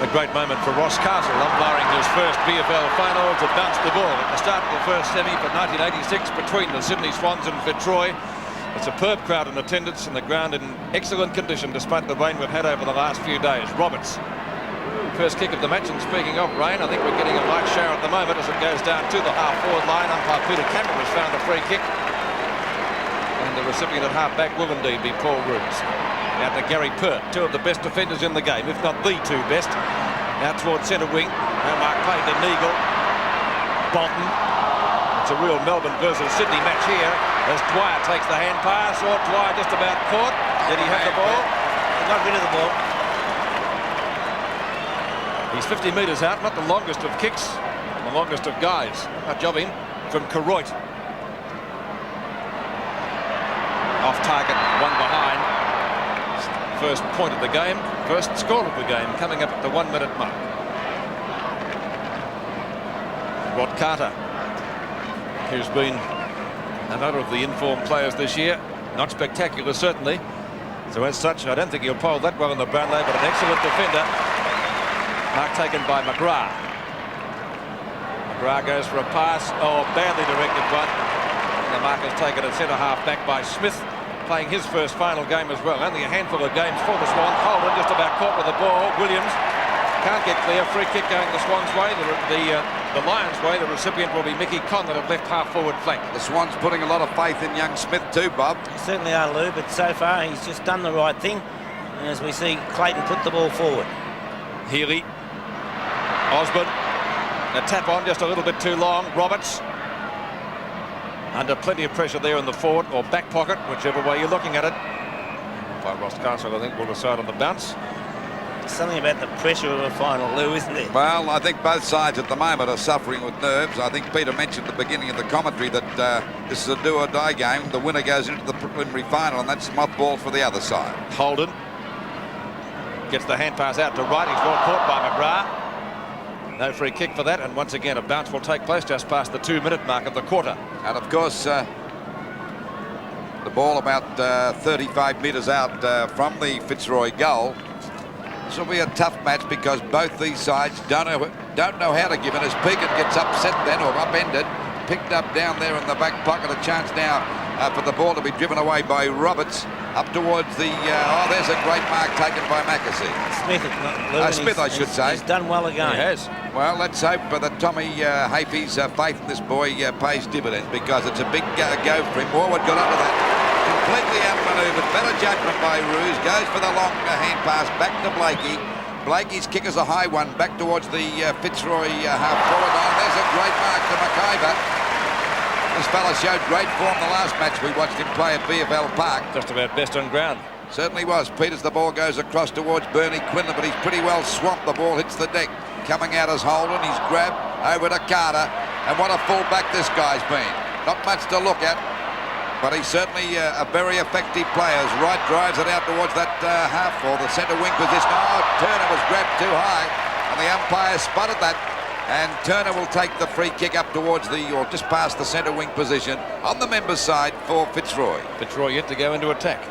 A great moment for Ross Castle, umpiring his first BFL final to bounce the ball at the start of the first semi for 1986 between the Sydney Swans and Fitzroy. A superb crowd in attendance and the ground in excellent condition despite the rain we've had over the last few days. Roberts, first kick of the match, and speaking of rain, I think we're getting a light shower at the moment as it goes down to the half-forward line. Umpire Peter Cameron has found a free kick. And the recipient at half-back will indeed be Paul Roos. Out to Gary Pert, two of the best defenders in the game, if not the two best. Out towards centre wing. Now Mark Payne to Neagle. Bolton. It's a real Melbourne versus Sydney match here as Dwyer takes the hand pass. Or Dwyer just about caught. Did he have the ball? He got rid of the ball. He's 50 metres out, not the longest of kicks, the longest of guys. A job in from Karoit. Off target, one behind. First point of the game, first score of the game, coming up at the 1 minute mark. Rod Carter, who's been another of the informed players this year. Not spectacular, certainly. So as such, I don't think he'll poll that well in the Brownlow, but an excellent defender. Mark taken by McGrath. McGrath goes for a pass. Oh, badly directed one. And the mark is taken at centre half back by Smith, playing his first final game as well. Only a handful of games for the Swans. Holden just about caught with the ball. Williams can't get clear. Free kick going the Swans' way. The Lions' way. The recipient will be Mickey Conlon at left half-forward flank. The Swans putting a lot of faith in young Smith too, Bob. Certainly are, Lou, but so far he's just done the right thing. And as we see Clayton put the ball forward. Healy. Osborne. A tap on just a little bit too long. Roberts. Under plenty of pressure there in the forward or back pocket, whichever way you're looking at it. By Ross Castle, I think, will decide on the bounce. Something about the pressure of a final, Lou, isn't there? Well, I think both sides at the moment are suffering with nerves. I think Peter mentioned at the beginning of the commentary that this is a do-or-die game. The winner goes into the preliminary final, and that's mothballed for the other side. Holden gets the hand pass out to right. He's well caught by McGrath. No free kick for that, and once again a bounce will take place just past the 2 minute mark of the quarter. And of course the ball about 35 metres out from the Fitzroy goal. This will be a tough match because both these sides don't know how to give it. As Pegan gets upset then, or upended, picked up down there in the back pocket. A chance now for the ball to be driven away by Roberts up towards the oh, there's a great mark taken by Mackesy. Smith, I should say. He's done well again. He has. Well, let's hope that Tommy Hafey's faith in this boy pays dividends, because it's a big go for him. Warwood got under that, completely outmanoeuvred. Better judgment by Roos. Goes for the long hand pass back to Blakey. Blakey's kick is a high one back towards the Fitzroy half-forward line. There's a great mark to McIver. This fella showed great form the last match we watched him play at BFL Park. Just about best on ground. Certainly was. Peters, the ball goes across towards Bernie Quinlan, but he's pretty well swamped. The ball hits the deck. Coming out as Holden. He's grabbed over to Carter. And what a full-back this guy's been. Not much to look at, but he's certainly a very effective player. As Wright drives it out towards that half or the centre wing position. Oh, Turner was grabbed too high, and the umpire spotted that. And Turner will take the free kick up towards or just past the centre wing position on the members' side for Fitzroy. Fitzroy yet to go into attack.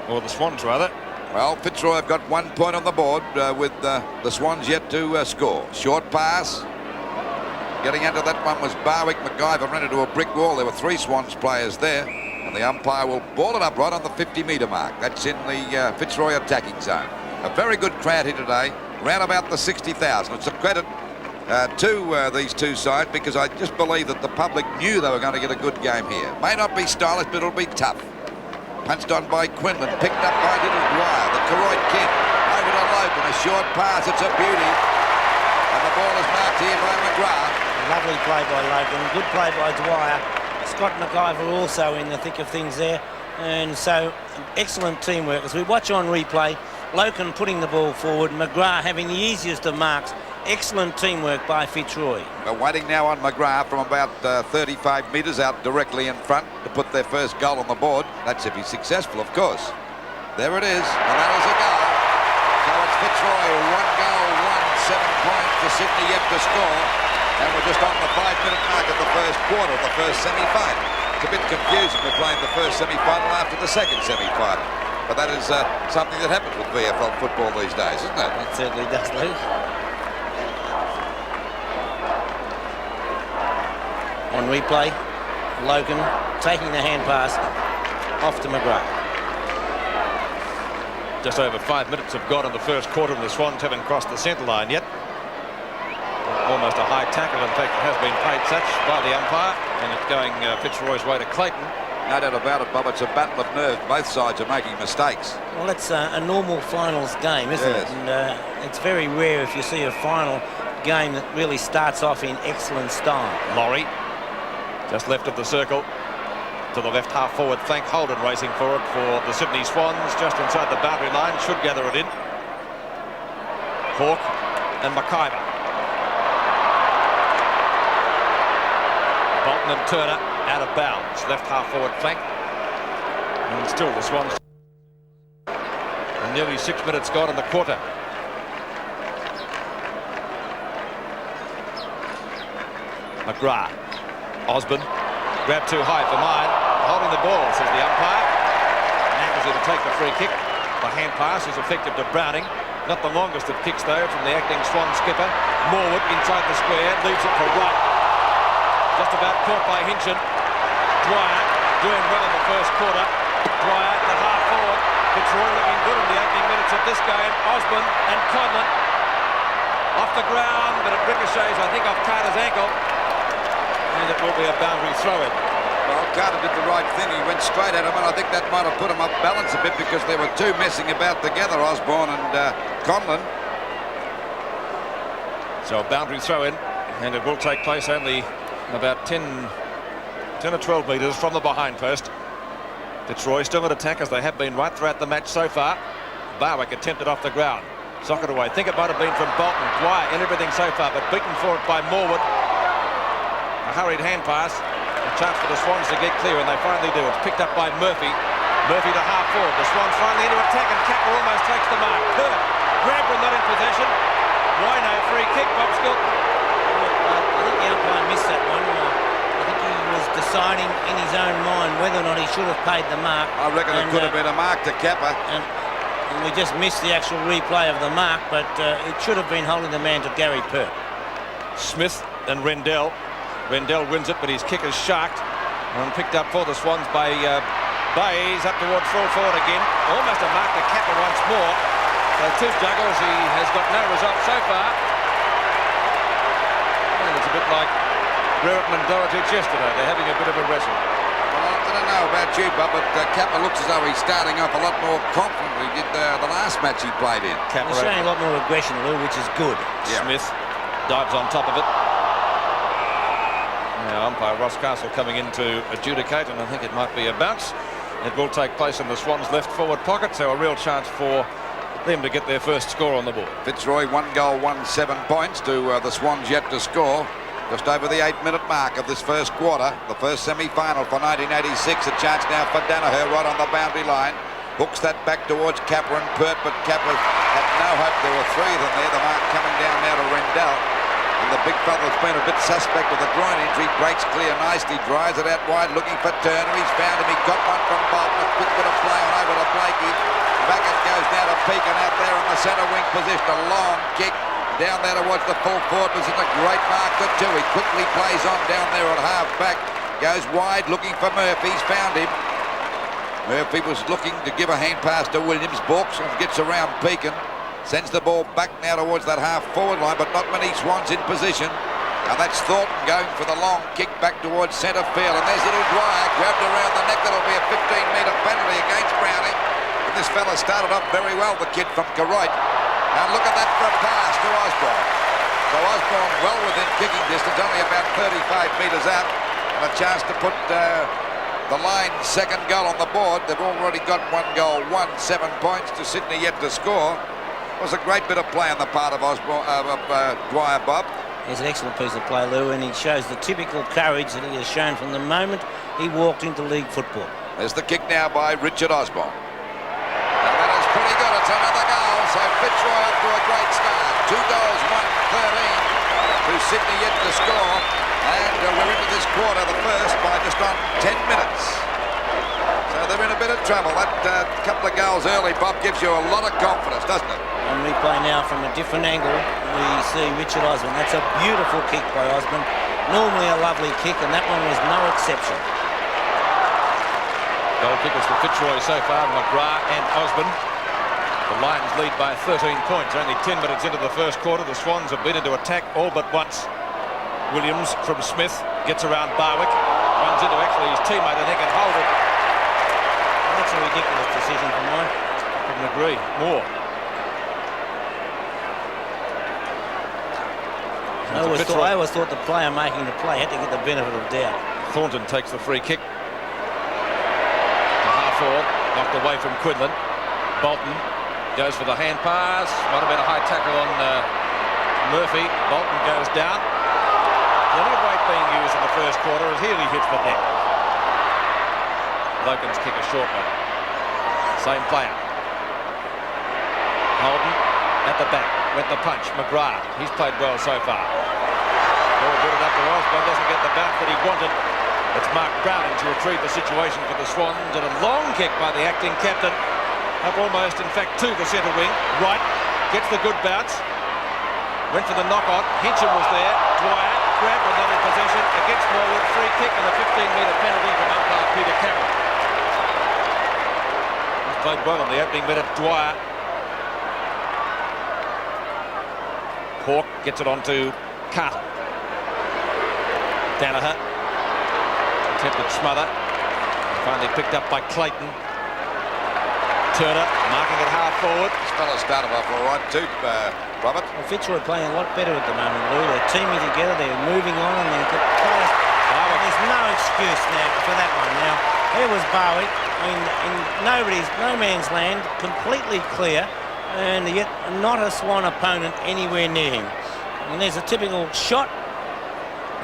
Or the Swans, rather. Well, Fitzroy have got 1 point on the board with the Swans yet to score. Short pass. Getting into that one was Barwick. McIver ran into a brick wall. There were 3 Swans players there. And the umpire will ball it up right on the 50-metre mark. That's in the Fitzroy attacking zone. A very good crowd here today. Round about the 60,000. It's a credit to these two sides, because I just believe that the public knew they were going to get a good game here. May not be stylish, but it'll be tough. Punched on by Quinlan, picked up by little Dwyer. The Karoit kid over to Logan, a short pass. It's a beauty, and the ball is marked here by McGrath. Lovely play by Logan, good play by Dwyer. Scott McIver also in the thick of things there, and so excellent teamwork. As we watch on replay, Logan putting the ball forward, McGrath having the easiest of marks. Excellent teamwork by Fitzroy. We're waiting now on McGrath from about 35 metres out directly in front to put their first goal on the board. That's if he's successful, of course. There it is, and that is a goal. So it's Fitzroy, 1 goal, 7 points to Sydney yet to score. And we're just on the 5-minute mark of the first quarter of the first semi-final. It's a bit confusing. We're playing the first semi-final after the second semi-final. But that is something that happens with VFL football these days, isn't it? It certainly does, Lou. On replay, Logan taking the hand pass off to McGrath. Just over 5 minutes have gone in the first quarter, and the Swans haven't crossed the centre line yet. Almost a high tackle. In fact, it has been paid such by the umpire, and it's going Fitzroy's way to Clayton. No doubt about it, Bob. It's a battle of nerves. Both sides are making mistakes. Well, it's a normal finals game, isn't it? And it's very rare if you see a final game that really starts off in excellent style. Laurie, just left of the circle, to the left half forward. Thank Holden racing for it for the Sydney Swans, just inside the boundary line. Should gather it in. Hawke and McIver. Bolton and Turner out of bounds. Left half forward flank. And still the Swans. And nearly 6 minutes gone in the quarter. McGrath. Osborne. Grab too high for mine. Holding the ball, says the umpire. Naggers to take the free kick. The hand pass is effective to Browning. Not the longest of kicks, though, from the acting Swan skipper. Morwood inside the square. Leaves it for Wright. Just about caught by Hinchin. Dwyer doing well in the first quarter. Dwyer, the half forward. Fitzroy looking good in the opening minutes of this game. Osborne and Conlon off the ground, but it ricochets, I think, off Carter's ankle. And it will be a boundary throw-in. Well, Carter did the right thing. He went straight at him, and I think that might have put him off balance a bit because there were two messing about together, Osborne and Conlon. So a boundary throw-in, and it will take place only about 10 or 12 metres from the behind post. Fitzroy still at attack, as they have been right throughout the match so far. Barwick attempted off the ground. Sock it away. Think it might have been from Bolton. Dwyer in everything so far, but beaten for it by Morwood. A hurried hand pass. A chance for the Swans to get clear, and they finally do. It's picked up by Murphy. Murphy to half forward. The Swans finally into attack, and Capper almost takes the mark. Kirk. Grabber not in possession. Why no free kick, Bob Sculp? I think the umpire missed that one. I think he was deciding in his own mind whether or not he should have paid the mark. I reckon it could have been a mark to Capper. And we just missed the actual replay of the mark, but it should have been holding the man to Gary Pert. Smith and Rendell. Rendell wins it, but his kick is sharked and picked up for the Swans by Bays up towards full forward again. Almost a mark to Capper once more. So two juggles. He has got no result so far. And it's a bit like Brereton and Dorotich yesterday. They're having a bit of a wrestle. Well, I don't know about you, Bob, but Capper looks as though he's starting off a lot more confident than he did the last match he played in. He's showing a lot more aggression, Lou, which is good. Yeah. Smith dives on top of it. Now umpire Ross Castle coming in to adjudicate, and I think it might be a bounce. It will take place in the Swans' left forward pocket, so a real chance for them to get their first score on the board. Fitzroy, 1 goal, 7 points to the Swans yet to score. Just over the 8-minute mark of this first quarter. The first semi-final for 1986. A chance now for Danaher right on the boundary line. Hooks that back towards Capper and Pert, but Capper had no hope. There were three of them there. The mark coming down now to Rendell. And the big fella's been a bit suspect of the groin injury. Breaks clear nicely, drives it out wide, looking for Turner. He's found him. He got one from Bolton. A quick bit of play on over to Blakey. Back it goes now to Pekin out there in the centre wing position. A long kick down there towards the full forward position. A great mark for two. He quickly plays on down there at half back. Goes wide looking for Murphy. He's found him. Murphy was looking to give a hand pass to Williams. Balks and gets around Pekin. Sends the ball back now towards that half-forward line, but not many Swans in position. Now that's Thornton going for the long kick back towards centre field. And there's little Dwyer grabbed around the neck. That'll be a 15-metre penalty against Browning. And this fella started up very well, the kid from Karoit. And look at that for a pass to Osborne. So Osborne well within kicking distance, only about 35 metres out. And a chance to put the line second goal on the board. They've already got 1 goal, 7 points to Sydney yet to score. It was a great bit of play on the part of Dwyer, Bob. It's an excellent piece of play, Lou, and he shows the typical courage that he has shown from the moment he walked into league football. There's the kick now by Richard Osborne. And that is pretty good. It's another goal. So Fitzroy up to a great start. 2 goals, 1-13 to Sydney yet to score. And we're into this quarter, the first, by just on 10 minutes. So they're in a bit of trouble. That couple of goals early, Bob, gives you a lot of confidence, doesn't it? On replay now from a different angle, we see Richard Osborne. That's a beautiful kick by Osborne. Normally a lovely kick, and that one was no exception. Goal kickers for Fitzroy so far, McGrath and Osborne. The Lions lead by 13 points. Only 10 minutes into the first quarter. The Swans have been into attack all but once. Williams from Smith gets around Barwick. Runs into actually his teammate and he can hold it. That's a ridiculous decision for mine. Couldn't agree more. I always thought the player making the play had to get the benefit of doubt. Thornton takes the free kick. The half-forward, knocked away from Quinlan. Bolton goes for the hand pass. Might have been a high tackle on Murphy. Bolton goes down. Plenty of weight being used in the first quarter as Healy hits the net. Logan's kick a short one. Same player. Holden at the back with the punch. McGrath, he's played well so far. Ball good enough to Osborne, doesn't get the bounce that he wanted. It's Mark Browning to retrieve the situation for the Swans, and a long kick by the acting captain. Up almost, in fact, to the centre wing. Wright gets the good bounce. Went for the knock-on. Hinchem was there. Dwyer grabbed another possession against Norwood. Free kick and a 15-metre penalty from umpire Peter Carroll. He's played well in the opening minute. Dwyer. Hawke gets it on to Carter. Danaher. Attempted smother. Finally picked up by Clayton. Turner marking it hard forward. This fella started off all right too, Robert. Well, Fitzroy playing a lot better at the moment, Lou. They're teaming together, they're moving on, and they've got players. There's no excuse now for that one. Now, here was Barwick in no man's land, completely clear, and yet not a Swan opponent anywhere near him. And there's a typical shot,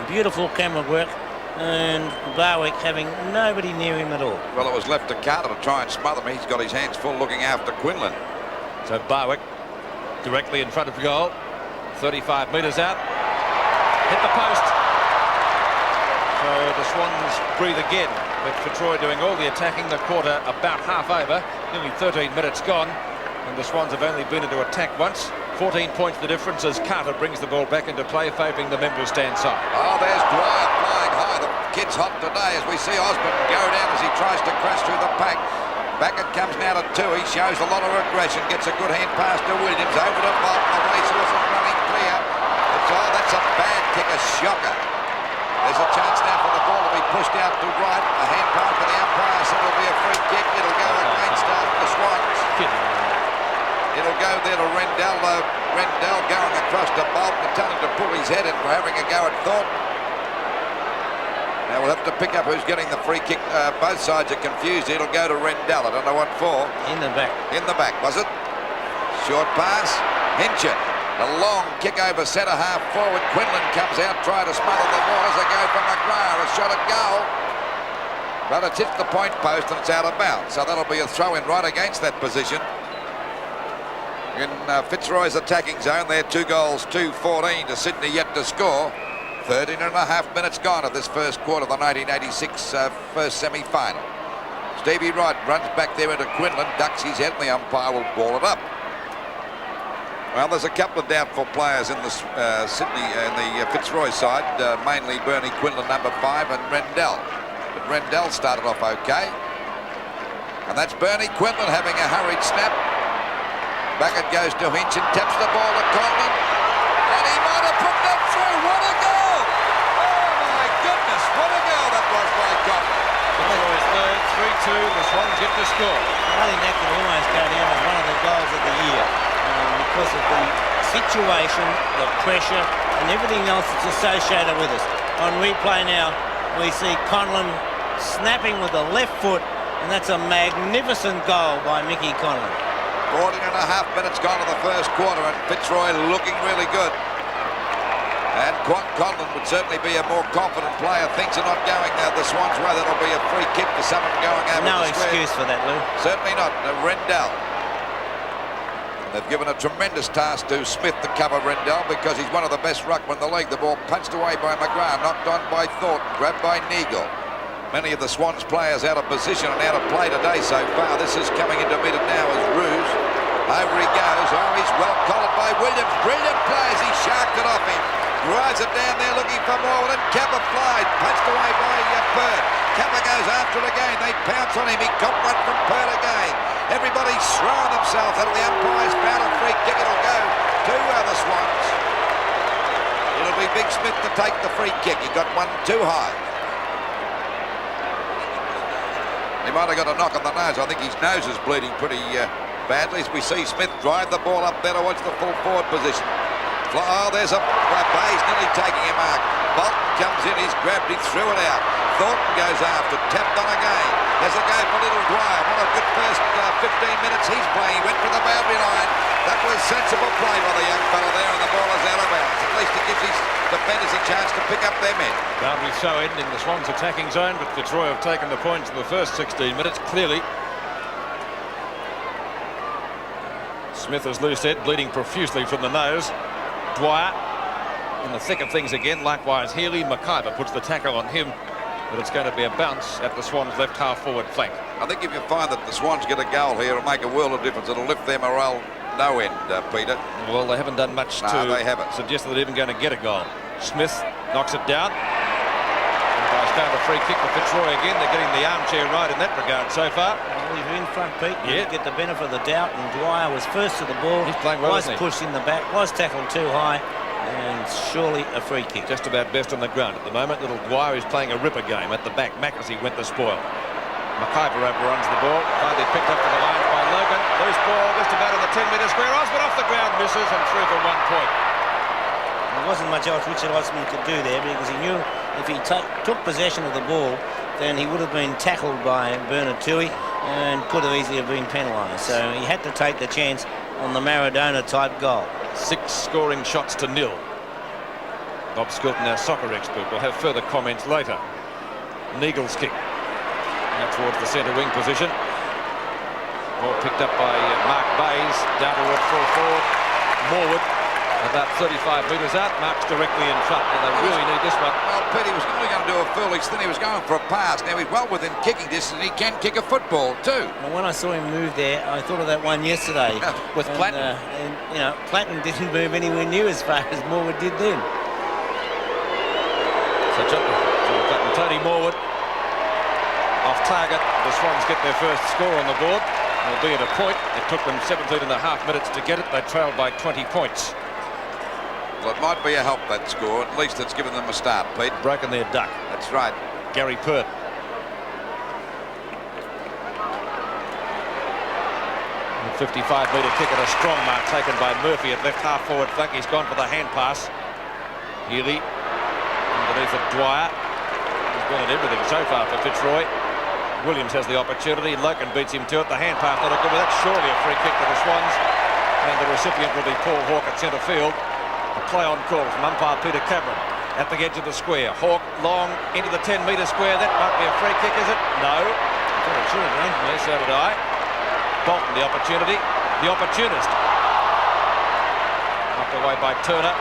beautiful camera work, and Barwick having nobody near him at all. Well, it was left to Carter to try and smother me. He's got his hands full looking after Quinlan. So Barwick directly in front of goal, 35 metres out, hit the post. So the Swans breathe again, with Fitzroy doing all the attacking. The quarter about half over, nearly 13 minutes gone, and the Swans have only been into attack once. 14 points the difference as Carter brings the ball back into play, favouring the members stand side. Oh, there's Dwyer flying high. The kid's hot today as we see Osborne go down as he tries to crash through the pack. Back it comes now to two. He shows a lot of aggression. Gets a good hand pass to Williams. Over to Bolton. The racehorse is running clear. That's a bad kick, a shocker. There's a chance now for the ball to be pushed out to right. A hand pass for the umpire said it'll be a free kick. It'll go against the Swans. It'll go there to Rendell. Rendell going across to Bolton and telling him to pull his head in for having a go at Thornton. Now we'll have to pick up who's getting the free kick. Both sides are confused. It'll go to Rendell. I don't know what for. In the back. In the back, was it? Short pass. Hinchem. A long kick over centre half forward. Quinlan comes out, trying to smother the ball as they go from McGrath. A shot at goal. But it's hit the point post and it's out of bounds. So that'll be a throw in right against that position. In Fitzroy's attacking zone, they're 2 goals, 2-14 to Sydney yet to score. 13 and a half minutes gone of this first quarter of the 1986 first semi-final. Stevie Wright runs back there into Quinlan, ducks his head, and the umpire will ball it up. Well, there's a couple of doubtful players in the Fitzroy side, mainly Bernie Quinlan, number 5, and Rendell. But Rendell started off okay. And that's Bernie Quinlan having a hurried snap. Back it goes to Hinchem, taps the ball to Conlon, and he might have put that through. What a goal! Oh my goodness, what a goal that was by Conlon. Fitzroy's third, 3-2, the Swans get to score. I think that could almost go down as one of the goals of the year because of the situation, the pressure, and everything else that's associated with us. On replay now, we see Conlon snapping with the left foot, and that's a magnificent goal by Mickey Conlon. 14 and a half minutes gone in the first quarter, and Fitzroy looking really good. And Conlon would certainly be a more confident player. Things are not going the Swans' way. That'll be a free kick for someone going over no the square. excuse for that, Lou. Certainly not. Rendell. They've given a tremendous task to Smith to cover Rendell because he's one of the best ruckmen in the league. The ball punched away by McGrath, knocked on by Thornton, grabbed by Neagle. Many of the Swans players out of position and out of play today so far. This is coming into minute now as Ruse. Over he goes. Oh, he's well collared by Williams. Brilliant play as he sharked it off him. Drives it down there looking for more. And Kappa flied. Punched away by Pert. Kappa goes after it again. They pounce on him. He got one from Pert again. Everybody's throwing themselves out of the umpire's foul. A free kick. It'll go to the Swans. It'll be Big Smith to take the free kick. He got one too high. He might have got a knock on the nose. I think his nose is bleeding pretty badly as we see Smith drive the ball up there towards the full forward position. Oh, there's a Bayes nearly taking a mark. Bolton comes in, he's grabbed, he threw it out. Thornton goes after, tapped on again. There's a go for little Dwyer. What a good first 15 minutes he's playing. He went for the boundary line. That was sensible play by the young fellow there, and the ball is out of bounds. At least it gives his defenders a chance to pick up their men. Boundary so ending the Swans' attacking zone, but Fitzroy have taken the points in the first 16 minutes, clearly. Smith is loose head, bleeding profusely from the nose. Dwyer in the thick of things again, likewise Healy. McIver puts the tackle on him, but it's going to be a bounce at the Swans' left half forward flank. I think if you find that the Swans get a goal here, it'll make a world of difference. It'll lift their morale no end, Peter. Well, they haven't done much to suggest that they're even going to get a goal. Smith knocks it down. Guys found a free kick for Fitzroy again. They're getting the armchair right in that regard so far. Well, if you're in front, Pete, yeah, you get the benefit of the doubt, and Dwyer was first to the ball. He's playing well, was pushed in the back, was tackled too high, and surely a free kick. Just about best on the ground at the moment. Little Dwyer is playing a ripper game at the back. Mackenzie went the spoil. McIver overruns the ball. Finally picked up to the line by Logan. Loose ball just about in the 10-metre square. Osborne off the ground, misses and through for 1 point. There wasn't much else Richard Osborne could do there, because he knew if he took possession of the ball, then he would have been tackled by Bernard Toohey and could have easily have been penalised. So he had to take the chance on the Maradona-type goal. 6 scoring shots to 0. Bob Skilton, our soccer expert, will have further comments later. Neagle's kick. Now towards the centre wing position. Ball picked up by Mark Bayes. Down towards full forward. Morwood, about 35 metres out. Mark's directly in front. And they really need this one. Well, Pete, he was only going to do a foolish thing. He was going for a pass. Now he's well within kicking distance, and he can kick a football too. Well, when I saw him move there, I thought of that one yesterday with Platten. And you know, Platten didn't move anywhere near as far as Morwood did then. So John Platten, Tony Morwood off target. The Swans get their first score on the board, albeit a point. It took them 17.5 minutes to get it. They trailed by 20 points. Well, it might be a help, that score. At least it's given them a start, Pete. Broken their duck. That's right. Gary Pert. A 55-metre kick and a strong mark taken by Murphy at left half forward flank. He's gone for the hand pass. Healy underneath of Dwyer. He's been at everything so far for Fitzroy. Williams has the opportunity. Logan beats him to it. The hand pass not a good, but that's surely a free kick to the Swans. And the recipient will be Paul Hawke at centre field. A play on call from umpire Peter Cameron at the edge of the square. Hawke long into the 10-metre square. That might be a free kick, is it? No. I thought it should have been. Yes, so did I. Bolton, the opportunity. The opportunist. Knocked away by Turner.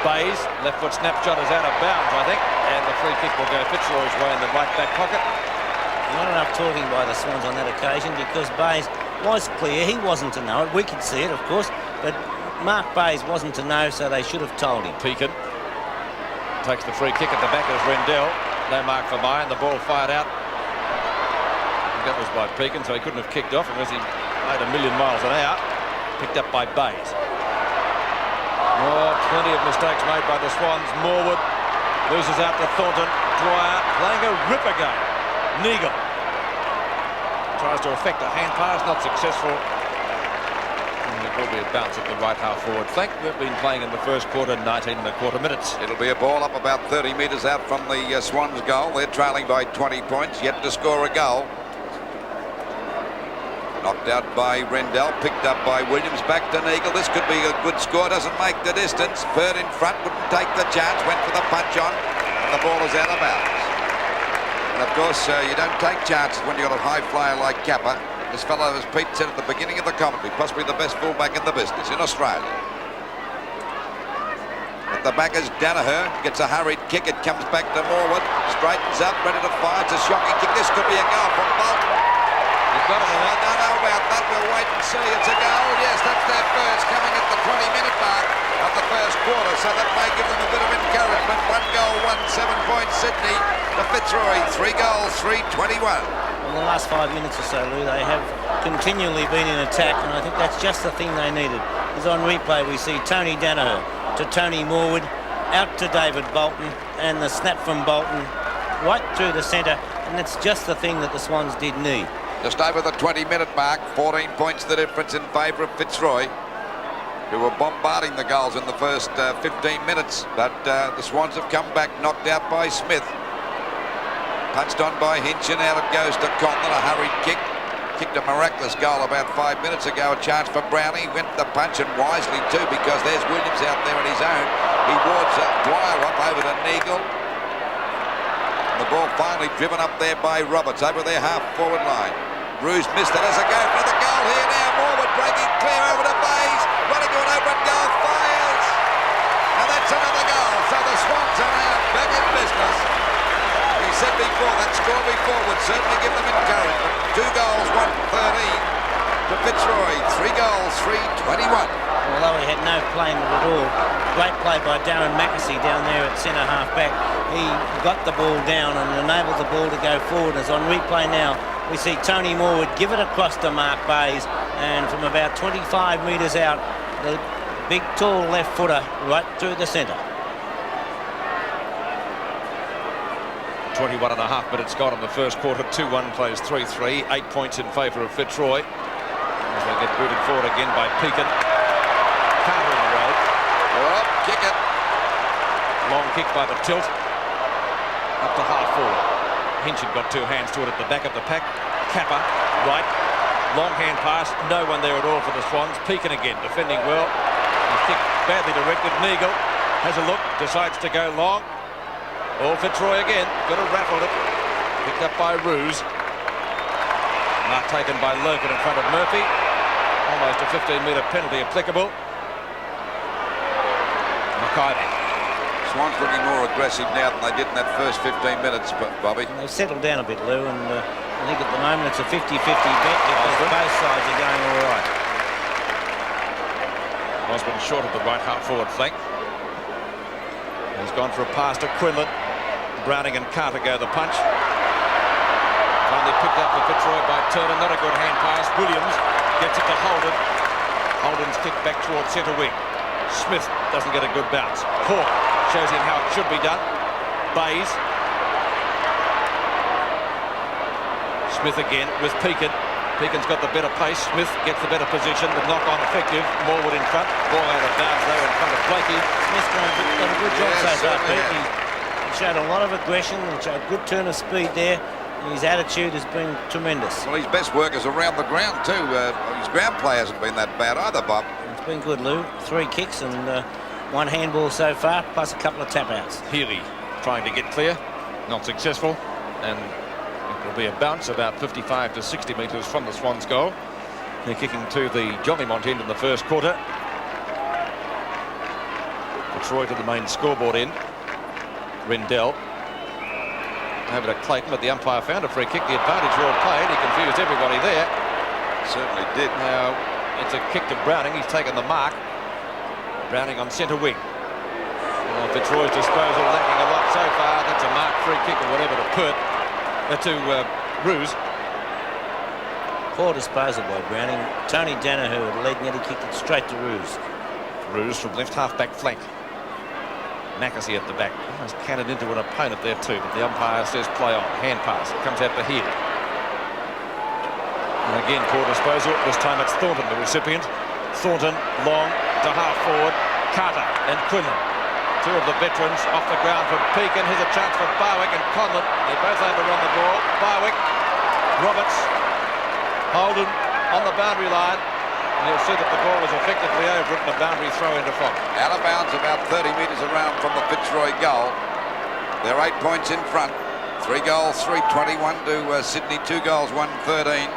Bayes, left foot snapshot is out of bounds, I think. And the free kick will go Fitzroy's way in the right back pocket. Not enough talking by the Swans on that occasion, because Bayes was clear. He wasn't to know it. We could see it, of course, but Mark Bayes wasn't to know, so they should have told him. Pekin takes the free kick at the back as Rendell. No mark for Mayan. The ball fired out. That was by Pekin, so he couldn't have kicked off unless he made a million miles an hour. Picked up by Bayes. Oh, plenty of mistakes made by the Swans. Morwood loses out to Thornton. Dwyer playing a ripper game. Neagle tries to effect a hand pass, not successful. And it will be a bounce at the right half forward flank. We've been playing in the first quarter 19.25 minutes. It'll be a ball up about 30 metres out from the Swans goal. They're trailing by 20 points, yet to score a goal. Knocked out by Rendell, picked up by Williams, back to Neagle. This could be a good score, doesn't make the distance. Bird in front, wouldn't take the chance, went for the punch on, and the ball is out of bounds. And of course, you don't take chances when you've got a high flyer like Kappa. This fellow, as Pete said at the beginning of the commentary, possibly the best fullback in the business in Australia. But the back is Danaher. Gets a hurried kick. It comes back to Morwood. Straightens up, ready to fire. It's a shocking kick. This could be a goal from Bolton. He's got it. I don't know about that. We'll wait and see. It's a goal. Yes, that's their first, coming at the 20-minute mark of the first quarter. So that may give them a bit of encouragement. 1 goal, 1 7-point Sydney. The Fitzroy, 3 goals, 3-21. In the last 5 minutes or so, Lou, they have continually been in attack, and I think that's just the thing they needed. Is on replay we see Tony Danaher to Tony Morwood, out to David Bolton, and the snap from Bolton right through the centre, and that's just the thing that the Swans did need. Just over the 20-minute mark, 14 points the difference in favour of Fitzroy, who were bombarding the goals in the first 15 minutes, but the Swans have come back, knocked out by Smith. Punched on by Hinchin, out it goes to Conlon, a hurried kick. Kicked a miraculous goal about 5 minutes ago, a chance for Brownie, went the punch, and wisely too, because there's Williams out there on his own. He wards Dwyer up over to Neagle. And the ball finally driven up there by Roberts, over their half-forward line. Roos missed it as a go for the goal here now. Morwood breaking clear over to Bays, running to an open goal, fires! And that's another goal, so the Swans are now back in business. He said before, that score before would certainly give them encouragement. 2 goals, 1-13 to Fitzroy. 3 goals, 3-21. Although he had no play in it at all, great play by Darren Mackesy down there at centre half back. He got the ball down and enabled the ball to go forward. As on replay now, we see Tony Morwood give it across to Mark Bays, and from about 25 metres out, the big tall left footer right through the centre. 21 and a half minutes gone in the first quarter. 2-1 plays 3-3. 8 points in favour of Fitzroy. As they get booted forward again by Pekin. Carter in the road. Oh, kick it. Long kick by the tilt. Up to half forward. Hinchin got 2 hands to it at the back of the pack. Kappa, right. Long hand pass. No one there at all for the Swans. Pekin again, defending well. The kick badly directed. Neagle has a look, decides to go long. All Fitzroy again, could have rattled it. Picked up by Roos. Not taken by Lurkin in front of Murphy. Almost a 15-metre penalty applicable. Mackay. Swans looking more aggressive now than they did in that first 15 minutes, Bobby. They've settled down a bit, Lou, and I think at the moment it's a 50-50 bet because both sides are going all right. Osborne short of the right half-forward flank. He's gone for a pass to Quinlan. Browning and Carter go the punch. Finally picked up for Fitzroy by Turner. Not a good hand pass. Williams gets it to Holden. Holden's kicked back towards centre wing. Smith doesn't get a good bounce. Hawke shows him how it should be done. Bays. Smith again with Pekin. Pekin's got the better pace. Smith gets the better position. The knock-on effective. Morwood in front. Ball out of bounds though in front of Blakey. Smith's done a good job so far, Pete. He showed a lot of aggression and showed good turn of speed there. And his attitude has been tremendous. Well, his best work is around the ground too. His ground play hasn't been that bad either, Bob. It's been good, Lou. 3 kicks and 1 handball so far, plus a couple of tap-outs. Healy trying to get clear. Not successful. And it will be a bounce about 55 to 60 metres from the Swans' goal. They're kicking to the Jollymont end in the first quarter. Fitzroy to the main scoreboard end. Rendell over to Clayton, but the umpire found a free kick. The advantage well played. He confused everybody there. Certainly did. Now it's a kick to Browning. He's taken the mark. Browning on centre wing. Fitzroy's disposal lacking a lot so far. That's a mark free kick or whatever to Pert. To Roos. Poor disposal by Browning. Tony Danaher had led, and yet he kicked it straight to Roos. Roos from left half-back flank. Mackesy at the back. Almost cannoned into an opponent there too, but the umpire says play on. Hand pass. It comes out to Healy. And again, poor disposal. This time it's Thornton, the recipient. Thornton, long to half-forward. Carter and Quinlan. 2 of the veterans off the ground from Pekin. Here's a chance for Barwick and Conlon. They both overrun the ball. Barwick, Roberts, Holden on the boundary line. And you'll see that the ball was effectively over it and a boundary throw into Fox. Out of bounds about 30 metres around from the Fitzroy goal. They're 8 points in front. 3 goals, 3-21 to Sydney. 2 goals, 1-13.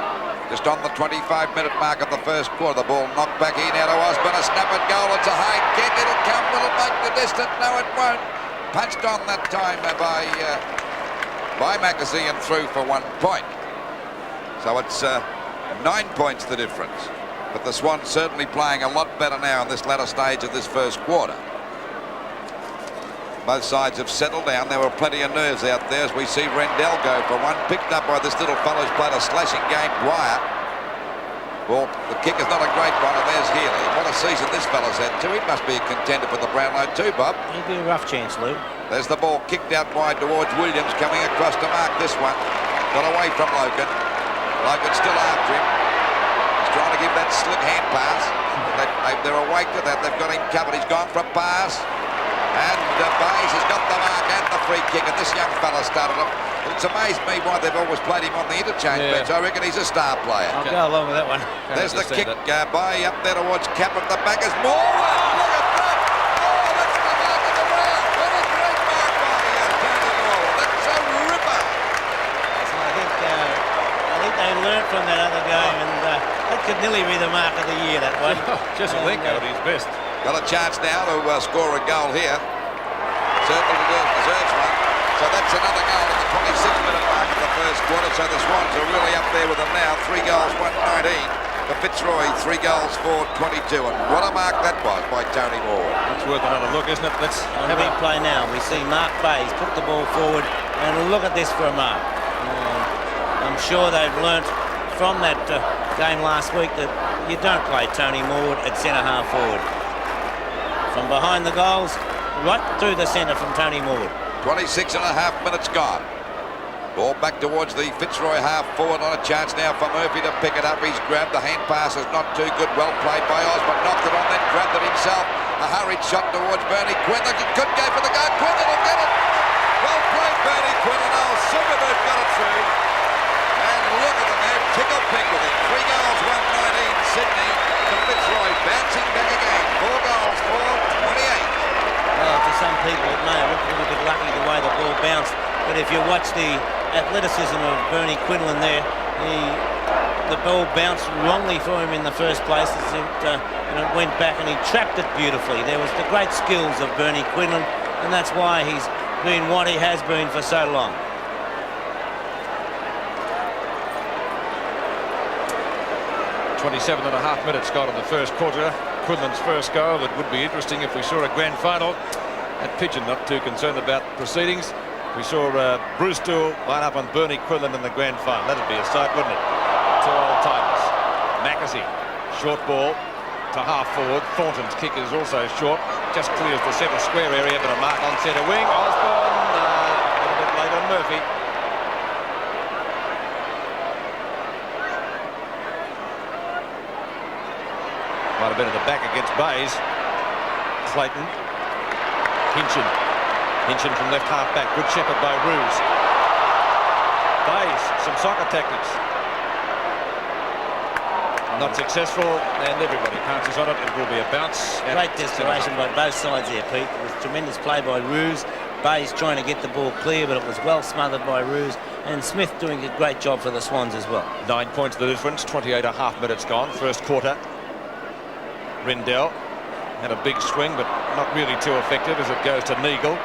Just on the 25-minute mark of the first quarter. The ball knocked back in out of Osborne. A snap at goal. It's a high kick. It'll come. Will it make the distance? No, it won't. Punched on that time by Mackesy and through for 1 point. So it's 9 points the difference. But the Swans certainly playing a lot better now in this latter stage of this first quarter. Both sides have settled down. There were plenty of nerves out there as we see Rendell go for one. Picked up by this little fellow who's played a slashing game, Dwyer. Well, the kick is not a great one, and there's Healy. What a season this fellow's had too. He must be a contender for the Brownlow too, Bob. It'll be a rough chance, Lou. There's the ball kicked out wide towards Williams, coming across to mark this one. Got away from Logan. Logan still after him. He's trying to give that slick hand pass. They're awake to that. They've got him covered. He's gone for a pass. And Bayes has got the mark and the free kick. And this young fella started him. It's amazed me why they've always played him on the interchange bench. I reckon he's a star player. I'll go along with that one. There's the kick by up there towards Cap at the back is Morwood. Look at that. Oh, that's the mark of the round. What a great mark by Tony Morwood. That's a ripper. I think they learned from that other game, and that could nearly be the mark of the year, that one. Just a link out his best. Got a chance now to score a goal here. Certainly deserves one. So that's another goal at the 26-minute mark of the first quarter. So the Swans are really up there with them now. 3 goals, 119. For Fitzroy, 3 goals, 422. And what a mark that was by Tony Moore. It's worth another look, isn't it? Let's have a replay now. We see Mark Bayes put the ball forward, and look at this for a mark. I'm sure they've learnt from that game last week that you don't play Tony Moore at centre-half forward. From behind the goals, right through the centre from Tony Moore. 26 and a half minutes gone. Ball back towards the Fitzroy half forward. On a chance now for Murphy to pick it up. He's grabbed. The hand pass is not too good. Well played by Osborne. Knocked it on, then grabbed it himself. A hurried shot towards Bernie Quinlan. He could go for the goal. Quinlan will get it. Well played, Bernie Quinlan. Oh, Silverberg got it through. And look at them there. Tickle pink with it. 3 goals, 119 Sydney. To Fitzroy bouncing back again. 4 goals, 428. Well, to some people it may have looked a little bit lucky the way the ball bounced, but if you watch the athleticism of Bernie Quinlan there, the ball bounced wrongly for him in the first place as it went back, and he trapped it beautifully. There was the great skills of Bernie Quinlan, and that's why he's been what he has been for so long. .27 and a half minutes gone in the first quarter. Quinlan's first goal. It would be interesting if we saw a grand final. At Pigeon, not too concerned about proceedings. We saw Bruce Dool line up on Bernie Quinlan in the grand final. That'd be a sight, wouldn't it? 2 old-timers. Mackesy, short ball to half forward. Thornton's kick is also short. Just clears the centre square area, but a mark on centre wing. Osborne, a little bit late on Murphy. Might have been at the back against Bayes. Clayton. Hinchin from left half back. Good shepherd by Roos. Bayes, some soccer tactics. Not successful, and everybody pounces on it. It will be a bounce. Great desperation by both sides there, Pete. It was tremendous play by Roos. Bayes trying to get the ball clear, but it was well smothered by Roos. And Smith doing a great job for the Swans as well. 9 points the difference. 28 and a half minutes gone. First quarter. Rendell had a big swing, but not really too effective as it goes to Neagle.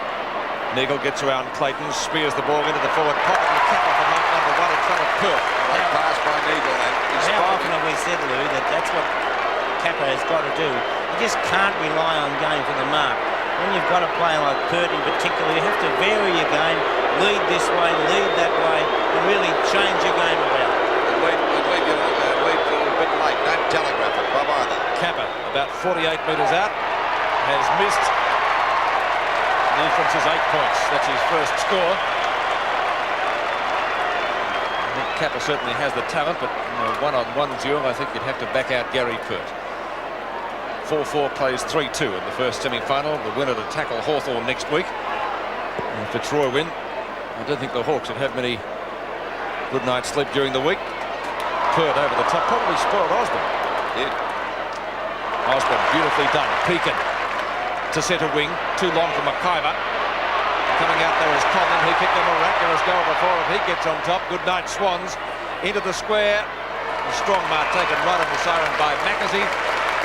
Neagle gets around Clayton, spears the ball into the forward pocket, and cap off the mark number 1 in front of Perth. Great pass by Neagle. How often have we said, Lou, that that's what Kappa has got to do? You just can't rely on going for the mark. When you've got a player like Perth in particular, you have to vary your game, lead this way, lead that way, and really change your game around. Lead a little bit late. Don't telegraph it, Bob, either. Kappa, about 48 metres out, has missed. The difference is 8 points. That's his first score. I think Kappa certainly has the talent, but in a one-on-one duel, I think you'd have to back out Gary Pert. 4-4 plays 3-2 in the first semi-final. The winner to tackle Hawthorn next week. And if Fitzroy win, I don't think the Hawks have had many good night's sleep during the week. Pert over the top, probably spoiled Osborne. Yeah. Osborne, beautifully done. Pekin to centre wing, too long for McIver. Coming out there is Conlon. He kicked a miraculous goal before if he gets on top. Good night, Swans. Into the square. A strong mark taken right on the siren by Mackesy.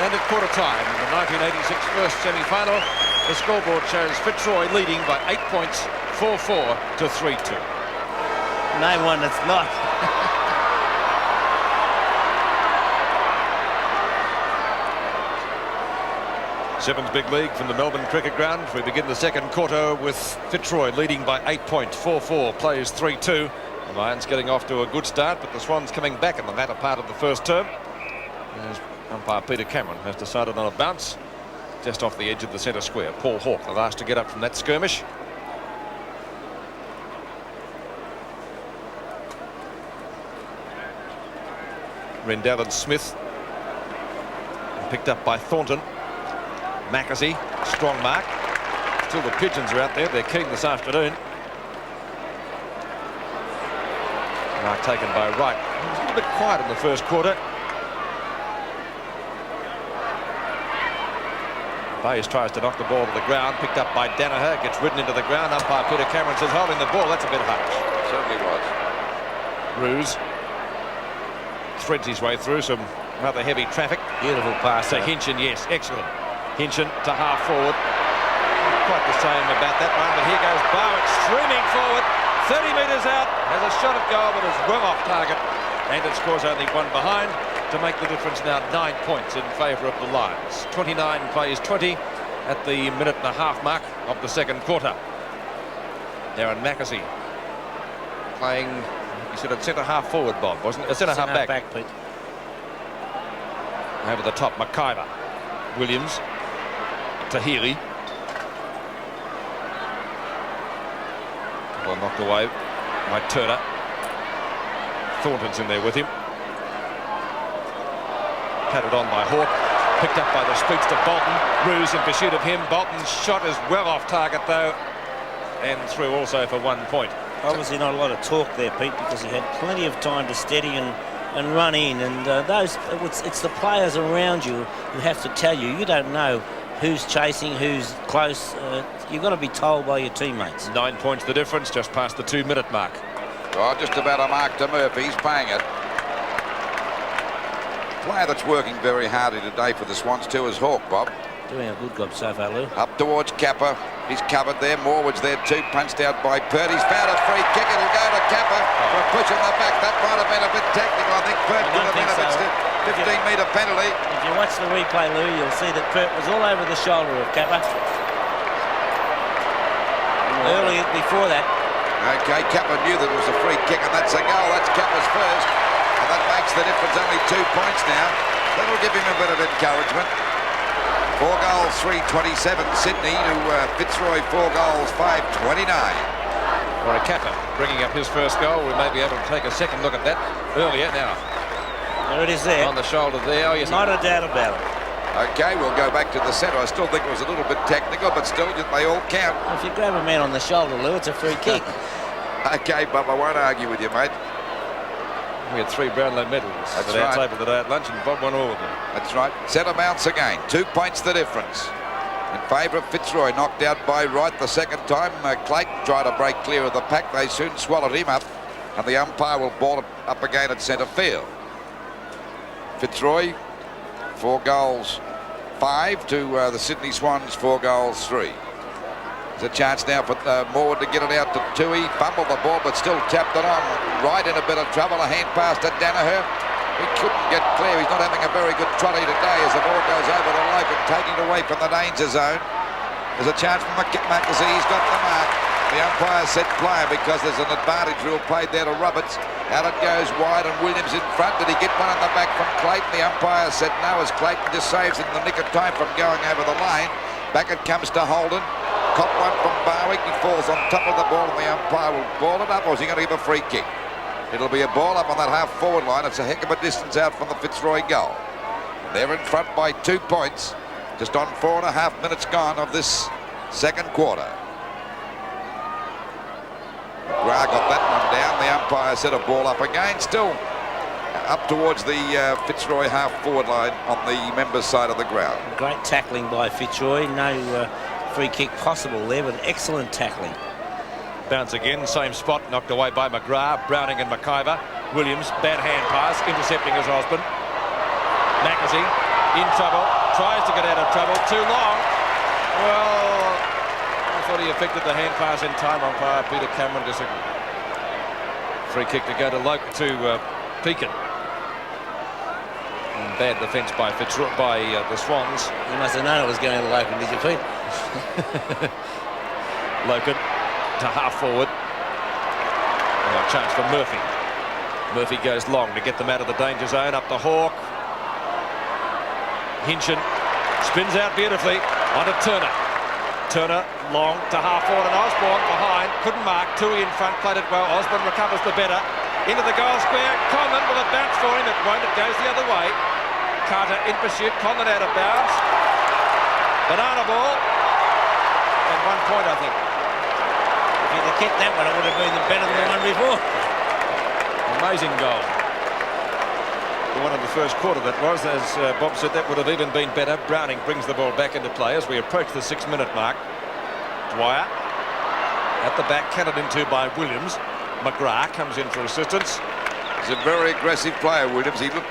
And at quarter time in the 1986 first semi-final, The scoreboard shows Fitzroy leading by 8 points, 4-4 to 3-2. Name one that's not. Sevens big league from the Melbourne Cricket Ground. We begin the second quarter with Fitzroy leading by 8 points, 4-4, plays 3-2. The Lions getting off to a good start, but the Swans coming back in the latter part of the first term. As umpire Peter Cameron has decided on a bounce just off the edge of the centre square. Paul Hawke, the last to get up from that skirmish. Rendell and Smith, picked up by Thornton. Mackesy, strong mark. Still the Pigeons are out there. They're keen this afternoon. Mark taken by Wright. He was a little bit quiet in the first quarter. Bayes tries to knock the ball to the ground. Picked up by Danaher. Gets ridden into the ground. Umpire Peter Cameron says holding the ball. That's a bit harsh. Certainly was. Ruse threads his way through some rather heavy traffic. Beautiful pass To Hinchin, yes, excellent. Hinchin to half forward. Quite the same about that one, but here goes Barwick streaming forward. 30 metres out, has a shot at goal, but is well off target. And it scores only one behind to make the difference now 9 points in favour of the Lions. 29 plays 20 at the minute and a half mark of the second quarter. Darren Mackesy playing, you said at centre half forward, Bob, wasn't it? Centre half back. Pete. Over the top, McIver. Williams. Tahiri. Well, knocked away by Turner. Thornton's in there with him. Patted on by Hawke. Picked up by the speedster Bolton. Ruse in pursuit of him. Bolton's shot is well off target though, and through also for 1 point. Obviously not a lot of talk there, Pete, because he had plenty of time to steady and run in, and it's the players around you who have to tell you. You don't know who's chasing, who's close. You've got to be told by your teammates. 9 points the difference, just past the 2 minute mark. Oh, just about a mark to Murphy. He's paying it. Player that's working very hard today for the Swans too is Hawke, Bob. Doing a good job so far, Lou. Up towards Kappa. He's covered there. Morwood's there too. Punched out by Pert. He's found a free kick. It'll go to Kappa for a push in the back. That might have been a bit technical. I think Pert could have been a bit 15-metre penalty. If you watch the replay, Lou, you'll see that Pert was all over the shoulder of Kappa. Early before that. Okay, Kappa knew that it was a free kick, and that's a goal. That's Kappa's first. And that makes the difference only 2 points now. That'll give him a bit of encouragement. 4 goals, 3:27 Sydney to Fitzroy, 4 goals, 5:29. Or a Kappa bringing up his first goal. We may be able to take a second look at that earlier now. There it is there. On the shoulder there. Oh, yes. Not a doubt about it. Okay, we'll go back to the centre. I still think it was a little bit technical, but still, they all count. If you grab a man on the shoulder, Lou, it's a free kick. Okay, Bob, I won't argue with you, mate. We had 3 Brownlow medals at our table today at lunch, and Bob won all of them. That's right. Centre bounce again. 2 points the difference. In favour of Fitzroy, knocked out by Wright the second time. Clayton tried to break clear of the pack. They soon swallowed him up, and the umpire will ball it up again at centre field. Fitzroy, 4 goals, 5 to the Sydney Swans, 4 goals, 3. There's a chance now for Morwood to get it out to Tui. Fumbled the ball, but still tapped it on. Right in a bit of trouble. A hand pass to Danaher. He couldn't get clear. He's not having a very good trolley today as the ball goes over the lope and taking it away from the danger zone. There's a chance for Mackesy. He's got the mark. The umpire said player because there's an advantage rule played there to Roberts. Out it goes wide and Williams in front. Did he get one on the back from Clayton? The umpire said no, as Clayton just saves it in the nick of time from going over the line. Back it comes to Holden. Cop one from Barwick. He falls on top of the ball and the umpire will ball it up, or is he going to give a free kick? It'll be a ball up on that half-forward line. It's a heck of a distance out from the Fitzroy goal. They're in front by 2 points, just on 4.5 minutes gone of this second quarter. McGrath got that one down. The umpire set a ball up again, still up towards the Fitzroy half-forward line on the members' side of the ground. Great tackling by Fitzroy. No free kick possible there, but excellent tackling. Bounce again, same spot, knocked away by McGrath, Browning and McIver. Williams, bad hand pass, intercepting his Osborne. Mackesy in trouble, tries to get out of trouble, too long. Well, effected the hand pass in time. Umpire Peter Cameron disagreed. Free kick to go to Pekin. And bad defence by Fitzroy, by the Swans. You must have known it was going to Loken, did you, Pete? Loken to half forward. And a chance for Murphy. Murphy goes long to get them out of the danger zone. Up the Hawk. Hinchin spins out beautifully onto Turner. Turner long to half forward and Osborne behind. Couldn't mark. Tui in front, played it well. Osborne recovers the better. Into the goal square. Conlon with a bounce for him. It won't. It goes the other way. Carter in pursuit. Conlon out of bounds. Banana ball. And 1 point, I think. If you'd have kept that one, it would have been better than the one before. Amazing goal. The one in the first quarter, that was. As Bob said, that would have even been better. Browning brings the ball back into play as we approach the 6-minute mark. Dwyer at the back, cannoned into by Williams. McGrath comes in for assistance. He's a very aggressive player, Williams. He looked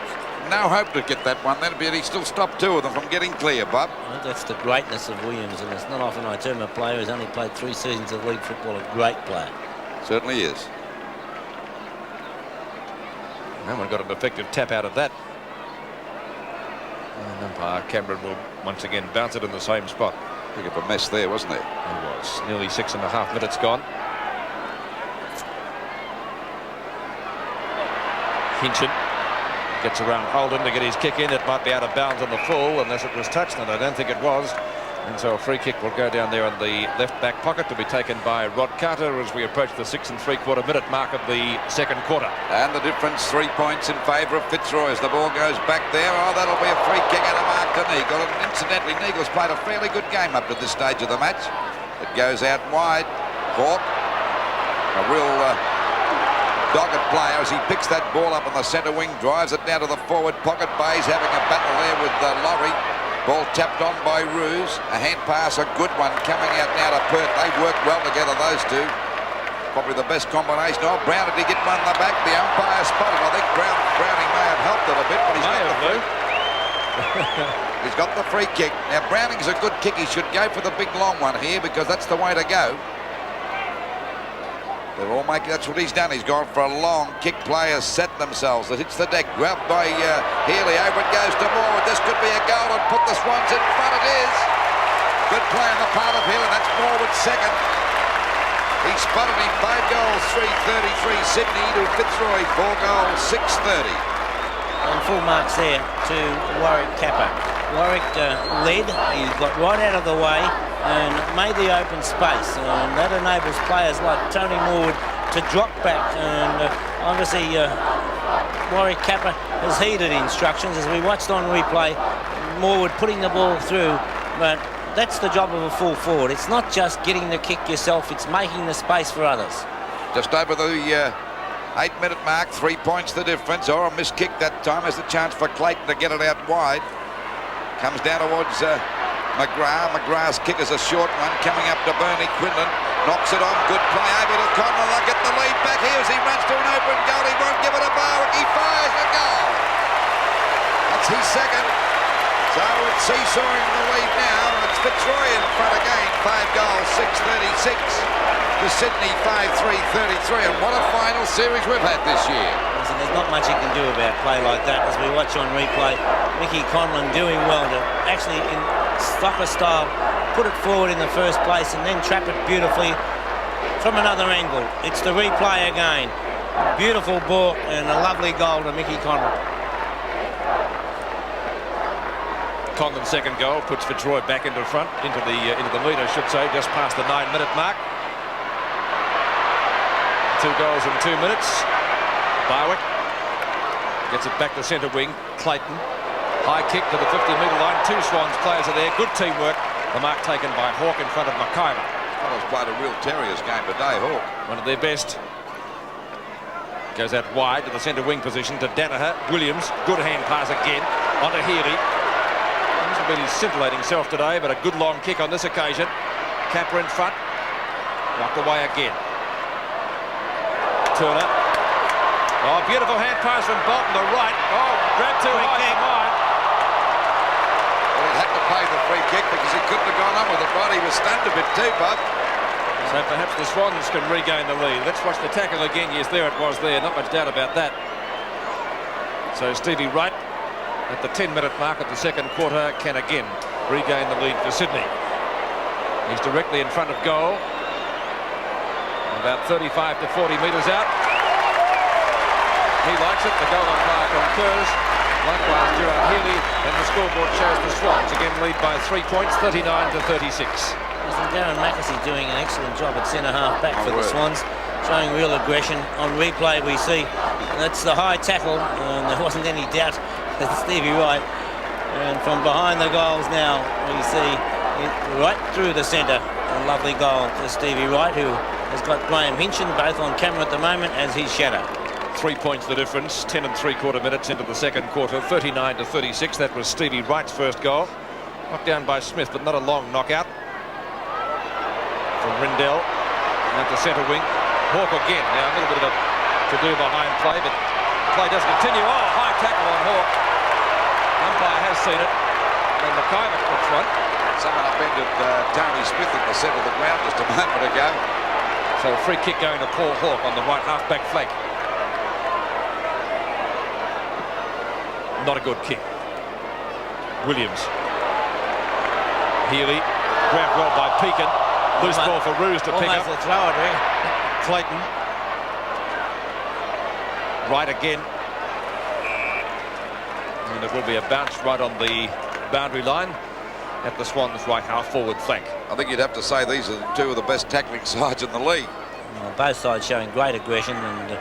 no hope to get that one then, but he still stopped 2 of them from getting clear, Bob. Well, that's the greatness of Williams, and it's not often I term a player who's only played 3 seasons of league football a great player. Certainly is. No one got an effective tap out of that. And umpire Cameron will once again bounce it in the same spot. Big of a mess there, wasn't there? It was. Nearly 6.5 minutes gone. Hinchin gets around Holden to get his kick in. It might be out of bounds on the full unless it was touched, and I don't think it was. And so a free kick will go down there in the left back pocket to be taken by Rod Carter as we approach the 6 3/4 minute mark of the second quarter. And the difference, 3 points in favour of Fitzroy as the ball goes back there. Oh, that'll be a free kick and a mark to Neagle. And incidentally, Neagle's played a fairly good game up to this stage of the match. It goes out wide. Hawk, a real dogged player as he picks that ball up on the centre wing, drives it down to the forward pocket. Bay's having a battle there with Laurie. Ball tapped on by Ruse. A hand pass, a good one, coming out now to Perth. They work well together, those two. Probably the best combination. Oh, Brown, did he get one in the back? The umpire spotted. I think Browning may have helped it a bit, but he's got the free kick. Now, Browning's a good kick. He should go for the big long one here because that's the way to go. They're all making, that's what he's done. He's gone for a long kick. Players set themselves. It hits the deck. Grabbed by Healy. Over it goes to Morwood. This could be a goal and put the Swans in front. It is. Good play on the part of Healy. That's Morwood's second. He spotted him. 5 goals, 3:33 Sydney to Fitzroy. 4 goals, 6:30. And full marks there to Warwick Kappa. Warwick led. He got right out of the way and made the open space, and that enables players like Tony Morwood to drop back, and obviously Warwick Kappa has heeded instructions as we watched on replay. Morwood putting the ball through, but that's the job of a full forward. It's not just getting the kick yourself, it's making the space for others. Just over the 8-minute mark, 3 points the difference. Or a missed kick that time. Has the chance for Clayton to get it out wide. Comes down towards McGrath. McGrath's kick is a short one, coming up to Bernie Quinlan. Knocks it on, good play over to Conlon. They'll get the lead back here as he runs to an open goal. He won't give it a Barwick. He fires a goal. That's his second. So it's seesawing the lead now. It's Fitzroy in front again. 5 goals, 6:36 to Sydney, 5-3-33. And what a final series we've had this year. Listen, there's not much you can do about play like that as we watch on replay. Mickey Conlon doing well to actually, in soccer style, put it forward in the first place and then trap it beautifully from another angle. It's the replay again. Beautiful ball and a lovely goal to Mickey Conlon. Conlon's second goal puts Fitzroy back into front, into the lead, I should say, just past the 9-minute mark. 2 goals in 2 minutes. Barwick gets it back to centre wing. Clayton, high kick to the 50-metre line. 2 Swans players are there. Good teamwork. The mark taken by Hawk in front of McIver. Well, he's played a real Terriers game today, Hawk. One of their best. Goes out wide to the centre wing position to Danaher. Williams, good hand pass again onto Healy. He's been his scintillating self today, but a good long kick on this occasion. Capper in front. Knocked away again. Turner. Oh, beautiful hand pass from Bolton, the right. Oh, grabbed too high for mine. Well, he had to pay the free kick because he couldn't have gone on with it right. He was stunned a bit too, Bob. So perhaps the Swans can regain the lead. Let's watch the tackle again. Yes, there it was there. Not much doubt about that. So Stevie Wright at the 10-minute mark of the second quarter can again regain the lead for Sydney. He's directly in front of goal. About 35 to 40 metres out. He likes it. The goal umpire concurs. Likewise, Gerard Healy, and the scoreboard shows the Swans again lead by 3 points, 39 to 36. Darren Mackesy doing an excellent job at centre half back for the Swans, showing real aggression. On replay we see that's the high tackle, and there wasn't any doubt that Stevie Wright. And from behind the goals now we see it right through the centre. A lovely goal to Stevie Wright, who has got Graham Hinchin both on camera at the moment as his shadow. 3 points the difference, 10 3/4 minutes into the second quarter, 39 to 36. That was Stevie Wright's first goal. Knocked down by Smith, but not a long knockout. From Rindell at the centre wing. Hawke again. Now a little bit of a to-do behind play, but play does continue. Oh, high tackle on Hawke. Umpire has seen it. And McIver puts one. Someone upended Tony Smith at the centre of the ground just a moment ago. So a free kick going to Paul Hawke on the right half-back flank. Not a good kick. Williams. Healy. Grabbed well by Pekin. Loose ball for Roos to pick up. Almost a throw, Clayton. Right again. And it will be a bounce right on the boundary line at the Swans' right half forward flank. I think you'd have to say these are two of the best tackling sides in the league. Well, both sides showing great aggression, and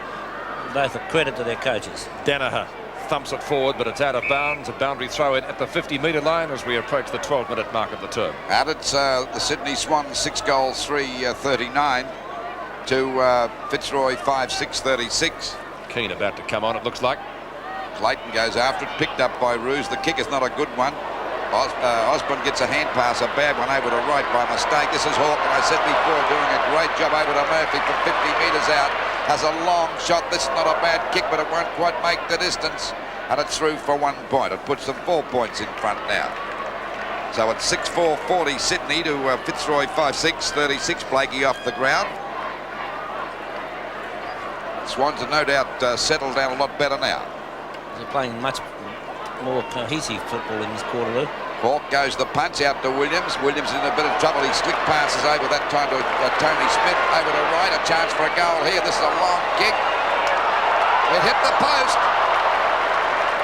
both a credit to their coaches. Danaher thumps it forward, but it's out of bounds. A boundary throw in at the 50-metre line as we approach the 12-minute mark of the term. And it's the Sydney Swans 6 goals 3-39 to Fitzroy 5-6-36. Keane about to come on, it looks like. Clayton goes after it, picked up by Roos. The kick is not a good one. Osborne gets a hand pass, a bad one over to right by mistake. This is Hawke, and I said before, doing a great job over to Murphy from 50 metres out. Has a long shot. This is not a bad kick, but it won't quite make the distance. And it's through for 1 point. It puts them 4 points in front now. So it's 6-4-40 Sydney to Fitzroy 5-6-36. Blakey off the ground. Swans are no doubt settled down a lot better now. They're playing much more cohesive football in this quarter. Hawke goes the punch out to Williams. Williams is in a bit of trouble. He slick passes over that time to Tony Smith. Over to right. A chance for a goal here. This is a long kick. It hit the post.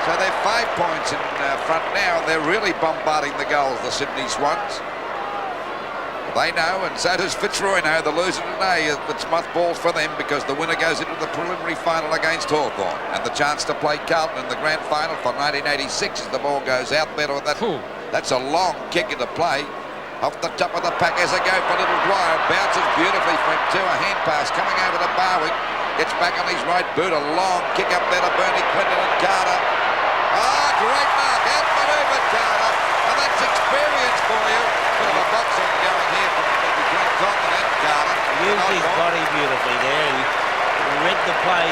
So they're 5 points in front now, and they're really bombarding the goals, the Sydney Swans. They know, and so does Fitzroy now. The loser today, it's mothballs for them because the winner goes into the preliminary final against Hawthorn. And the chance to play Carlton in the grand final for 1986 as the ball goes out there with that. That's a long kick into play. Off the top of the pack as they go for Little Dwyer. Bounces beautifully for him too. A hand pass coming over to Barwick. Gets back on his right boot. A long kick up there to Bernie Quinton and Carter. Ah, great mark. Outmaneuvered Carter. And that's experience for you. Bit of a boxing going here between Cotton and Carter. Used his body beautifully there. He read the play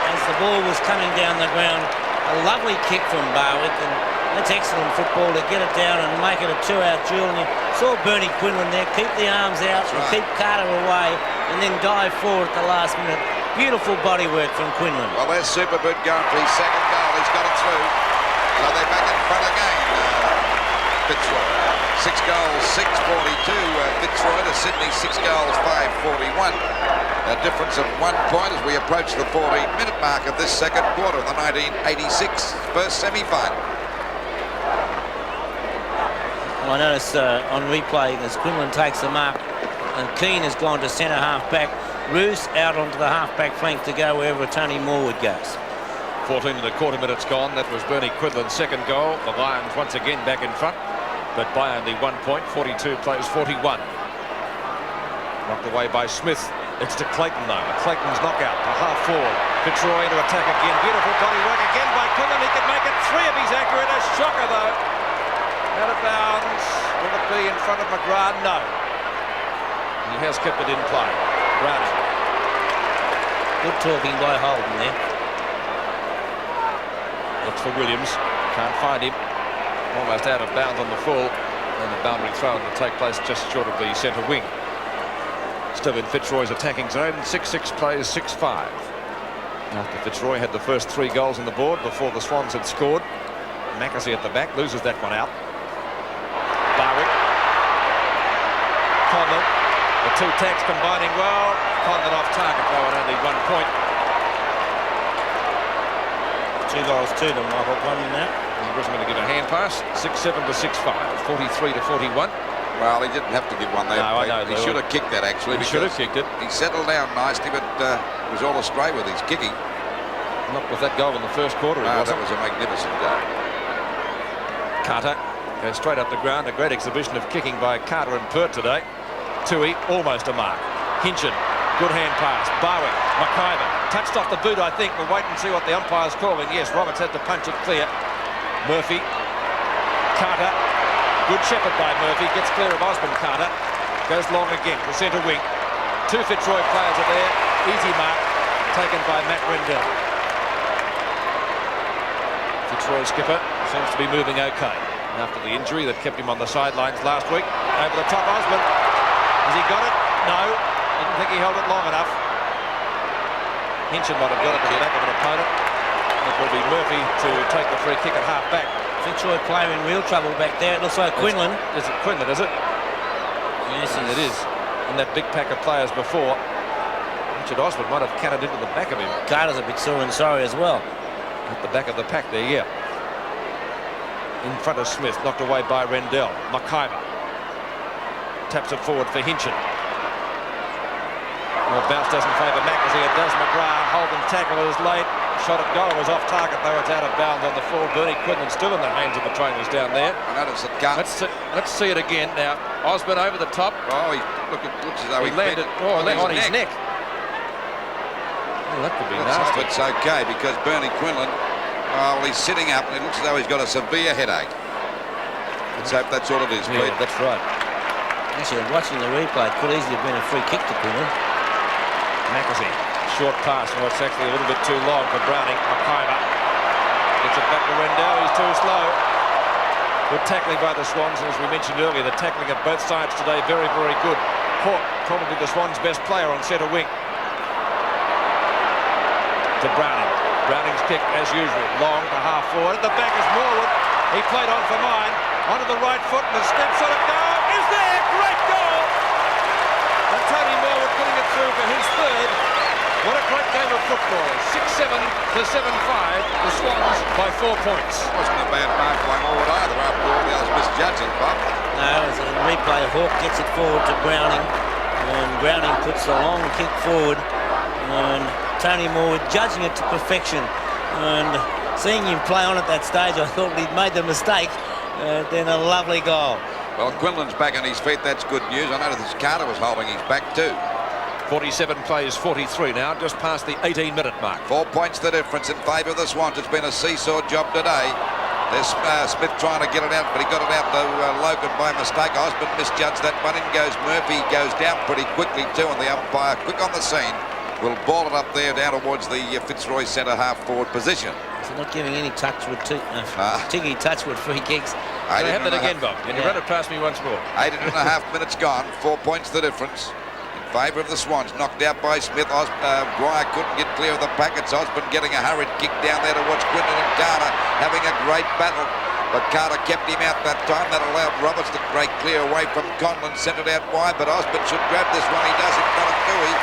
as the ball was coming down the ground. A lovely kick from Barwick, and that's excellent football to get it down and make it a 2-out duel. And you saw Bernie Quinlan there keep the arms out and keep Carter away and then dive forward at the last minute. Beautiful body work from Quinlan. Well, there's Superboot going for his second goal. He's got it through. So they're back in front again. Fitzroy. 6 goals, 6-42. Fitzroy to Sydney, 6 goals, 5-41. A difference of 1 point as we approach the 14-minute mark of this second quarter of the 1986 first semi-final. I notice on replay as Quinlan takes the mark and Keane has gone to centre half back. Roos out onto the half back flank to go wherever Tony Morwood goes. 14 1/4 minutes gone. That was Bernie Quinlan's second goal. The Lions once again back in front, but by only 1 point. 42 plays 41. Knocked away by Smith. It's to Clayton though. Clayton's knockout to half forward. Fitzroy to attack again. Beautiful body work again by Quinlan. He can make it 3 if he's accurate. A shocker though. Out of bounds. Will it be in front of McGrath? No. He has kept it in play. Browning. Good talking by Holden there. Looks for Williams. Can't find him. Almost out of bounds on the full. And the boundary throw will take place just short of the centre wing. Still in Fitzroy's attacking zone. 6-6 plays 6-5. After Fitzroy had the first 3 goals on the board before the Swans had scored. Mackesy at the back loses that one out. Barwick. Conlon. The 2 tacks combining well. Conlon off target though at only 1 point. 2 goals to them, Michael Conlon now. He wasn't going to give a hand pass. 6-7 to 6-5. 43 to 41. Well, he didn't have to give one there. No, I know. He should have kicked that, actually. He should have kicked it. He settled down nicely, but was all astray with his kicking. Not with that goal in the first quarter. No, that was a magnificent goal. Carter goes straight up the ground. A great exhibition of kicking by Carter and Pert today. Tui, almost a mark. Hinchin, good hand pass. Barwick, McIver, touched off the boot, I think. We'll wait and see what the umpire's calling. Yes, Roberts had to punch it clear. Murphy, Carter. Good shepherd by Murphy, gets clear of Osborne. Carter goes long again to centre wing. 2 Fitzroy players are there. Easy mark taken by Matt Rendell. Fitzroy skipper seems to be moving okay after the injury that kept him on the sidelines last week. Over the top, Osborne. Has he got it? No. Didn't think he held it long enough. Hinchin might have got it to the back of an opponent. It will be Murphy to take the free kick at half back. Fitzroy player in real trouble back there. It looks like Quinlan. Is it Quinlan, is it? Yes, it is. And that big pack of players before. Richard Osborne might have cannoned into the back of him. Carter's a bit sore and sorry as well. At the back of the pack there, yeah. In front of Smith, knocked away by Rendell. McIver taps it forward for Hinchin. Well, bounce doesn't favour Mackesy, it does McGrath. Holden tackle is late. Shot at goal was off target, though it's out of bounds on the full. Bernie Quinlan still in the hands of the trainers down there. I noticed it cut. Let's see it again now. Osborne over the top. Oh, looks as though he landed on his neck. Oh, that could be nasty. It's okay because Bernie Quinlan, well, he's sitting up and it looks as though he's got a severe headache. Let's hope that's all it is, Pete. Yeah, that's right. Actually, watching the replay, it could easily have been a free kick to Quinlan. Mackesy, short pass. Well, it's actually a little bit too long for Browning. McIver gets it back to Rendell. He's too slow. Good tackling by the Swans, and as we mentioned earlier, the tackling of both sides today very, very good. Hawke, probably the Swans' best player on centre wing. To Browning. Browning's kick, as usual, long to half forward. At the back is Morwood. He played on for mine. Onto the right foot, and the step shot at goal is there. Great goal! And Tony Morwood putting it through for his 3rd. What a great game of football. 6-7 to 7-5. The Swans by 4 points. Wasn't a bad mark by Morwood either after all the others misjudging, Bob. No, as a replay, Hawke gets it forward to Browning, and Browning puts the long kick forward, and Tony Morwood judging it to perfection. And seeing him play on at that stage, I thought he'd made the mistake. Then a lovely goal. Well, Quinlan's back on his feet. That's good news. I noticed Carter was holding his back too. 47 plays 43 now, just past the 18-minute mark. 4 points the difference in favour of the Swans. It's been a seesaw job today. There's Smith trying to get it out, but he got it out to Logan by mistake. Osborne misjudged that one. In goes Murphy. Goes down pretty quickly too, and the umpire, quick on the scene, will ball it up there down towards the Fitzroy centre half forward position. So not giving any Touchwood, Tiggy Touchwood free kicks. Can I have that again, Bob? Can you run it past me once more? 18.5 minutes gone. 4 points the difference in favour of the Swans. Knocked out by Smith. Dwyer couldn't get clear of the packets. Osborne getting a hurried kick down there towards Quinlan and Carter having a great battle. But Carter kept him out that time. That allowed Roberts to break clear away from Conlon. Sent it out wide, but Osborne should grab this one. He does in front of Dewey.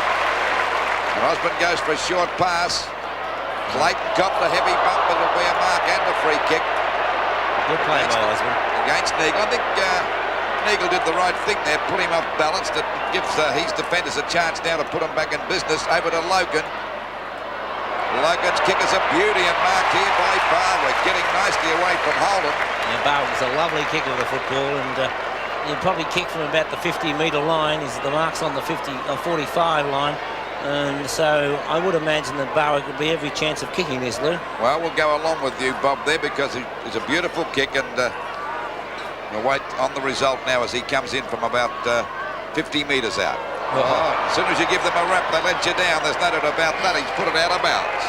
And Osborne goes for a short pass. Clayton copped a heavy bump, but it'll be a mark and a free kick. Good play by Osborne. Against Neagle. I think Neagle did the right thing there, put him off balance. That gives his defenders a chance now to put him back in business. Over to Logan. Logan's kick is a beauty and marked here by Barwick, getting nicely away from Holden. Yeah, Barwick's a lovely kick of the football, and he'll probably kick from about the 50-metre line. The mark's on the 45 line. And so I would imagine that Barwick would be every chance of kicking this, Lou. Well, we'll go along with you, Bob, there, because it's a beautiful kick, and we'll wait on the result now as he comes in from about 50 metres out. As soon as you give them a rap, they let you down. There's no doubt about that. He's put it out of bounds.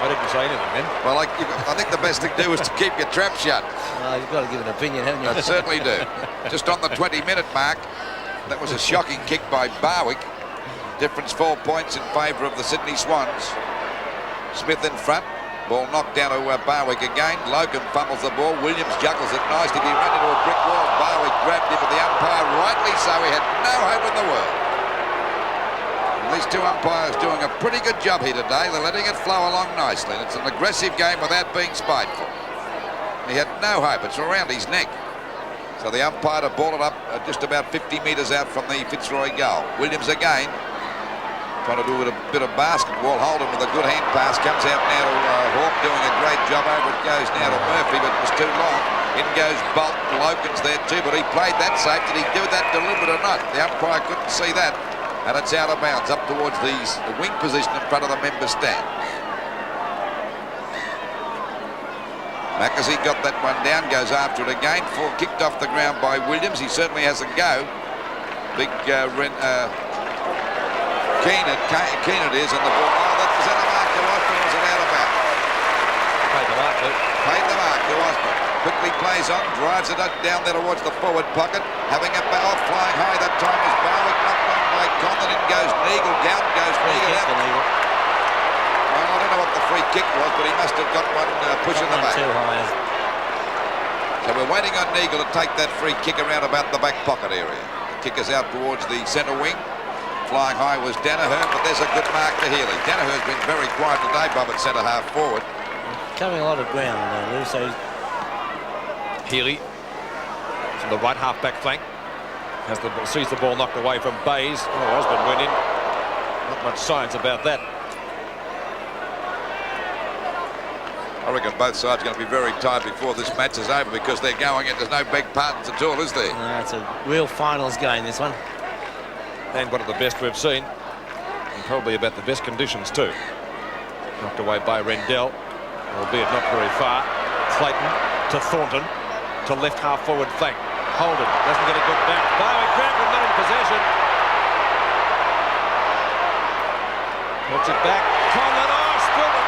I didn't say anything then. Well, I think the best thing to do is to keep your trap shut. Well, you've got to give an opinion, haven't you? I certainly do. Just on the 20-minute mark, that was a shocking kick by Barwick. Difference 4 points in favour of the Sydney Swans. Smith in front. Ball knocked down to Barwick again. Logan fumbles the ball. Williams juggles it nicely. He ran into a brick wall. Barwick grabbed him, but the umpire, rightly so, he had no hope in the world. And these two umpires doing a pretty good job here today. They're letting it flow along nicely. And it's an aggressive game without being spiteful. He had no hope. It's around his neck. So the umpire to ball it up just about 50 metres out from the Fitzroy goal. Williams again. Trying to do a bit of basketball. Holden with a good hand pass. Comes out now to Hawke doing a great job. Over it goes now to Murphy, but it was too long. In goes Bolt. Logan's there too, but he played that safe. Did he do that deliberate or not? The umpire couldn't see that. And it's out of bounds up towards the wing position in front of the member stand. Mackenzie got that one down. Goes after it again. Kicked off the ground by Williams. He certainly has a go. Big Keenan is, and the ball. Oh, that was out of mark to Osborne. Was it out of bounds? Paid the mark, Luke. Paid the mark to Osborne. Quickly plays on, drives it up down there towards the forward pocket. Having it off, flying high that time is Barwick, knocked on by Condon. In goes Neagle, down goes Neagle. Well, I don't know what the free kick was, but he must have got one pushing the back. Too high. So we're waiting on Neagle to take that free kick around about the back pocket area. The kick is out towards the centre wing. Flying high was Danaher, but there's a good mark to Healy. Danaher's been very quiet today, Bob, at centre half forward. Covering a lot of ground, Lou, so Healy from the right half back flank sees the ball knocked away from Bays. Oh, Osborne went in. Not much science about that. I reckon both sides are going to be very tired before this match is over because they're going in. There's no big pardons at all, is there? no, it's a real finals game, this one. And one of the best we've seen, and probably about the best conditions too. Knocked away by Rendell, albeit not very far. Clayton to Thornton, to left half forward flank. Holden doesn't get a good bounce. Barwick grabbed and not in possession. Puts it back. Conlon, oh, spilled it.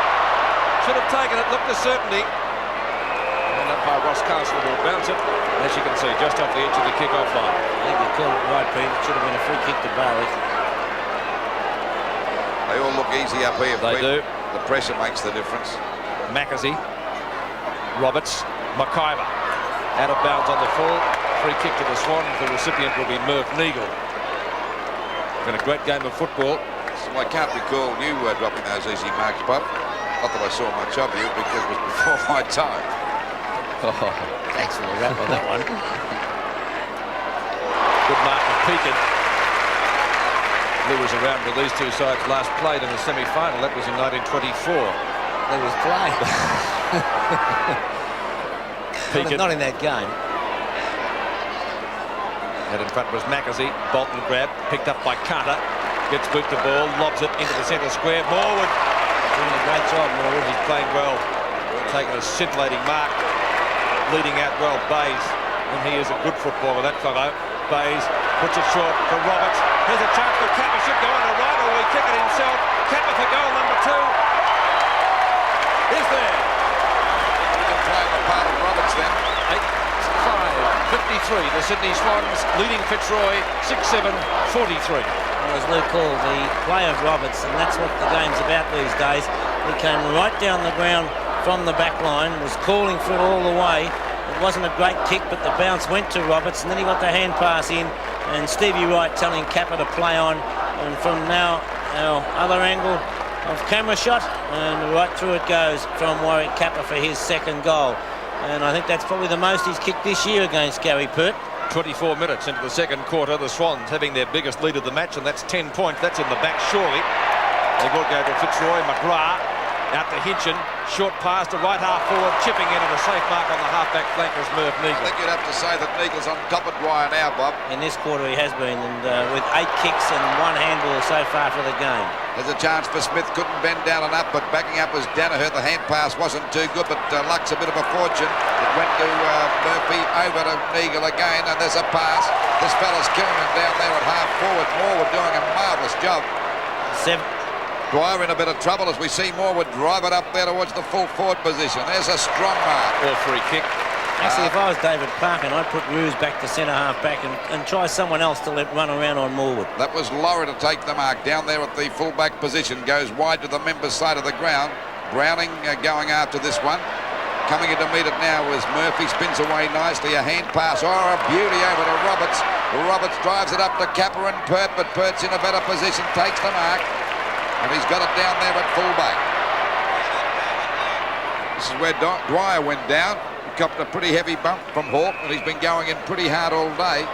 Should have taken it, looked a certainty. And umpire Ross Castle will bounce it, as you can see, just off the edge of the kick-off line. I think you called it right, Pete. It should have been a free kick to Barwick. They all look easy up here. They do. The pressure makes the difference. Mackenzie, Roberts, McIver. Out of bounds on the full. Free kick to the Swans. The recipient will be Murph Neagle. Been a great game of football. So I can't recall you dropping those easy marks, Bob. Not that I saw much of you because it was before my time. Oh, thanks for the rap on that one. Good mark of Pekin. Lou was around with these two sides last played in the semi-final. That was in 1924. There was play. Pekin. Not in that game. And in front was Mackenzie. Bolton grab, picked up by Carter. Gets boot the ball, lobs it into the centre square. Morwood Doing a great job, Morwood. He's playing well. Taking a scintillating mark. Leading out well, Bays. And he is a good footballer, that fellow. Bays puts it short for Roberts. Here's a chance for Kappa. Should go on the right, or will he kick it himself? Kappa for goal number 2. Is there? You can play the part of Roberts then. 8-5, 53. The Sydney Swans leading Fitzroy 6-7, 43. Well, as Lou called, the play of Roberts, and that's what the game's about these days. He came right down the ground from the back line, was calling for it all the way. It wasn't a great kick, but the bounce went to Roberts, and then he got the hand pass in, and Stevie Wright telling Kappa to play on. And from now, our other angle of camera shot, and right through it goes from Warwick Kappa for his second goal. And I think that's probably the most he's kicked this year against Gary Pert. 24 minutes into the second quarter, the Swans having their biggest lead of the match, and that's 10 points. That's in the back, surely. They will go to Fitzroy. McGrath out to Hinchin. Short pass to right half forward, chipping in at a safe mark on the half-back flank was Murph I Neagle. think you'd have to say that Neagle's on top of Dwyer now, Bob. In this quarter he has been, and with 8 kicks and 1 handball so far for the game. There's a chance for Smith, couldn't bend down and up, but backing up was Danaher. The hand pass wasn't too good, but luck's a bit of a fortune. It went to Murphy, over to Neagle again, and there's a pass. This fella's killing him down there at half forward. Morwood doing a marvellous job. 7. Dwyer in a bit of trouble as we see Morwood drive it up there towards the full forward position. There's a strong mark. Or free kick. Actually, if I was David Parkin, I'd put Roos back to centre half back and try someone else to let run around on Morwood. That was Laura to take the mark. Down there at the full-back position. Goes wide to the members' side of the ground. Browning going after this one. Coming in to meet it now is Murphy. Spins away nicely. A hand pass. Oh, a beauty over to Roberts. Roberts drives it up to Capper and Pert, but Pert's in a better position. Takes the mark. And he's got it down there at full-back. This is where Dwyer went down. He copped a pretty heavy bump from Hawke, and he's been going in pretty hard all day.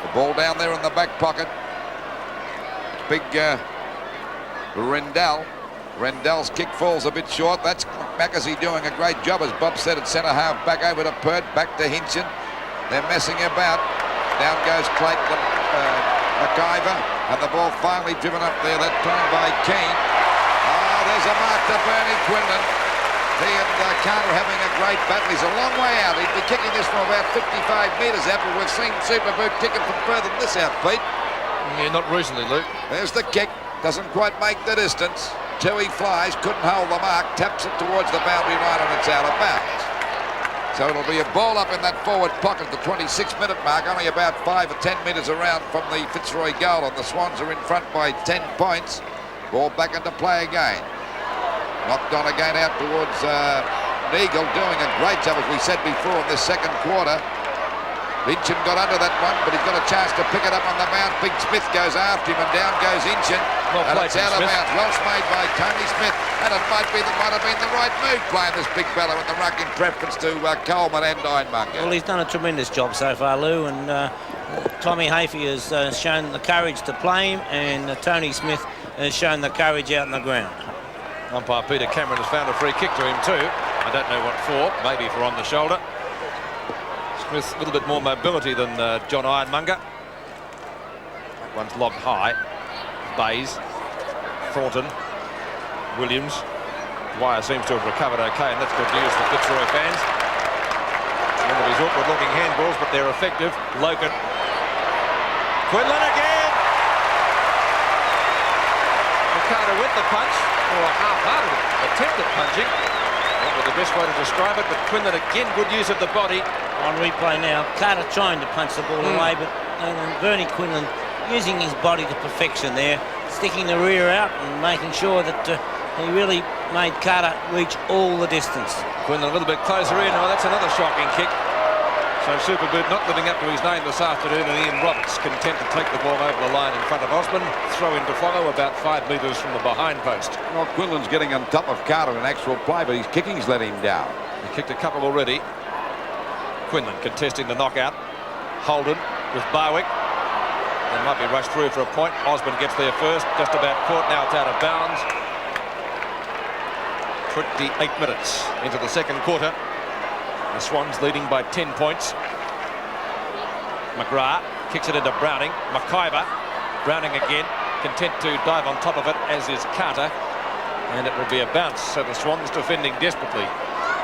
The ball down there in the back pocket. Big Rendell. Rendell's kick falls a bit short. That's Mackenzie doing a great job, as Bob said, at centre half. Back over to Pert, back to Hinchin. They're messing about. Down goes Clayton McIver, and the ball finally driven up there, that time by Keane. Oh, there's a mark to Bernie Quinlan. He and Carter having a great battle. He's a long way out. He'd be kicking this from about 55 metres out, but we've seen Superboot kicking from further than this out, Pete. Yeah, not recently, Luke. There's the kick. Doesn't quite make the distance. Two he flies, couldn't hold the mark, taps it towards the boundary line, and it's out of bounds. So it'll be a ball up in that forward pocket, the 26-minute mark, only about 5 or 10 metres around from the Fitzroy goal, and the Swans are in front by 10 points. Ball back into play again. Knocked on again out towards Neagle, doing a great job, as we said before, in this second quarter. Hinchin got under that one, but he's got a chance to pick it up on the bounce. Big Smith goes after him, and down goes Hinchin. Well and played, it's out of Smith. bounds. Well made by Tony Smith, and it might have been the right move, playing this big fella in the ruck in preference to Coleman and Ironmonger. Well, he's done a tremendous job so far, Lou, and Tommy Hafey has shown the courage to play him, and Tony Smith has shown the courage out on the ground. Umpire Peter Cameron has found a free kick to him too. I don't know what for, maybe for on the shoulder. Smith a little bit more mobility than John Ironmonger. That one's lobbed high. Bays, Thornton, Williams. Dwyer seems to have recovered okay, and that's good news for Fitzroy fans. One of his awkward-looking handballs, but they're effective. Logan. Quinlan again! Carter with the punch, or half-hearted attempt at punching. Not with the best way to describe it, but Quinlan again, good use of the body. On replay now, Carter trying to punch the ball away, but Bernie Quinlan using his body to perfection there, sticking the rear out and making sure that he really made Carter reach all the distance. Quinlan a little bit closer in. Oh, that's another shocking kick. So Superboot not living up to his name this afternoon, and Ian Roberts content to take the ball over the line in front of Osborne. Throw in to follow about 5 metres from the behind post. Well, Quinlan's getting on top of Carter in actual play, but his kicking's let him down. He kicked a couple already. Quinlan contesting the knockout. Holden with Barwick. They might be rushed through for a point. Osborne gets there first, just about caught. Now it's out of bounds. 28 minutes into the second quarter. The Swans leading by 10 points. McGrath kicks it into Browning. McIver. Browning again, content to dive on top of it, as is Carter. And it will be a bounce. So the Swans defending desperately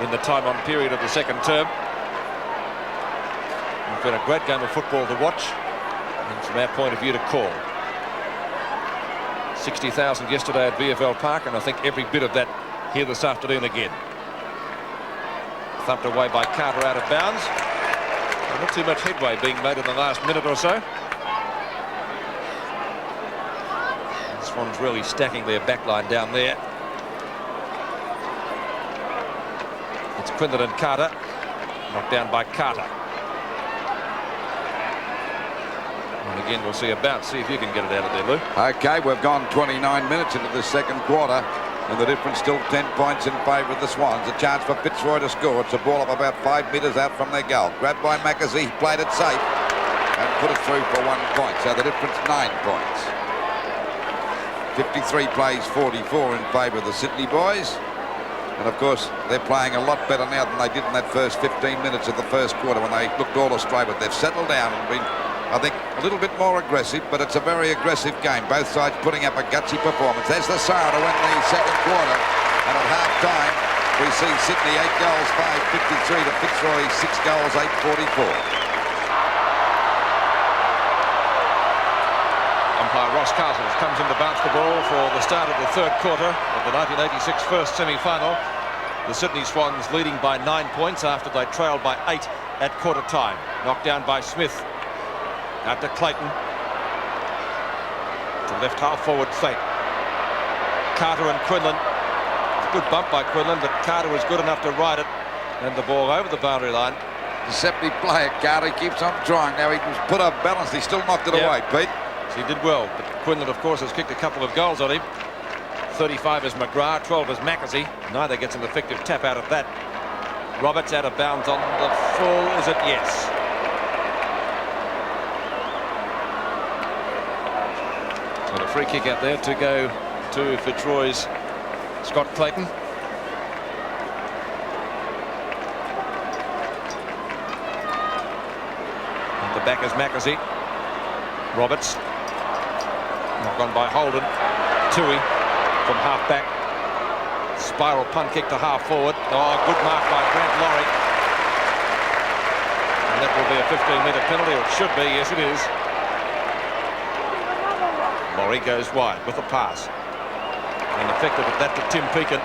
in the time-on period of the second term. It's been a great game of football to watch, and from our point of view to call. 60,000 yesterday at VFL Park, and I think every bit of that here this afternoon again. Thumped away by Carter out of bounds. Not too much headway being made in the last minute or so. This one's really stacking their back line down there. It's Quinlan and Carter. Knocked down by Carter. And again, we'll see a bounce. See if you can get it out of there, Lou. Okay, we've gone 29 minutes into the second quarter, and the difference still 10 points in favour of the Swans. A chance for Fitzroy to score. It's a ball up about 5 metres out from their goal. Grabbed by Mackenzie, played it safe and put it through for 1 point. So the difference 9 points. 53 plays 44 in favour of the Sydney boys. And of course, they're playing a lot better now than they did in that first 15 minutes of the first quarter when they looked all astray. But they've settled down and been, I think, a little bit more aggressive, but it's a very aggressive game. Both sides putting up a gutsy performance. There's the siren to win the second quarter. And at half-time, we see Sydney 8 goals, 5-53 to Fitzroy, 6 goals, 8-44. Umpire Ross Castles comes in to bounce the ball for the start of the third quarter of the 1986 first semi-final. The Sydney Swans leading by 9 points after they trailed by 8 at quarter time. Knocked down by Smith. Out to Clayton. To left half forward flank. Carter and Quinlan. Good bump by Quinlan, but Carter was good enough to ride it. And the ball over the boundary line. Deceptive play at Carter. He keeps on trying. Now he was put off balance. He still knocked it away, Pete. He did well, but Quinlan, of course, has kicked a couple of goals on him. 35 is McGrath, 12 is Mackenzie. Neither gets an effective tap out of that. Roberts out of bounds on the full. Is it? Yes. And a free kick out there to go to Fitzroy's Scott Clayton. At the back is Mackenzie. Roberts. Knock on by Holden. Tui from half back. Spiral punt kick to half forward. Oh, good mark by Grant Laurie. And that will be a 15-metre penalty, or it should be. Yes, it is. Laurie goes wide with a pass. And effective at that to Tim Pekin.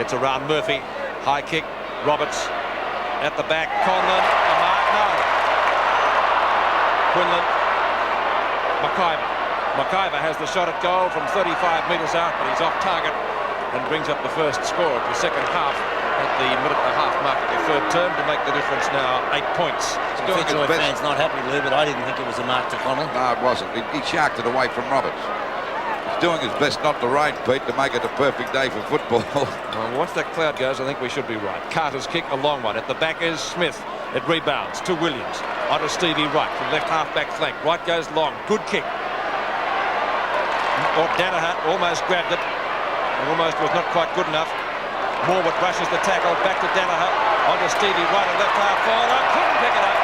Gets around Murphy. High kick. Roberts at the back. Conlon. A mark. No. Quinlan. McIver has the shot at goal from 35 metres out, but he's off target and brings up the first score of the second half at the minute-and-a-half mark of the third term to make the difference now 8 points. Fitzroy fans not happy, Lou, but I didn't think it was a mark to Connell. No, it wasn't. He sharked it away from Roberts. He's doing his best not to rain, Pete, to make it a perfect day for football. Well, once that cloud goes, I think we should be right. Carter's kick, a long one. At the back is Smith. It rebounds to Williams. Onto Stevie Wright from left half-back flank. Wright goes long. Good kick. Or Danaher almost grabbed it. And almost was not quite good enough. Morwood brushes the tackle. Back to Danaher. Onto Stevie Wright at left half forward. Couldn't pick it up.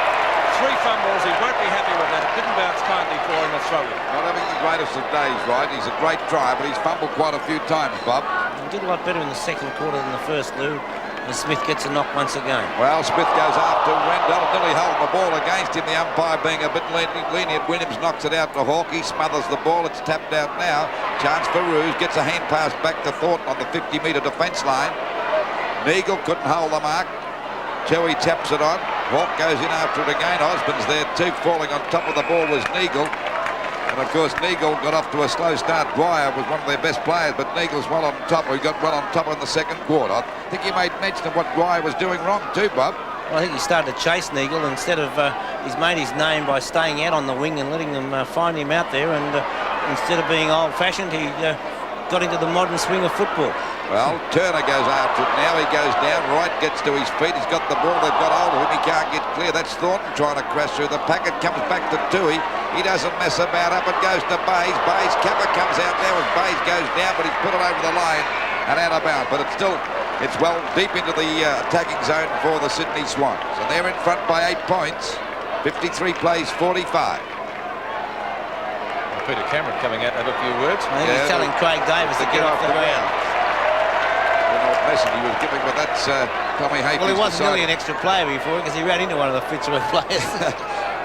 3 fumbles. He won't be happy with that. It didn't bounce kindly for him. A throw-in. Not having the greatest of days, right? He's a great try, but he's fumbled quite a few times, Bob. He did a lot better in the second quarter than the first, Lou. And Smith gets a knock once again. Well, Smith goes after Rendell, nearly holding the ball against him. The umpire being a bit lenient. Williams knocks it out to Hawke. He smothers the ball. It's tapped out now. Chance for Roos. Gets a hand pass back to Thornton on the 50-metre defence line. Neagle couldn't hold the mark. Chewy taps it on. Hawke goes in after it again. Osborne's there too. Falling on top of the ball was Neagle. And of course, Neagle got off to a slow start. Dwyer was one of their best players, but Neagle's well on top. He got well on top in the second quarter. I think he made mention of what Dwyer was doing wrong too, Bob. Well, I think he started to chase Neagle instead of he's made his name by staying out on the wing and letting them find him out there. And instead of being old-fashioned, he got into the modern swing of football. Well, Turner goes after it now. He goes down. Wright gets to his feet. He's got the ball. They've got hold of him. He can't get clear. That's Thornton trying to crash through the packet. Comes back to Tui. He doesn't mess about. Up it goes to Bays. Bays. Kappa comes out there as Bays goes down, but he's put it over the line and out of bounds. But it's well deep into the attacking zone for the Sydney Swans. And they're in front by 8 points. 53 plays 45. Peter Cameron coming out to have a few words. I think he's telling Craig Davis to get off the ground. Message he was giving, but that's Tommy Hafey. Well, he wasn't really an extra player before because he ran into one of the Fitzroy players.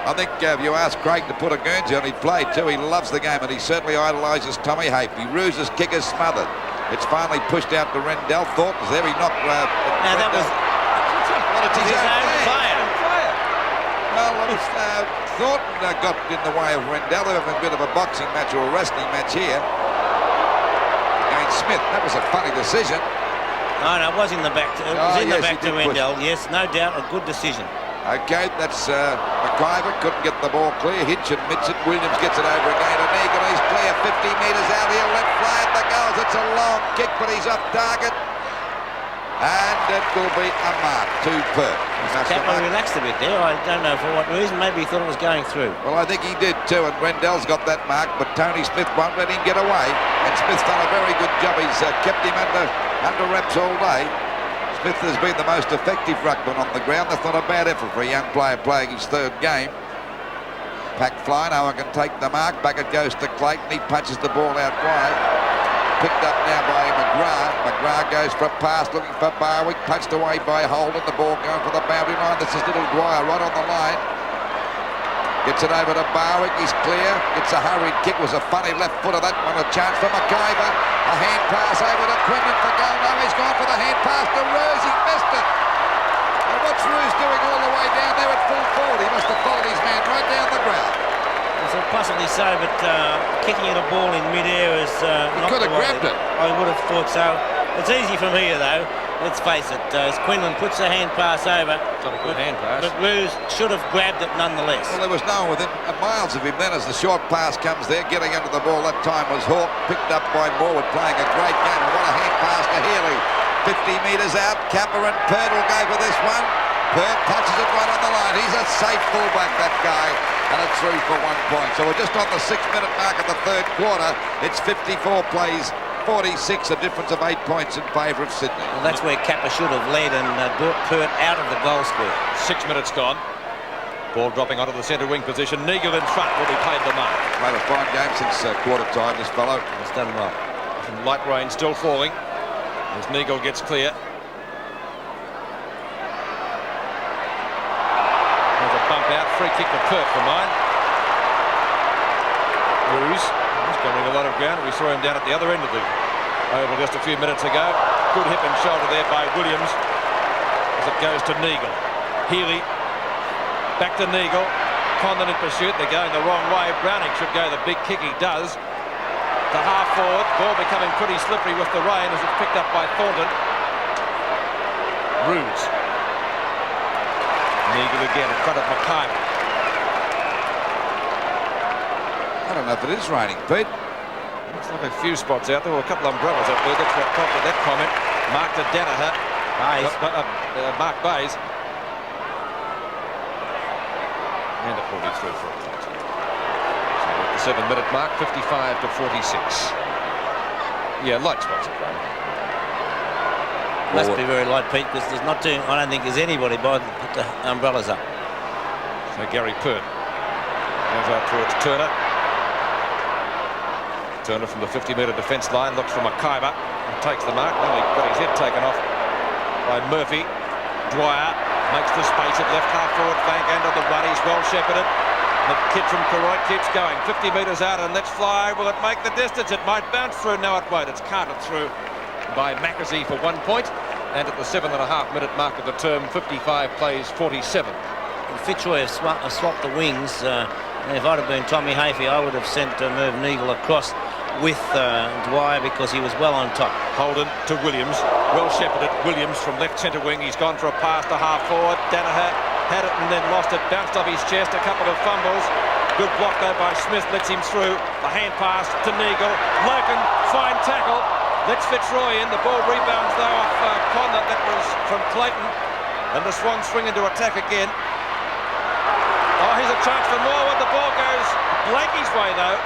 I think if you ask Craig to put a Guernsey on, he'd play too. He loves the game and he certainly idolises Tommy Hafey. Roos's kick is smothered. It's finally pushed out to Rendell. Thornton's there. He knocked. Now that was his own player. Well, Thornton got in the way of Rendell. They're having a bit of a boxing match or a wrestling match here against Smith. That was a funny decision. No, it was in the back. It was in the back to Rendell. Yes, no doubt, a good decision. Okay, that's McIver couldn't get the ball clear. Hitch admits it. Williams gets it over again. And Eagle, he's clear 50 metres out here. Let fly at the goals. It's a long kick, but he's off target. And it will be a mark to Perth. Kappa relaxed a bit there. I don't know for what reason. Maybe he thought it was going through. Well, I think he did too. And Rendell's got that mark, but Tony Smith won't let him get away. And Smith's done a very good job. He's kept him under wraps all day. Smith has been the most effective ruckman on the ground. That's not a bad effort for a young player playing his third game. Pack fly. No one can take the mark. Back it goes to Clayton. He punches the ball out wide. Picked up now by McGrath. McGrath goes for a pass, looking for Barwick. Punched away by Holden. The ball going for the boundary line. This is little Dwyer right on the line. Gets it over to Barwick. He's clear. Gets a hurried kick. Was a funny left foot of that one. A chance for McIver. A hand pass over to Quinlan for goal. No, he's gone for the hand pass to Rose. He missed it. And what's Rose doing all the way down there at full forward? He must have followed his man right down the ground. So possibly so, but kicking at a ball in mid-air is He could have grabbed it. I would have thought so. It's easy from here, though. Let's face it, as Quinlan puts the hand pass over. It's not a good hand pass. But Ruse should have grabbed it nonetheless. Well, there was no one within miles of him then as the short pass comes there. Getting under the ball that time was Hawke, picked up by Morwood, playing a great game. And what a hand pass to Healy. 50 metres out. Capper and Pert will go for this one. Pert touches it right on the line. He's a safe fullback, that guy. And it's through for 1 point. So we're just on the 6-minute mark of the third quarter. It's 54 plays. 46, a difference of 8 points in favour of Sydney. Well, that's where Capper should have led and brought Pert out of the goal square. 6 minutes gone. Ball dropping onto the centre wing position. Neagle in front will be paid the mark. Played a fine game since quarter time, this fellow. He's done well. Some light rain still falling as Neagle gets clear. There's a bump out. Free kick to Pert for mine. Ruse. He's covering a lot of ground. We saw him down at the other end of the oval just a few minutes ago. Good hip and shoulder there by Williams as it goes to Neagle. Healy back to Neagle. Condon in pursuit. They're going the wrong way. Browning should go the big kick. He does. To half forward. Ball becoming pretty slippery with the rain as it's picked up by Thornton. Ruse. Neagle again in front of McIver. I don't know if it is raining, Pete. Looks like a few spots out there. Well, a couple of umbrellas up there. That's what prompted that comment. Mark to Danaher. Mark Bays. And a 43 for a point. So at the 7-minute mark, 55 to 46. Yeah, light spots of rain. Must be very light, Pete, because there's not too. I don't think there's anybody bothered to put the umbrellas up. So Gary Pert goes out towards Turner. Turner from the 50-metre defence line looks for McIver and takes the mark. Nearly got his head taken off by Murphy. Dwyer makes the space at left half forward flank and on the run. He's well shepherded. The kid from Fitzroy keeps going. 50 metres out and let's fly. Will it make the distance? It might bounce through. No, it won't. It's carted through by Mackenzie for 1 point. And at the 7.5-minute mark of the term, 55 plays 47. Fitzroy have swapped the wings. If I'd have been Tommy Hafey, I would have sent Merv Neagle across with Dwyer because he was well on top. Holden to Williams, well shepherded. Williams from left centre wing. He's gone for a pass to half forward. Danaher had it and then lost it. Bounced off his chest. A couple of fumbles. Good block though by Smith. Lets him through. The hand pass to Neagle. Logan, fine tackle. Lets Fitzroy in. The ball rebounds though off Condon. That was from Clayton. And the Swans swing into attack again. Oh, here's a chance for Morwood. The ball goes Blakey's way though.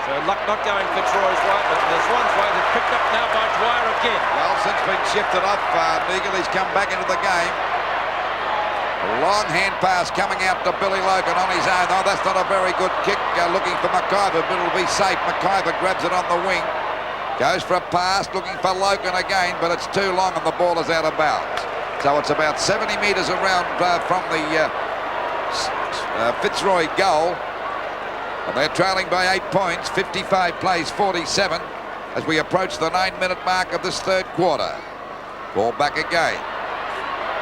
So luck not going Fitzroy's way, but the Swans' way. They're picked up now by Dwyer again. Well, since been shifted off, Neagle, he's come back into the game. A long hand pass coming out to Billy Logan on his own. Oh, that's not a very good kick. Looking for McIver, but it'll be safe. McIver grabs it on the wing. Goes for a pass, looking for Logan again, but it's too long and the ball is out of bounds. So it's about 70 metres around from the Fitzroy goal. And they're trailing by 8 points, 55 plays 47 as we approach the 9-minute mark of this third quarter. Ball back again.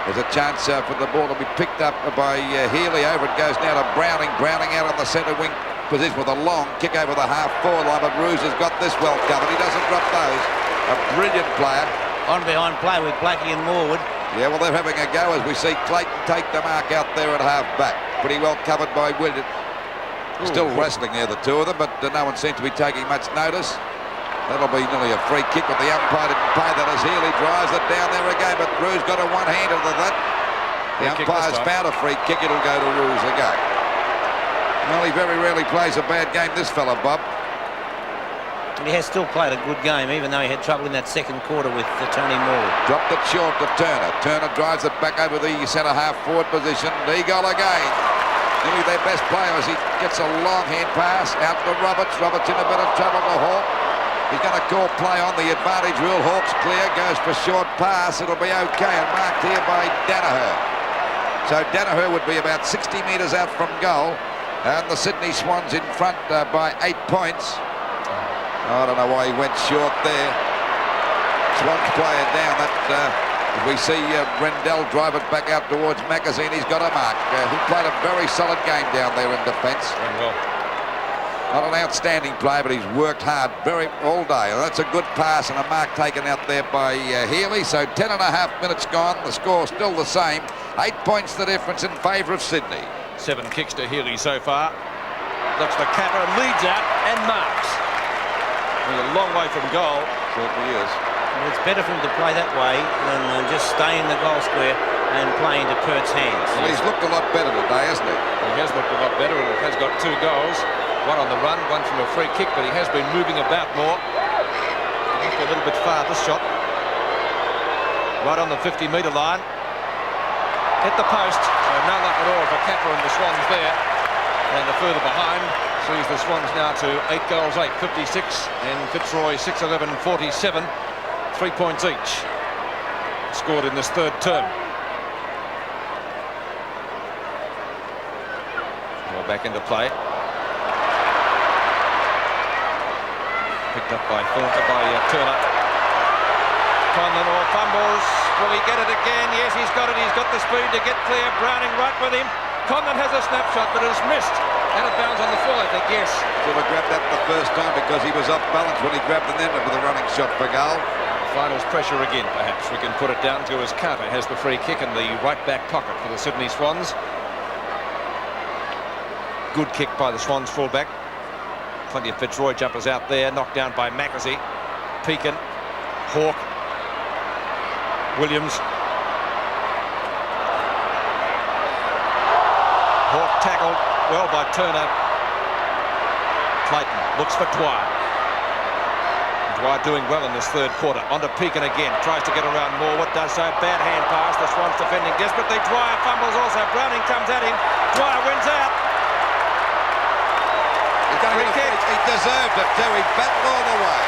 There's a chance for the ball to be picked up by Healy. Over it goes now to Browning. Browning out on the centre wing position with a long kick over the half-forward line, but Ruse has got this well covered. He doesn't drop those. A brilliant player. On behind play with Blakey and Morwood. Yeah, well, they're having a go as we see Clayton take the mark out there at half-back. Pretty well covered by Williams. Still wrestling there, the two of them, but no one seems to be taking much notice. That'll be nearly a free kick, but the umpire didn't pay that as Healy drives it down there again, but Ruse got a one-hander to that. The umpire's found a free kick, it'll go to Ruse again. Well, he very rarely plays a bad game, this fella, Bob. And he has still played a good game, even though he had trouble in that second quarter with Tony Morwood. Dropped it short to Turner. Turner drives it back over the centre half forward position. Neagle again. Nearly their best player as he gets a long hand pass out to Roberts. Roberts in a bit of trouble to Hawke. He's going to call play on the advantage rule. Hawke's clear, goes for short pass. It'll be okay and marked here by Danaher. So Danaher would be about 60 metres out from goal. And the Sydney Swans in front by 8 points. I don't know why he went short there. Swans player down. We see Rendell drive it back out towards Magazine. He's got a mark. He played a very solid game down there in defence. Well. Not an outstanding play, but he's worked hard all day. And that's a good pass and a mark taken out there by Healy. So 10.5 minutes gone. The score still the same. 8 points the difference in favour of Sydney. 7 kicks to Healy so far. Looks the capper, leads out and marks. He's a long way from goal. Certainly is. And it's better for him to play that way than just stay in the goal square and play into Pert's hands. Well, he's looked a lot better today, hasn't he? He has looked a lot better and has got 2 goals. One on the run, one from a free kick, but he has been moving about more. Might be a little bit far, this shot. Right on the 50-metre line. Hit the post, so no luck at all for Capper and the Swans there. And the further behind sees the Swans now to 8 goals, 8, 56, and Fitzroy 6, 11, 47. 3 points each. Scored in this third term. Well, back into play. Picked up by Turner. Conlon or fumbles. Will he get it again? Yes, he's got it. He's got the speed to get clear. Browning right with him. Conlon has a snapshot, but has missed. And it bounds on the full, I think, yes. Should have grabbed that the first time because he was off balance when he grabbed the net with a running shot for goal. Finals pressure again, perhaps. We can put it down to as Carter has the free kick in the right back pocket for the Sydney Swans. Good kick by the Swans fullback. Plenty of Fitzroy jumpers out there. Knocked down by Mackenzie. Pekin. Hawke. Williams. Hawke tackled well by Turner. Clayton looks for Dwyer. Dwyer doing well in this third quarter. On to Pekin again. Tries to get around Morwood. Does so. Bad hand pass. The Swans defending desperately. Dwyer fumbles also. Browning comes at him. Dwyer wins out. He deserved it too. He battled all the way.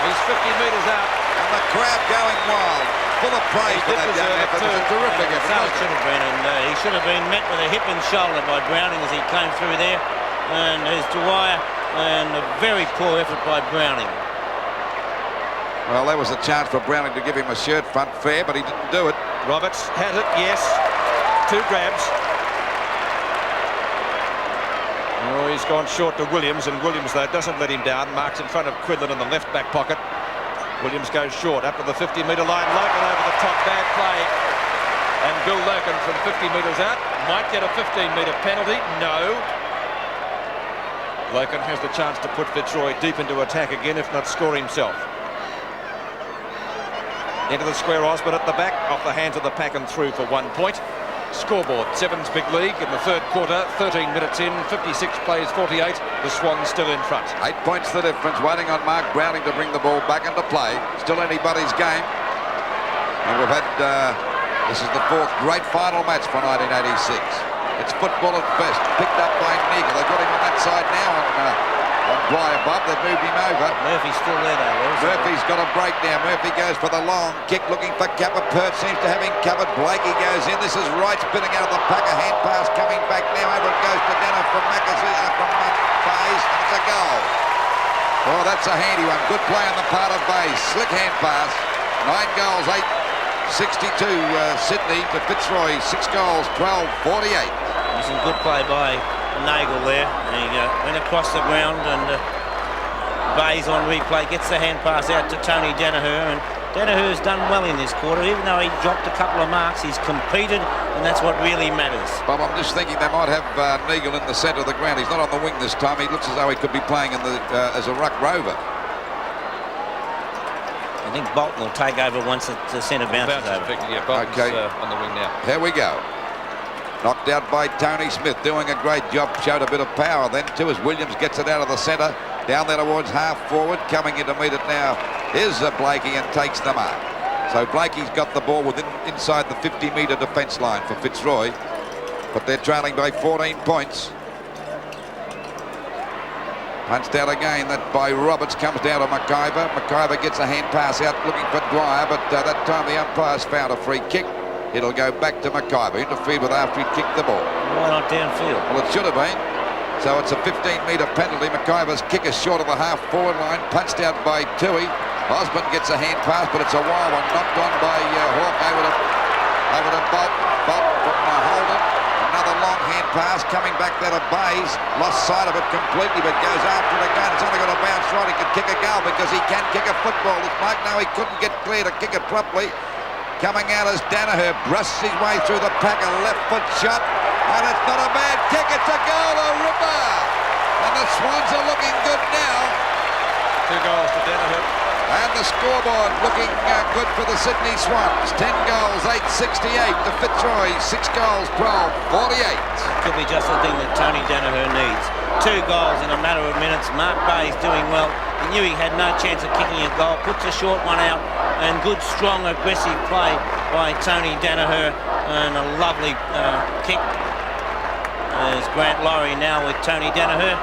He's 50 metres out. And the crowd going wild. Full of praise for that young effort. It was a terrific effort. So it should have been, and he should have been met with a hip and shoulder by Browning as he came through there. And there's Dwyer, and a very poor effort by Browning. Well, there was a chance for Browning to give him a shirt front fair, but he didn't do it. Roberts has it, yes. 2 grabs. Oh, he's gone short to Williams, and Williams, though, doesn't let him down. Marks in front of Quinlan in the left back pocket. Williams goes short, up to the 50-metre line. Loken over the top, bad play. And Bill Loken from 50 metres out might get a 15-metre penalty. No. Loken has the chance to put Fitzroy deep into attack again, if not score himself. Into the square, Osborne at the back, off the hands of the pack and through for 1 point. Scoreboard, Sevens big league in the third quarter, 13 minutes in, 56 plays 48, the Swans still in front. 8 points the difference, waiting on Mark Browning to bring the ball back into play. Still anybody's game. And we've had, this is the 4th great final match for 1986. It's football at best, picked up by Neagle. They've got him on that side now on Dwyer Bob. They've moved him over. Murphy's still there, though. Murphy's got a break now. Murphy goes for the long kick, looking for Capper. Pert seems to have him covered. Blakey goes in. This is Wright spinning out of the pack. A hand pass coming back now. Over it goes to Denner from Mackenzie, from Bays, and it's a goal. Oh, that's a handy one. Good play on the part of Bays. Slick hand pass. 9 goals, 8-62 Sydney to Fitzroy. 6 goals, 12-48. Some good play by Nagel there. He went across the ground, and Bays on replay gets the hand pass out to Tony Danaher, and Danaher's done well in this quarter. Even though he dropped a couple of marks, he's competed, and that's what really matters. Bob, I'm just thinking they might have Nagel in the centre of the ground. He's not on the wing this time. He looks as though he could be playing in the as a ruck rover. I think Bolton will take over once the centre bounces over. Yeah, Bolton's on the wing now. Here we go. Knocked out by Tony Smith, doing a great job, showed a bit of power then too as Williams gets it out of the centre, down there towards half forward, coming in to meet it now is Blakey and takes the mark. So Blakey's got the ball inside the 50-metre defence line for Fitzroy, but they're trailing by 14 points. Punched out again, that by Roberts, comes down to McIver. McIver gets a hand pass out looking for Dwyer, but that time the umpire's found a free kick. It'll go back to McIver. Interfered with after he kicked the ball. Why not downfield? Well, it should have been. So it's a 15-metre penalty. McIver's kick is short of the half-forward line. Punched out by Tui. Osborne gets a hand pass, but it's a wild one. Knocked on by Hawke over to Bolton from Holden. Another long hand pass coming back there to Bays. Lost sight of it completely, but goes after it again. It's only got to bounce right. He could kick a goal because he can kick a football. This Mike, now he couldn't get clear to kick it properly. Coming out as Danaher brushes his way through the pack. A left foot shot. And it's not a bad kick. It's a goal, a ripper. And the Swans are looking good now. 2 goals to Danaher. And the scoreboard looking good for the Sydney Swans. 10 goals, 868 to Fitzroy. 6 goals, 12-48. Could be just the thing that Tony Danaher needs. 2 goals in a matter of minutes. Mark Bay's doing well. He knew he had no chance of kicking a goal. Puts a short one out. And good, strong, aggressive play by Tony Danaher. And a lovely kick. There's Grant Laurie now with Tony Danaher.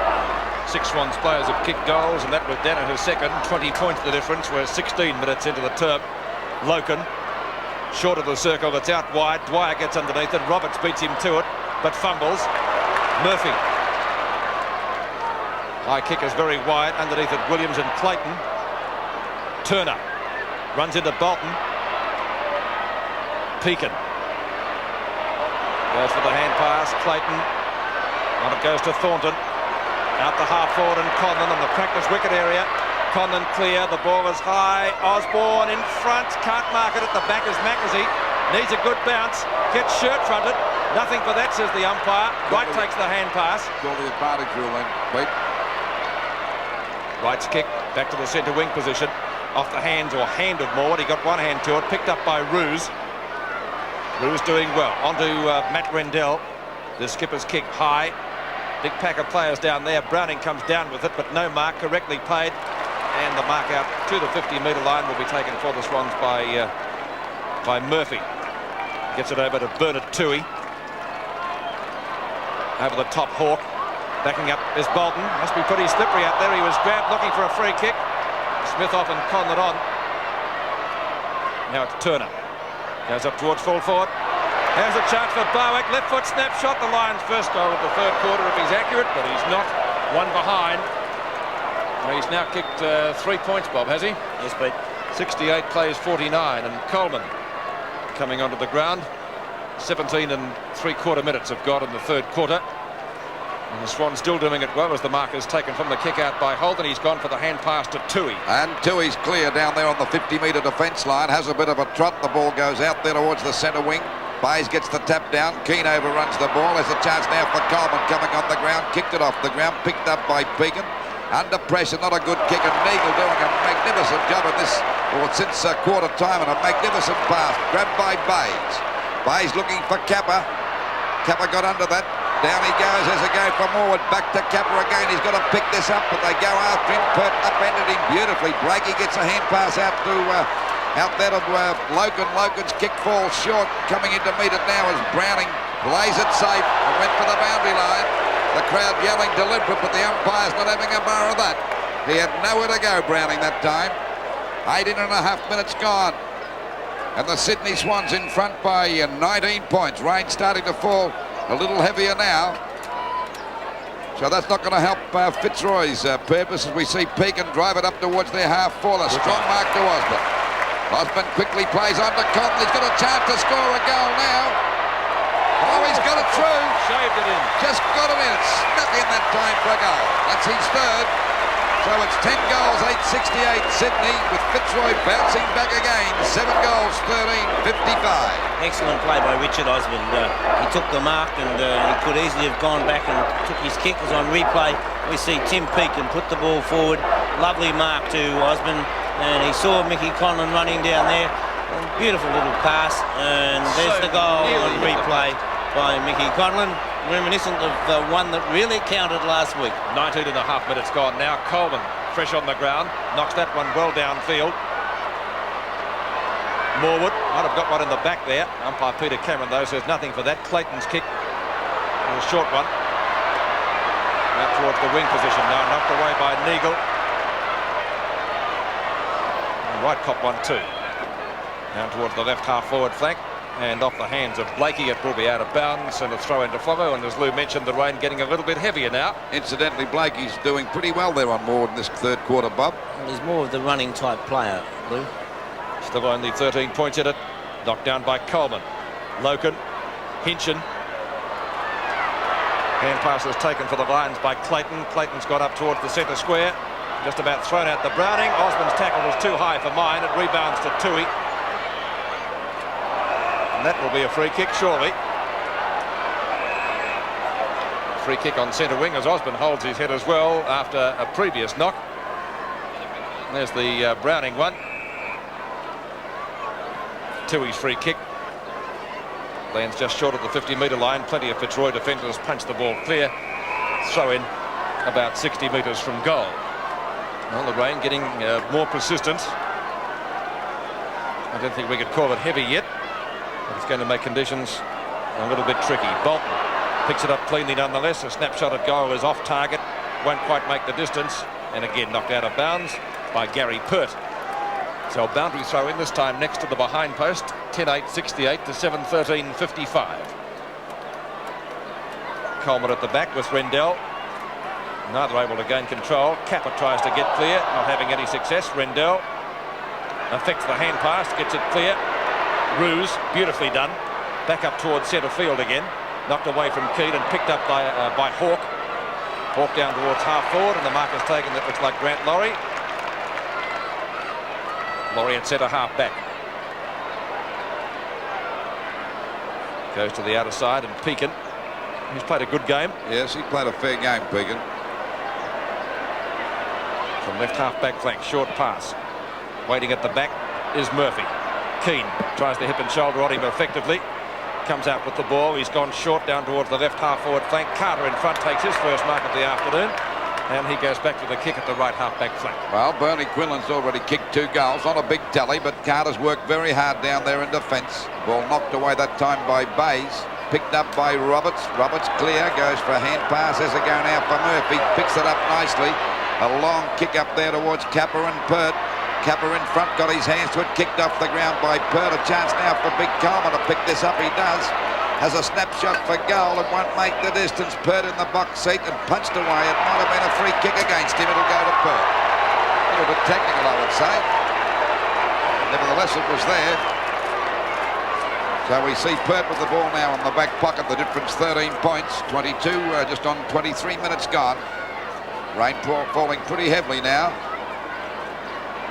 6 Swans players have kicked goals, and that was Danaher's second. 20 points the difference. We're 16 minutes into the term. Loken, short of the circle, that's out wide. Dwyer gets underneath it. Roberts beats him to it, but fumbles. Murphy. High kick is very wide. Underneath it, Williams and Clayton. Turner runs into Bolton. Pekin goes for the hand pass. Clayton. And it goes to Thornton. Out the half-forward and Conlon in the practice wicket area. Conlon clear, the ball is high. Osborne in front, can't mark it at the back as Mackenzie. Needs a good bounce, gets shirt-fronted. Nothing for that, says the umpire. Wright takes the hand pass. Call the advantage rule then, Pete. Wright's kick back to the centre wing position. Off the hands or hand of Maud. He got one hand to it, picked up by Roos. Roos doing well. On to Matt Rendell. The skipper's kick high. Big pack of players down there. Browning comes down with it, but no mark, correctly paid. And the mark out to the 50-metre line will be taken for the Swans by Murphy. Gets it over to Bernard Tui. Over the top, Hawke. Backing up is Bolton. Must be pretty slippery out there. He was grabbed looking for a free kick. Smith off and Conlon on. Now it's Turner. Goes up towards full forward. Has a chance for Barwick, left foot snapshot, the Lions' first goal of the third quarter if he's accurate, but he's not. One behind. He's now kicked 3 points, Bob, has he? Yes, Pete. 68 plays 49, and Coleman coming onto the ground. 17 and 3/4 minutes have got in the third quarter. And the Swans still doing it well as the mark is taken from the kick out by Holden. He's gone for the hand pass to Tui. And Tui's clear down there on the 50-metre defence line. Has a bit of a trot. The ball goes out there towards the centre wing. Bays gets the tap down. Keane overruns the ball. There's a chance now for Coleman coming on the ground. Kicked it off the ground. Picked up by Pekin. Under pressure, not a good kick. And Neagle doing a magnificent job of this, or since quarter time, and a magnificent pass. Grabbed by Bays. Bays looking for Kappa. Kappa got under that. Down he goes. There's a go for Morwood. Back to Kappa again. He's got to pick this up, but they go after him. Pert upended him beautifully. Blakey gets a hand pass out to out there to Loken. Loken's kick falls short. Coming in to meet it now is Browning. Plays it safe and went for the boundary line. The crowd yelling deliberate, but the umpire's not having a bar of that. He had nowhere to go, Browning, that time. 18.5 minutes gone. And the Sydney Swans in front by 19 points. Rain starting to fall a little heavier now. So that's not going to help Fitzroy's purpose as we see Pekin drive it up towards their half-forward. A strong mark to Osborne. Osborne quickly plays on to Conlon. He's got a chance to score a goal now. Oh, he's got it through. Shaved it in. Just got it in. It snuck in that time for a goal. That's his third. So it's 10 goals, 868 Sydney, with Fitzroy bouncing back again. 7 goals, 13-55. Excellent play by Richard Osborne. He took the mark and he could easily have gone back and took his kick. As on replay, we see Tim Pekin put the ball forward. Lovely mark to Osborne. And he saw Mickey Conlon running down there. Beautiful little pass. And there's the goal on replay by Mickey Conlon. Reminiscent of the one that really counted last week. 19.5 minutes gone now. Coleman fresh on the ground. Knocks that one well downfield. Morwood might have got one in the back there. Umpire Peter Cameron, though, says nothing for that. Clayton's kick. A short one. Out towards the wing position now. Knocked away by Neagle. And Wright caught one too. Down towards the left half-forward flank. and off the hands of Blakey. It will be out of bounds and a throw into Foggo. And as Lou mentioned, the rain getting a little bit heavier now. Incidentally, Blakey's doing pretty well there on Moore in this third quarter, Bob. He's more of the running type player, Lou. Still only 13 points in it. Knocked down by Coleman. Loken. Hinchin. Hand pass is taken for the Lions by Clayton. Clayton's got up towards the centre square. Just about thrown out the Browning. Osborne's tackle was too high for mine. It rebounds to Tui. And that will be a free kick, surely. Free kick on centre wing as Osborne holds his head as well after a previous knock. And there's the Browning one. Tui's free kick. Lands just short of the 50-metre line. Plenty of Fitzroy defenders punch the ball clear. Throw in about 60 metres from goal. Well, the rain getting more persistent. I don't think we could call it heavy yet, but it's going to make conditions a little bit tricky. Bolton picks it up cleanly nonetheless. A snapshot at goal is off target. Won't quite make the distance. And again knocked out of bounds by Gary Pert. So a boundary throw in, this time next to the behind post. 10-8-68 to 7-13-55. Coleman at the back with Rendell. Neither able to gain control. Capper tries to get clear, not having any success. Rendell affects the hand pass, gets it clear. Ruse, beautifully done. Back up towards centre field again. Knocked away from Keane and picked up by Hawke. Hawke down towards half forward, and the mark is taken. That looks like Grant Laurie. Laurie at centre half back. Goes to the outer side, and Pekin, who's played a good game. Yes, he played a fair game, Pekin. From left half back flank, short pass. Waiting at the back is Murphy. Keane tries to hip and shoulder on him effectively. Comes out with the ball. He's gone short down towards the left half forward flank. Carter in front takes his first mark of the afternoon. And he goes back to the kick at the right half back flank. Well, Bernie Quinlan's already kicked 2 goals on a big tally, but Carter's worked very hard down there in defence. Ball knocked away that time by Bays. Picked up by Roberts. Roberts clear, goes for a hand pass. There's a go now for Murphy. Picks it up nicely. A long kick up there towards Capper and Pert. Capper in front, got his hands to it, kicked off the ground by Pert. A chance now for Big Coleman to pick this up. He does. Has a snapshot for goal. It won't make the distance. Pert in the box seat and punched away. It might have been a free kick against him. It'll go to Pert. A little bit technical, I would say. Nevertheless, it was there. So we see Pert with the ball now on the back pocket. The difference 13 points. 22, just on 23 minutes gone. Rain falling pretty heavily now.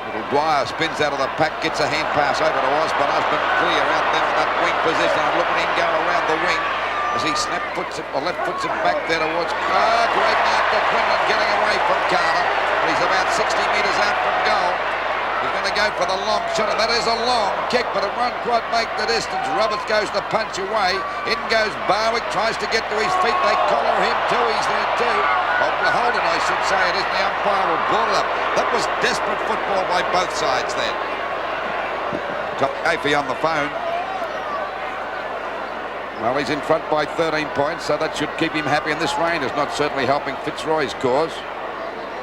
Little Dwyer spins out of the pack, gets a hand pass over to Osborne. Osborne clear out there in that wing position. I'm looking at him go around the wing as he snap foots it, or left foots it back there towards. Oh, great mark for Quinlan getting away from Carter. But he's about 60 metres out from goal. He's going to go for the long shot, and that is a long kick, but it won't quite make the distance. Roberts goes to punch away. In goes Barwick, tries to get to his feet. They collar him too. He's there too. Holden, I should say, it is. The umpire will ball it up. That was desperate football by both sides then. Top Afey on the phone. Well, he's in front by 13 points, so that should keep him happy, and this rain is not certainly helping Fitzroy's cause.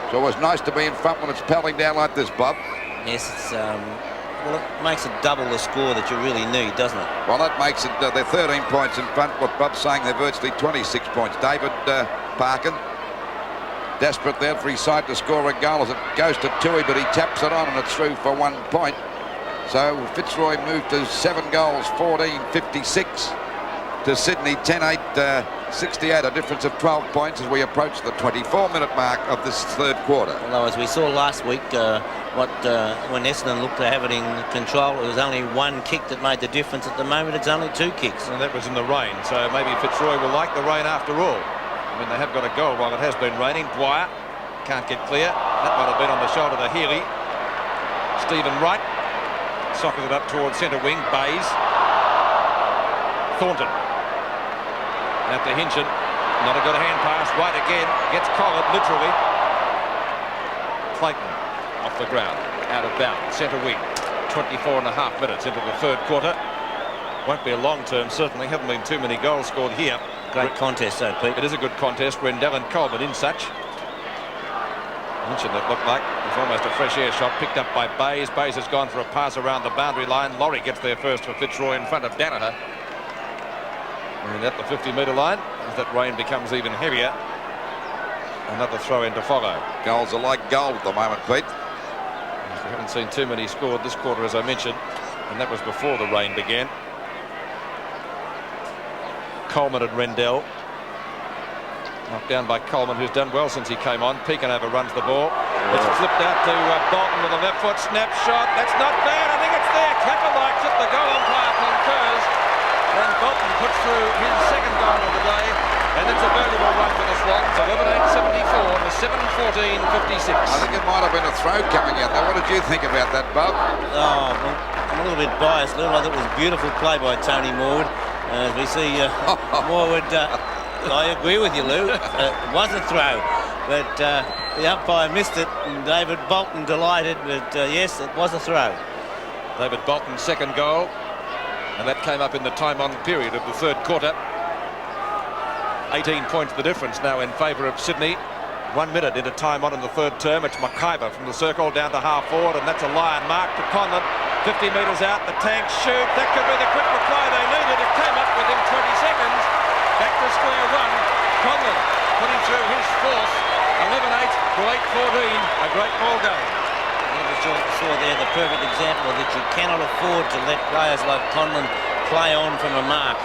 So it was nice to be in front when it's pelting down like this, Bob. Yes, it's well, it makes it double the score that you really need, doesn't it? Well, that makes it, they're 13 points in front. What Bob's saying, they're virtually 26 points. David Parkin, desperate there for his side to score a goal as it goes to Tui, but he taps it on and it's through for 1 point. So Fitzroy moved to 7 goals, 14-56 to Sydney, 10-8-68, a difference of 12 points as we approach the 24-minute mark of this third quarter. Although, as we saw last week, when Essendon looked to have it in control, it was only 1 kick that made the difference. At the moment, it's only 2 kicks. And that was in the rain, so maybe Fitzroy will like the rain after all. I mean, they have got a goal while it has been raining. Dwyer can't get clear. That might have been on the shoulder to Healy. Stephen Wright sockets it up towards centre wing. Bays. Thornton. Out to Hinchin. Not a good hand pass. White again. Gets collared, literally. Clayton off the ground. Out of bounds. Centre wing. 24.5 minutes into the third quarter. Won't be a long term, certainly. Haven't been too many goals scored here. Great contest, though, Pete. It is a good contest. Rendell and Coleman in such. Mentioned it looked like it was almost a fresh air shot, picked up by Bays. Bays has gone for a pass around the boundary line. Laurie gets there first for Fitzroy in front of Danaher. And at the 50-metre line, as that rain becomes even heavier, another throw in to follow. Goals are like gold at the moment, Pete. We haven't seen too many scored this quarter, as I mentioned, and that was before the rain began. Coleman and Rendell. Knocked down by Coleman, who's done well since he came on. Pekin overruns the ball. It's flipped out to Bolton with a left foot snap shot. That's not bad. I think it's there. Capper likes it. The goal umpire concurs. And Bolton puts through his second goal of the day. And it's a valuable one for the Swans. 11-8-74 to 7-14-56. I think it might have been a throw coming in there. What did you think about that, Bob? Oh, well, I'm a little bit biased, Lou. I thought it was a beautiful play by Tony Morwood. As we see Morwood... I agree with you, Lou. It was a throw, but the umpire missed it, and David Bolton delighted, but yes, it was a throw. David Bolton's second goal, and that came up in the time-on period of the third quarter. 18 points the difference now in favour of Sydney. 1 minute into time-on in the third term. It's McIver from the circle down to half-forward, and that's a lion mark to Conlon. 50 metres out, the tank shoot. That could be the quick reply they needed. It came up within 20 seconds. Back to square one. Conlon putting through his fourth. 11-8 to 8-14. A great ball game. You saw there the perfect example that you cannot afford to let players like Conlon play on from a mark.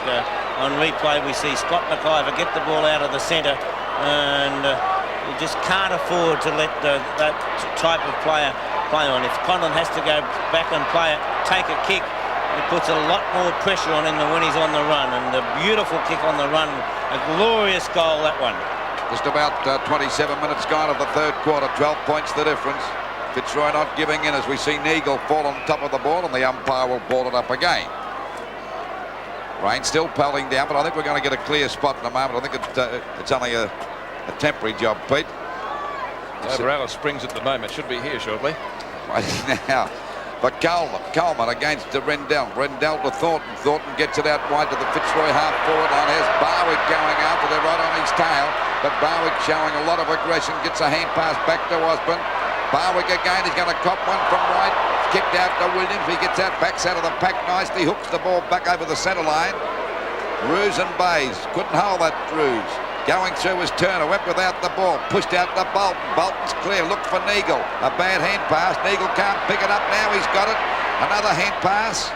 On replay, we see Scott McIver get the ball out of the centre, and you just can't afford to let that type of player play on. If Conlon has to go back and play it, take a kick, it puts a lot more pressure on him than when he's on the run. And a beautiful kick on the run, a glorious goal, that one. Just about 27 minutes gone of the third quarter, 12 points the difference. Fitzroy not giving in as we see Neagle fall on top of the ball, and the umpire will ball it up again. Rain still pelting down, but I think we're going to get a clear spot in a moment. I think it's only a temporary job, Pete. Over Alice Springs at the moment. Should be here shortly. Right now. But Coleman against Rendell. Rendell to Thornton. Thornton gets it out wide to the Fitzroy half-forward line. Here's Barwick going after. They're right on his tail. But Barwick showing a lot of aggression. Gets a hand pass back to Osborne. Barwick again. He's going to cop one from right. Kicked out to Williams. He gets out, backs out of the pack nicely. Hooks the ball back over the centre line. Roos and Bays. Couldn't hold that, Roos. Going through his Turner, went without the ball, pushed out to Bolton. Bolton's clear, looked for Neagle. A bad hand pass. Neagle can't pick it up now. He's got it. Another hand pass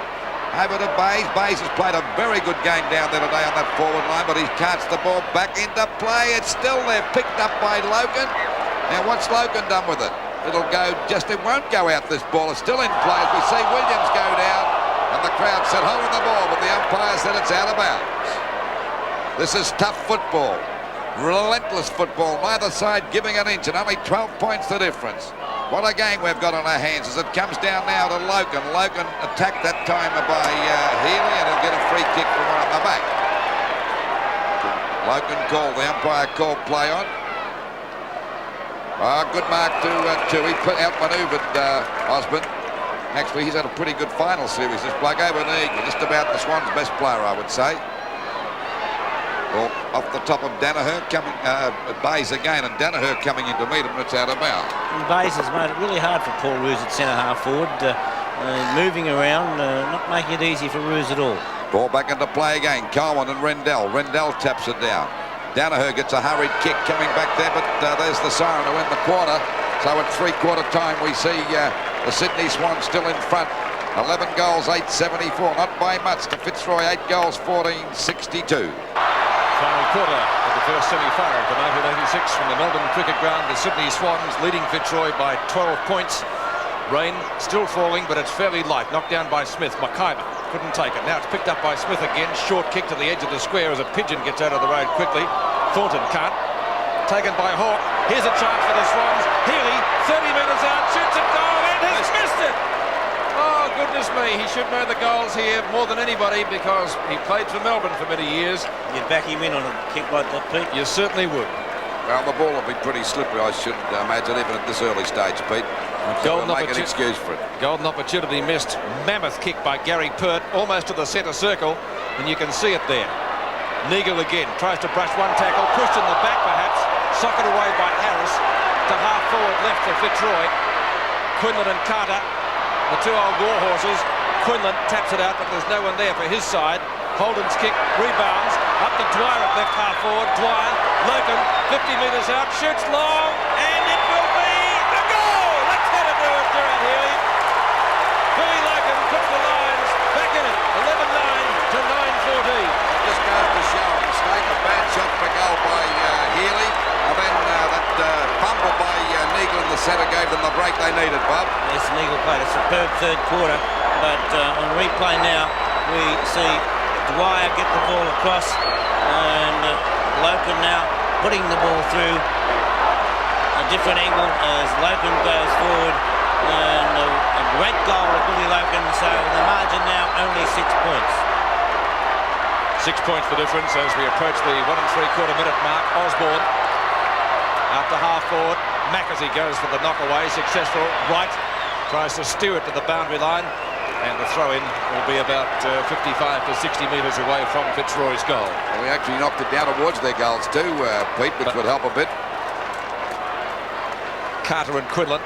over to Bays. Bays has played a very good game down there today on that forward line, but he carts the ball back into play. It's still there, picked up by Logan. Now, what's Logan done with it? It'll go just, it won't go out, this ball. It's still in play as we see Williams go down, and the crowd said hold the ball, but the umpire said it's out of bounds. This is tough football. Relentless football, neither side giving an inch, and only 12 points the difference. What a game we've got on our hands as it comes down now to Logan. Logan attacked that time by Healy, and he'll get a free kick from one on the back. Logan called, the umpire called play on. Good mark to he outmanoeuvred Osborne. Actually, he's had a pretty good final series, this bloke over Neagle. Just about the Swans' best player, I would say. Well, off the top of Danaher coming, Bays again, and Danaher coming in to meet him, and it's out of bounds. And Bays has made it really hard for Paul Roos at centre half forward, moving around, not making it easy for Roos at all. Ball back into play again. Coleman and Rendell. Rendell taps it down. Danaher gets a hurried kick coming back there, but there's the siren to end the quarter. So at three-quarter time, we see the Sydney Swans still in front. 11 goals, 8-74. Not by much to Fitzroy. 8 goals, 14-62. Final quarter of the first semi-final for 1986 from the Melbourne Cricket Ground. The Sydney Swans leading Fitzroy by 12 points. Rain still falling, but it's fairly light. Knocked down by Smith. McIver couldn't take it. Now it's picked up by Smith again. Short kick to the edge of the square as a pigeon gets out of the road quickly. Thornton can't. Taken by Hawke. Here's a chance for the Swans. Healy, 30 metres out, shoots a goal and has missed it. Oh, goodness me. He should know the goals here more than anybody because he played for Melbourne for many years. You'd back him in on a kick like that, Pete? You certainly would. Well, the ball will be pretty slippery, I should imagine, even at this early stage, Pete. Golden make an excuse for it. Golden opportunity missed. Mammoth kick by Gary Pert, almost to the centre circle, and you can see it there. Neagle again tries to brush one tackle, pushed in the back perhaps, socked away by Harris to half forward left for Fitzroy. Quinlan and Carter, the two old war horses. Quinlan taps it out, but there's no one there for his side. Holden's kick rebounds up to Dwyer at left half forward. Dwyer, Logan, 50 metres out, shoots long, and it will be a goal. That's how to do it, Gerard Healy. Billy Logan puts the Lions back in it, 11-9 to 9-14. It just goes to show a mistake, a bad shot for goal by Healy, and then that fumble by Neagle in the centre gave them the break they needed, Bob. Yes, Neagle played a superb third quarter, but on replay now we see Dwyer get the ball across, and Logan now putting the ball through a different angle as Logan goes forward, and a great goal of Billy Logan, so the margin now only 6 points. 6 points the difference as we approach the 1 3/4 minute mark. Osborne after half forward. Mackenzie goes for the knock away, successful. Wright tries to steer it to the boundary line, and the throw-in will be about 55 to 60 metres away from Fitzroy's goal. Well, we actually knocked it down towards their goals too, Pete, which would help a bit. Carter and Quinlan.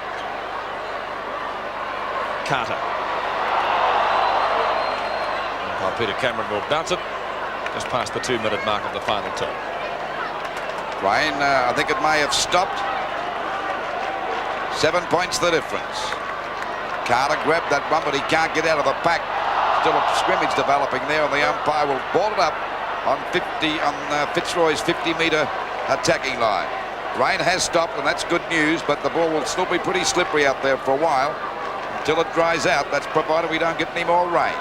Carter. Peter Cameron will bounce it just past the 2-minute mark of the final turn. Rain, I think it may have stopped. 7 points the difference. Carter grabbed that one, but he can't get out of the pack. Still a scrimmage developing there, and the umpire will ball it up on Fitzroy's 50-metre attacking line. Rain has stopped, and that's good news, but the ball will still be pretty slippery out there for a while until it dries out. That's provided we don't get any more rain.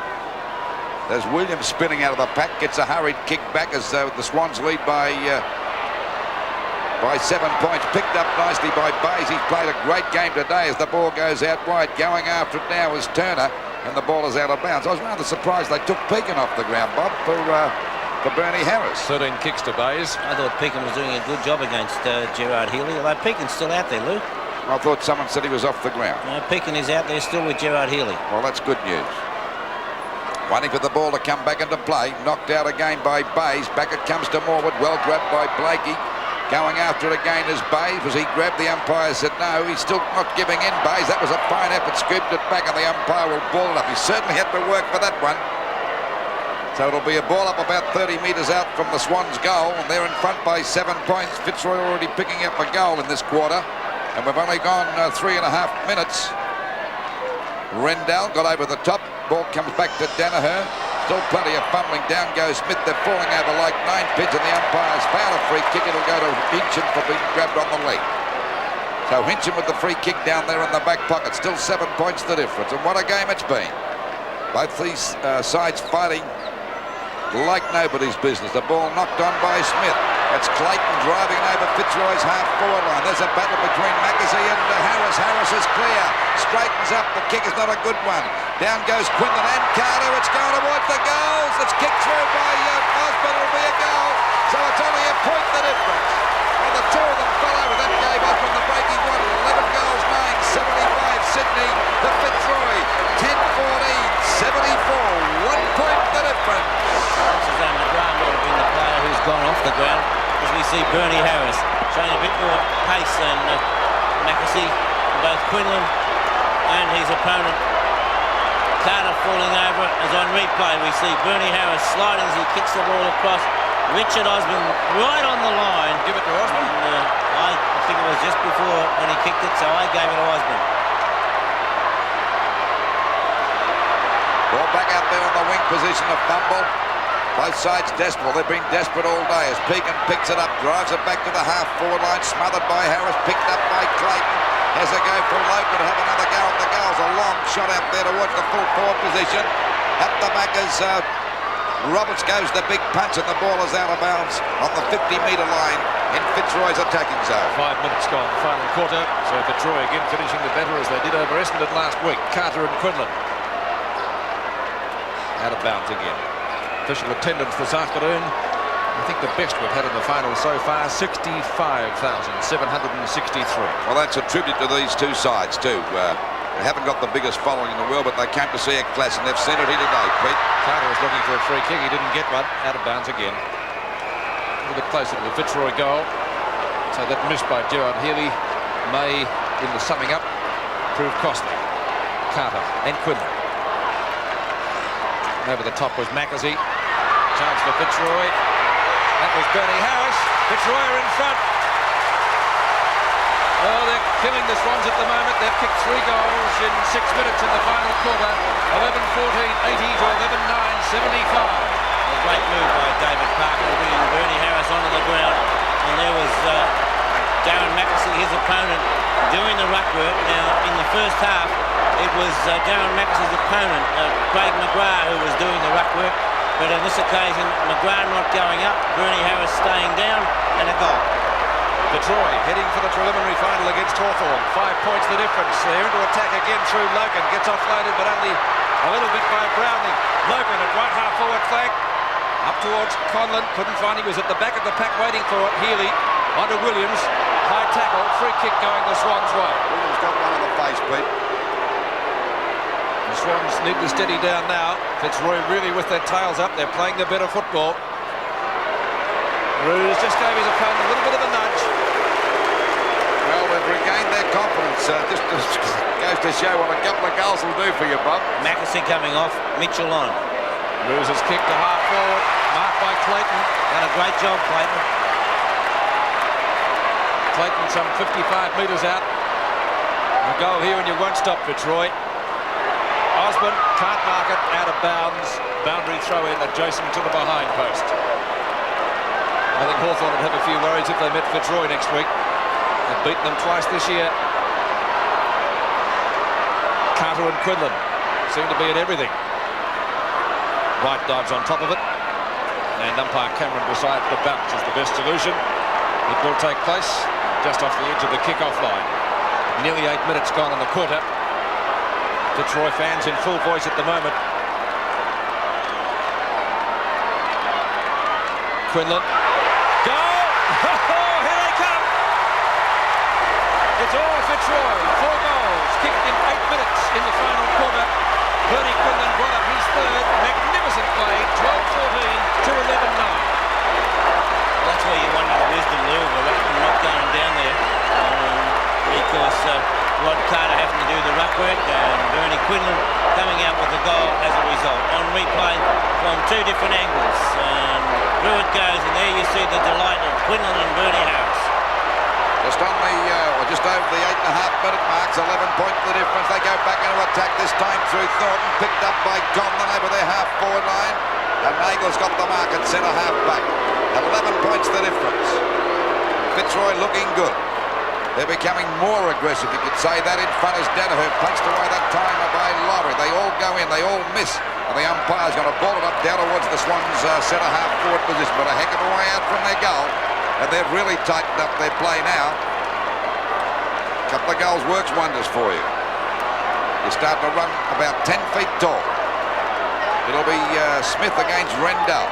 There's Williams spinning out of the pack, gets a hurried kick back as the Swans lead by 7 points. Picked up nicely by Bayes. He's played a great game today as the ball goes out wide. Going after it now is Turner, and the ball is out of bounds. I was rather surprised they took Pekin off the ground, Bob, for Bernie Harris. 13 kicks to Bayes. I thought Pekin was doing a good job against Gerard Healy, although Pekin's still out there, Lou. I thought someone said he was off the ground. No, Pekin is out there still with Gerard Healy. Well, that's good news. Waiting for the ball to come back into play. Knocked out again by Bayes. Back it comes to Morwood. Well grabbed by Blakey. Going after it again is Bayes. Was he grabbed? The umpire said no. He's still not giving in, Bayes. That was a fine effort. Scooped it back, and the umpire will ball it up. He certainly had to work for that one. So it'll be a ball up about 30 metres out from the Swans' goal, and they're in front by 7 points. Fitzroy already picking up a goal in this quarter, and we've only gone 3.5 minutes. Rendell got over the top. Ball comes back to Danaher. Still plenty of fumbling. Down goes Smith. They're falling over like 9 pins, and the umpire's found a free kick. It'll go to Hinchin for being grabbed on the leg. So Hinchin with the free kick down there in the back pocket. Still 7 points the difference, and what a game it's been. Both these sides fighting like nobody's business. The ball knocked on by Smith. It's Clayton driving over Fitzroy's half-forward line. There's a battle between Mackenzie and Harris. Harris is clear. Straightens up. The kick is not a good one. Down goes Quinlan and Carter. It's going towards the goals. It's kicked through by Osborne. It'll be a goal. So it's only a point the difference. Well, the two of them fell over. That gave up on the breaking one. 11 goals, 9, 75 Sydney to Fitzroy. 10-14, 74. 1 point the difference. Suzanne McGrath might have been the player who's gone off the ground, as we see Bernie Harris showing a bit more pace than Mackenzie, both Quinlan and his opponent. Carter falling over, as on replay we see Bernie Harris sliding as he kicks the ball across. Richard Osborne right on the line. Give it to Osborne. And, I think it was just before when he kicked it, so I gave it to Osborne. Ball back out there on the wing position, a fumble. Both sides desperate. They've been desperate all day as Pekin picks it up, drives it back to the half-forward line, smothered by Harris, picked up by Clayton. Has a go for Logan to have another go at the goals. A long shot out there towards the full forward position. At the back as Roberts goes the big punch, and the ball is out of bounds on the 50-metre line in Fitzroy's attacking zone. 5 minutes gone, final quarter. So Fitzroy again finishing the better as they did over Essendon last week. Carter and Quinlan. Out of bounds again. Official attendance this afternoon, I think the best we've had in the final so far, 65,763. Well, that's a tribute to these two sides too. They haven't got the biggest following in the world, but they came to see a clash, and they've seen it here today, Pete. Carter was looking for a free kick. He didn't get one. Out of bounds again. A little bit closer to the Fitzroy goal. So that missed by Gerard Healy. may, in the summing up, prove costly. Carter and Quinlan. Over the top was Mackesy. Chance for Fitzroy. That was Bernie Harris. Fitzroy are in front. Oh, they're killing the Swans at the moment. They've kicked 3 goals in 6 minutes in the final quarter. 11-14, 80 to 11-9, 75. A great move by David Parker to bring Bernie Harris onto the ground. And there was Darren Mackesy, his opponent, doing the ruck work. Now, in the first half, it was Darren Mackesy's opponent, Craig McGrath, who was doing the ruck work. But on this occasion, McGrath not going up, Bernie Harris staying down, and a goal. Fitzroy heading for the preliminary final against Hawthorn. 5 points the difference. They're into attack again through Logan. Gets offloaded, but only a little bit by Browning. Logan at right half forward flank. Up towards Conlon. Couldn't find him. He was at the back of the pack waiting for it. Healy onto Williams. High tackle. Free kick going the Swans' way. Williams got one in the face, Pete. The Swans need to steady down now. Fitzroy really with their tails up. They're playing the better football. Ruse just gave his opponent a little bit of a nudge. Well, they've regained their confidence. Just goes to show what a couple of goals will do for you, Bob. Mackesy coming off, Mitchell on. Ruse's kick to half forward, marked by Clayton. Done a great job, Clayton. Clayton some 55 metres out. A goal here and you won't stop Fitzroy. Osborne can't mark it, out of bounds. Boundary throw in adjacent to the behind post. I think Hawthorn would have a few worries if they met Fitzroy next week. They've beaten them twice this year. Carter and Quinlan seem to be at everything. White dives on top of it. And umpire Cameron decides the bounce is the best solution. It will take place just off the edge of the kick-off line. Nearly 8 minutes gone in the quarter. Fitzroy fans in full voice at the moment. Quinlan. Goal! Oh, here they come! It's all Fitzroy. 4 goals kicked in 8 minutes in the final quarter. Bernie Quinlan brought up his third. Magnificent play. 12-14 to 11-9. That's where you wonder the wisdom, Lou, of the ruckman not going down there. Because Rod Carter having to do the ruck work and Bernie Quinlan coming out with the goal as a result. On replay from 2 different angles. And through it goes, and there you see the delight of Quinlan and Bernie Harris. Just on the, just over the 8.5-minute marks, 11 points the difference. They go back into attack this time through Thornton, picked up by Conlon over their half-forward line. And Nagel's got the mark at centre half-back. 11 points the difference. Fitzroy looking good. They're becoming more aggressive, you could say that. In front is Danaher, punched away that time by Lowry. They all go in, they all miss. And the umpire's going to ball it up down towards the Swans' centre half-forward position. But a heck of a way out from their goal. And they've really tightened up their play now. A couple of goals works wonders for you. You start to run about 10 feet tall. It'll be Smith against Rendell.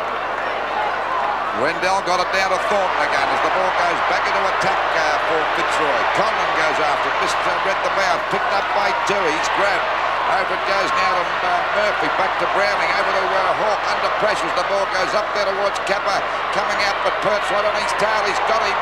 Rendell got it down to Thornton again as the ball goes back into attack for Fitzroy. Conlon goes after it, read the bounce, picked up by 2. He's grabbed. Over it goes now to Murphy, back to Browning, over to Hawke, under pressure as the ball goes up there towards Kappa, coming out, but Pert's right on his tail, he's got him.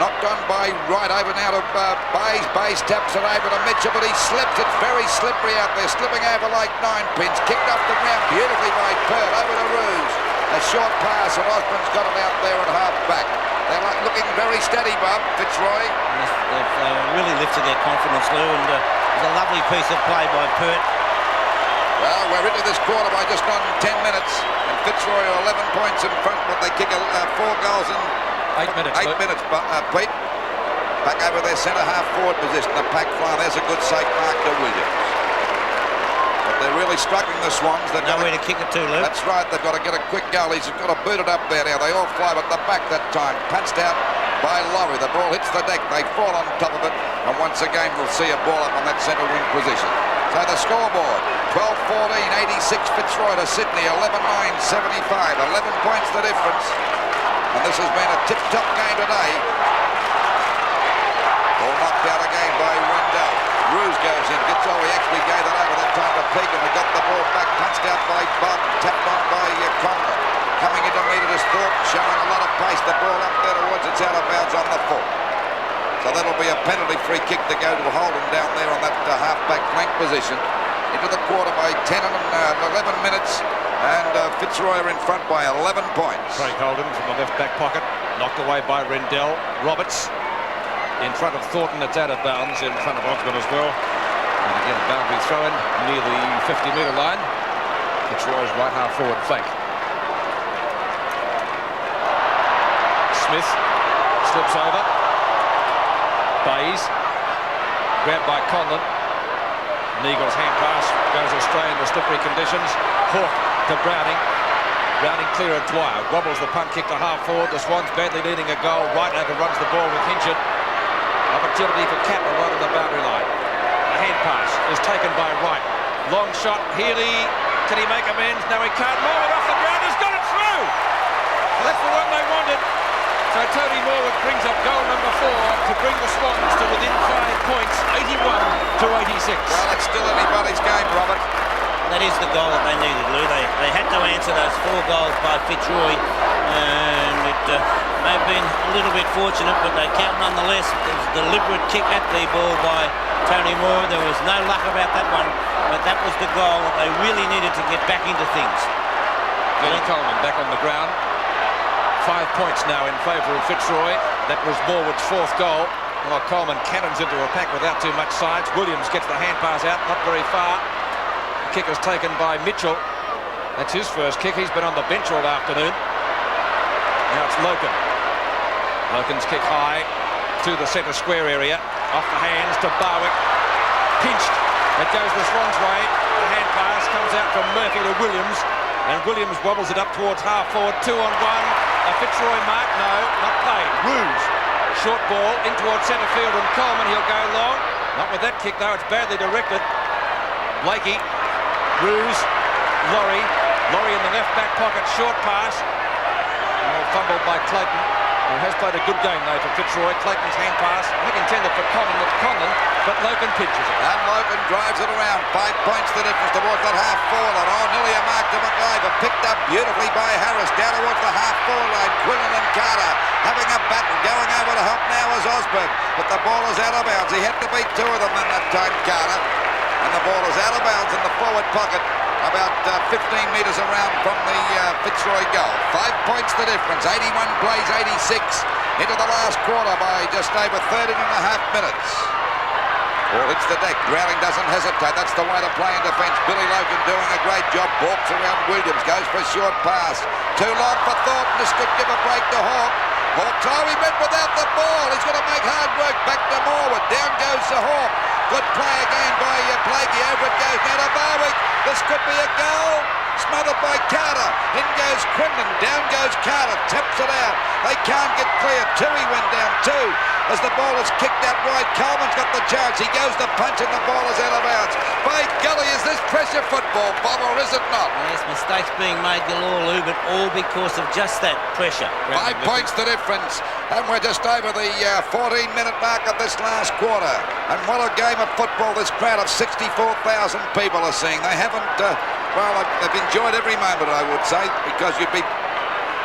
Knocked on by Wright, over now to Bays. Bays taps it over to Mitchell, but he slips. It's very slippery out there, slipping over like 9 pins. Kicked off the ground beautifully by Pert, over to Ruse. A short pass, and Osborne's got it out there at half-back. They're looking very steady, Bob, Fitzroy. They've really lifted their confidence, Lou, and it was a lovely piece of play by Pert. Well, we're into this quarter by just on 10 minutes, and Fitzroy are 11 points in front, but they kick 4 goals in 8 minutes. 8 minutes, Pete. Back over their centre half-forward position, the pack fly. There's a good safe mark to Williams. But they're really struggling, the Swans. They've Nowhere to kick it to, Lou. That's right, they've got to get a quick goal. He's got to boot it up there now. They all fly, but the back that time. Punched out by Lowry. The ball hits the deck. They fall on top of it. And once again, we'll see a ball up on that centre wing position. So the scoreboard, 12-14, 86 Fitzroy to Sydney, 11-9, 75. 11 points the difference. And this has been a tip-top game today. Ball knocked out again by Rendell. Ruse goes in, gets all, he actually gave it over that time to Peake, and they got the ball back, punched out by Bob, tapped on by Conlon. Coming into meet it is Thornton, showing a lot of pace, the ball up there towards it's out of bounds on the full. So that'll be a penalty free kick to go to Holden down there on that half-back flank position. Into the quarter by 10 and 11 minutes. And Fitzroy are in front by 11 points. Craig Holden from the left back pocket. Knocked away by Rendell. Roberts in front of Thornton. It's out of bounds in front of Osborne as well. And again, a boundary throw-in near the 50-metre line. Fitzroy's right half forward flank. Smith slips over. Bays. Grabbed by Conlon. Neagle's hand pass goes astray in the slippery conditions. Hawke to Browning. Browning clear of Dwyer. Wobbles the punt kick to half forward. The Swans badly leading a goal. Right overruns the ball with Hinchin. Opportunity for Capper right on the boundary line. The hand pass is taken by Wright. Long shot. Healy. Can he make amends? No, he can't. Morwood off the ground. He's got it through. That's the one they wanted. So Tony Morwood brings up goal number 4 to bring the Swans to within 5 points, 81-86. Well, it's still anybody's game, Robert. That is the goal that they needed, Lou. They had to answer those 4 goals by Fitzroy, and it may have been a little bit fortunate, but they count nonetheless. It was a deliberate kick at the ball by Tony Morwood. There was no luck about that one, but that was the goal that they really needed to get back into things. Billy Coleman back on the ground. 5 points now in favour of Fitzroy. That was Morwood's 4th goal. Well, Coleman cannons into a pack without too much science. Williams gets the hand pass out, not very far. The kick is taken by Mitchell. That's his first kick. He's been on the bench all afternoon. Now it's Loken. Loken's kick high to the centre square area. Off the hands to Barwick. Pinched. It goes the Swans' way. The hand pass comes out from Murphy to Williams. And Williams wobbles it up towards half forward. 2 on 1. A Fitzroy mark, no, not played. Roos, short ball in towards centre field, and Coleman, he'll go long. Not with that kick though, it's badly directed. Blakey, Roos, Laurie in the left back pocket, short pass. Well, fumbled by Clayton, who has played a good game though for Fitzroy. Clayton's hand pass, I think intended for Conlon, but Loken pinches it. And Loken drives it around. 5 points the difference towards that half forward line. Oh, nearly a mark to McIver. Picked up beautifully by Harris. Down towards the half forward line. Quinlan and Carter having a battle. Going over to help now is Osborne. But the ball is out of bounds. He had to beat 2 of them in that time, Carter. And the ball is out of bounds in the forward pocket. About 15 metres around from the Fitzroy goal. 5 points the difference. 81 plays 86 into the last quarter by just over 13 and a half minutes. Ball hits the deck. Browning doesn't hesitate. That's the way to play in defence. Billy Loken doing a great job. Walks around Williams. Goes for a short pass. Too long for Thornton. This could give a break to Hawke. Hawke, oh, he went without the ball. He's going to make hard work. Back to Morwood. Down goes to Hawke. Good play again by Blakey. Over it goes now to Barwick. This could be a goal. Smothered by Carter. In goes Quinlan. Down goes Carter. Taps it out. They can't get clear. Tui went down. 2. As the ball is kicked out wide, Coleman's got the chance. He goes to punch and the ball is out of bounds. By golly, is this pressure football, Bob, or is it not? Yes, mistakes being made galore, Lou, but all because of just that pressure. 5 points the difference, and we're just over the 14-minute mark of this last quarter. And what a game of football this crowd of 64,000 people are seeing. They haven't, well, they've enjoyed every moment, I would say, because you'd be...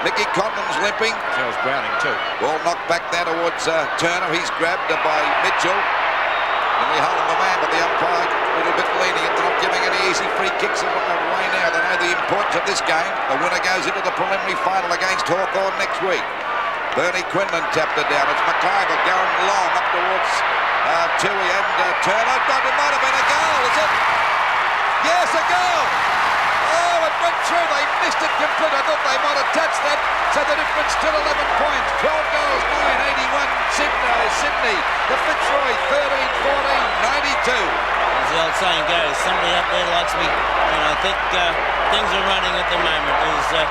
Mickey Conlon's limping. So is Browning too. Ball knocked back there towards Turner. He's grabbed by Mitchell. And we hold the man, but the umpire a little bit lenient, not giving any easy free kicks away now. They know the importance of this game. The winner goes into the preliminary final against Hawthorn next week. Bernie Quinlan tapped it down. It's McIver going long up towards Tui and Turner. God, it might have been a goal, is it? Yes, a goal! Oh, it went through. They missed it completely. I thought they might have touched that. So the difference still 11 points. 12 goals, 9, 81, Sydney. The Fitzroy, 13, 14, 92. As the old saying goes, somebody up there likes me. And I think things are running at the moment. There's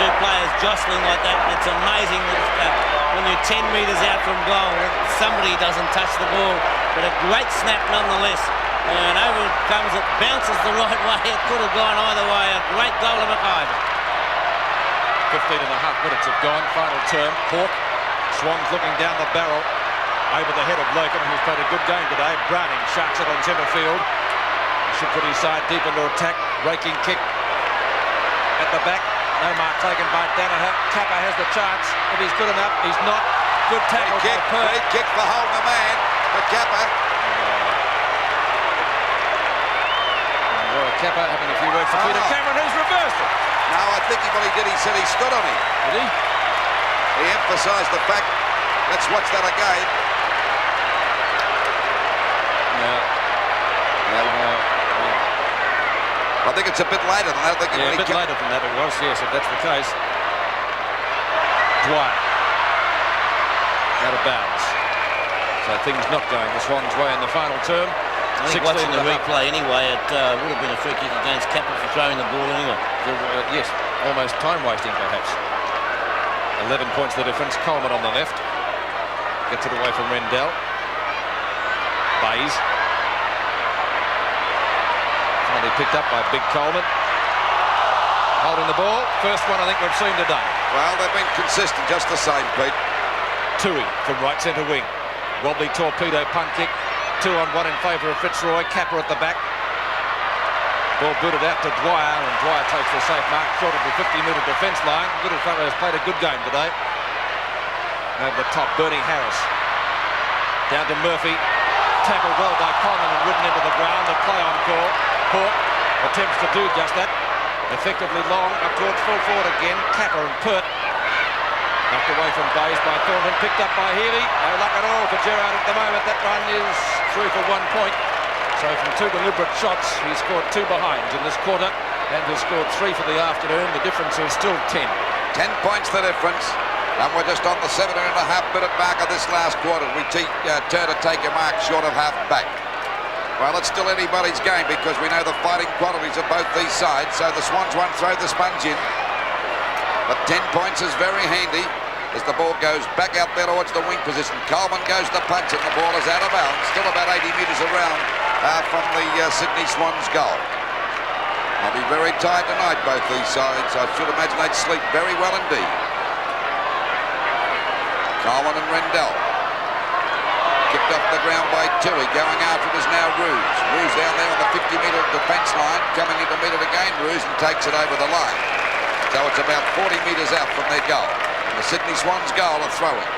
2 players jostling like that. And it's amazing that when you're 10 metres out from goal, somebody doesn't touch the ball. But a great snap nonetheless. And over it comes, it bounces the right way. It could have gone either way. A great goal of McIver. 15 and a half minutes have gone. Final term. Hawke. Swans looking down the barrel. Over the head of Loken, who's played a good game today. Browning sharks it on centre field. Should put his side deep into attack. Raking kick at the back. No mark taken by Danaher. Capper has the chance. If he's good enough, he's not. Good tackle. Free kick for holding the man for Kappa. Roy Kappa having a few words for Peter Cameron, who's reversed it. No, I think what he did, he said he stood on him. Did he? He emphasised the fact. Let's watch that again. I think it's a bit later than that. A bit later than that it was, yes, if that's the case. Dwyer. Out of bounds. So things not going the Swans' way in the final term. I think watching the replay anyway, it would have been a free kick against Kappa for throwing the ball anyway. Yes, almost time wasting perhaps. 11 points the difference. Coleman on the left. Gets it away from Rendell. Bays. Finally picked up by Big Coleman. Holding the ball. First one I think we've seen today. Well, they've been consistent just the same, Pete. Tui from right centre wing. Wobbly torpedo punt kick. 2-on-1 in favour of Fitzroy. Kappa at the back. Ball booted out to Dwyer, and Dwyer takes the safe mark short of the 50-metre defence line. Little fella has played a good game today. Over the top, Bernie Harris. Down to Murphy. Tackled well by Coleman and ridden into the ground. A play on call. Port attempts to do just that. Effectively long up towards full forward again. Kappa and Pert. Knocked away from Bays by Thornton. Picked up by Healy. No luck at all for Gerrard at the moment. That run is through for 1 point. So from 2 deliberate shots, he scored 2 behinds in this quarter and has scored 3 for the afternoon. The difference is still 10. 10 points the difference. And we're just on the 7.5-minute mark of this last quarter. We turn to take a mark short of half back. Well, it's still anybody's game because we know the fighting qualities of both these sides. So the Swans won't throw the sponge in. But 10 points is very handy as the ball goes back out there towards the wing position. Coleman goes to punch it. The ball is out of bounds. Still about 80 metres around from the Sydney Swans goal. They'll be very tired tonight, both these sides. I should imagine they'd sleep very well indeed. Coleman and Rendell. Kicked off the ground by Tui. Going after it is now Roos. Roos down there on the 50-metre defence line. Coming in to meet it again. Roos and takes it over the line. So it's about 40 metres out from their goal. And the Sydney Swans goal are throwing.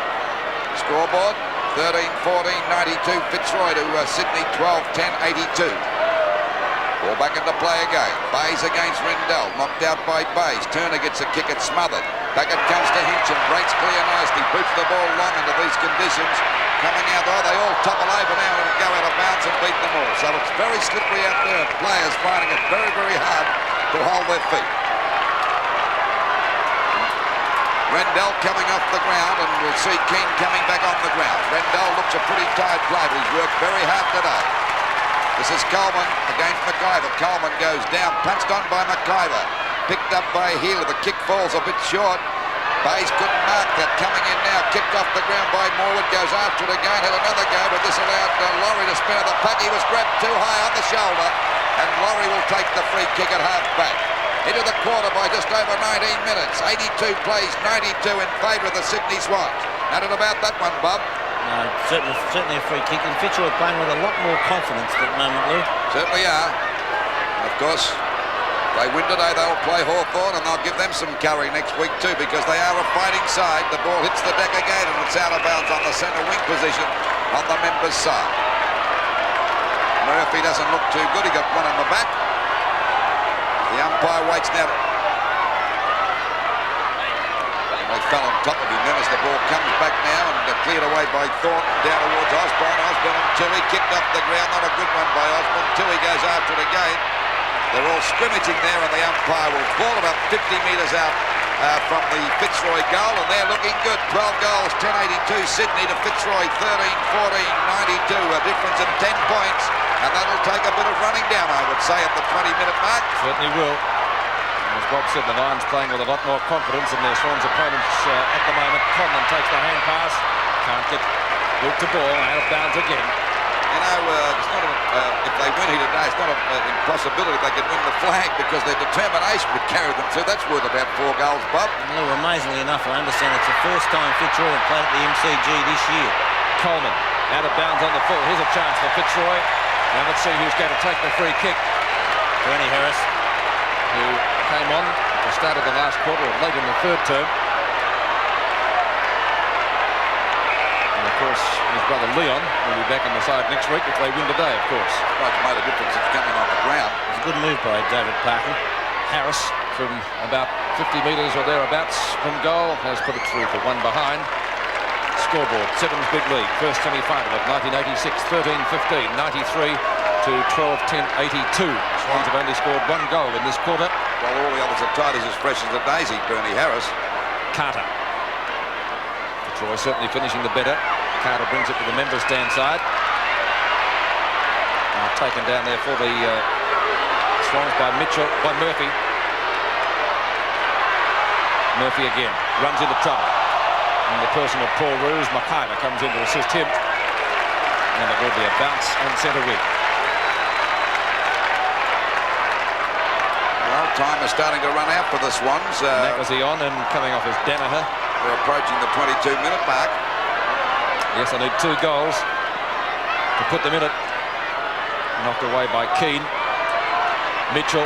Scoreboard 13-14-92. Fitzroy to Sydney 12-10-82. Ball back into play again. Bays against Rendell. Knocked out by Bays. Turner gets a kick. It's smothered. Back it comes to Hinchin. Breaks clear nicely. Boots the ball long into these conditions. Coming out. Oh, they all topple over now and go out of bounds and beat them all. So it's very slippery out there. Players finding it very, very hard to hold their feet. Rendell coming off the ground, and we'll see King coming back on the ground. Rendell looks a pretty tired player. He's worked very hard today. This is Coleman against McIver. Coleman goes down, punched on by McIver. Picked up by Healy. The kick falls a bit short. Bays couldn't mark that. Coming in now, kicked off the ground by Morwood. Goes after it again, had another go, but this allowed Laurie to spare the puck. He was grabbed too high on the shoulder, and Laurie will take the free kick at half back. Into the quarter by just over 19 minutes. 82 plays, 92 in favour of the Sydney Swans. Not at about that one, Bob. No, certainly a free kick, and Fitzroy playing with a lot more confidence at the moment, Lou. Certainly are. And of course, if they win today, they'll play Hawthorn, and they'll give them some curry next week too, because they are a fighting side. The ball hits the deck again, and it's out of bounds on the centre wing position on the members' side. Murphy doesn't look too good. He got one on the back. The umpire waits now. And they fell on top of him then as the ball comes back now and cleared away by Thornton down towards Osborne. Osborne and Tui kicked off the ground. Not a good one by Osborne. Tui goes after it again. They're all scrimmaging there, and the umpire will ball it up 50 metres out from the Fitzroy goal, and they're looking good. 12 goals, 10-82 Sydney to Fitzroy, 13-14-92. A difference of 10 points. And that'll take a bit of running down, I would say, at the 20-minute mark. Certainly will. As Bob said, the Lions playing with a lot more confidence in their Swans opponents at the moment. Conlon takes the hand pass. Can't get Luke to ball. Out of bounds again. You know, it's not if they win here today, it's not an impossibility they could win the flag because their determination would carry them through. That's worth about 4 goals, Bob. Well, amazingly enough, I understand it's the first time Fitzroy have played at the MCG this year. Coleman out of bounds on the full. Here's a chance for Fitzroy. Now let's see who's going to take the free kick. Bernie Harris, who came on at the start of the last quarter or late in the third term. Harris and his brother Leon will be back on the side next week if they win today, of course. Well, it's made a difference. It's coming on the ground. It's a good move by David Parkin. Harris from about 50 metres or thereabouts from goal has put it through for one behind. Scoreboard, Sevens big lead, first semi-final of 1986, 13-15, 93 to 12-10-82. Swans have only scored one goal in this quarter. While all the others are tight, he's as fresh as a daisy, Bernie Harris. Carter. Fitzroy certainly finishing the better. Carter brings it to the members' stand side. Taken down there for the Swans by Murphy. Murphy again runs into trouble. And the person of Paul Roos, McIver, comes in to assist him. And it will be a bounce on centre wing. Well, time is starting to run out for the Swans. Nackersy on and coming off is Danaher. We're approaching the 22-minute mark. Yes, they need 2 goals to put them in it. Knocked away by Keane. Mitchell.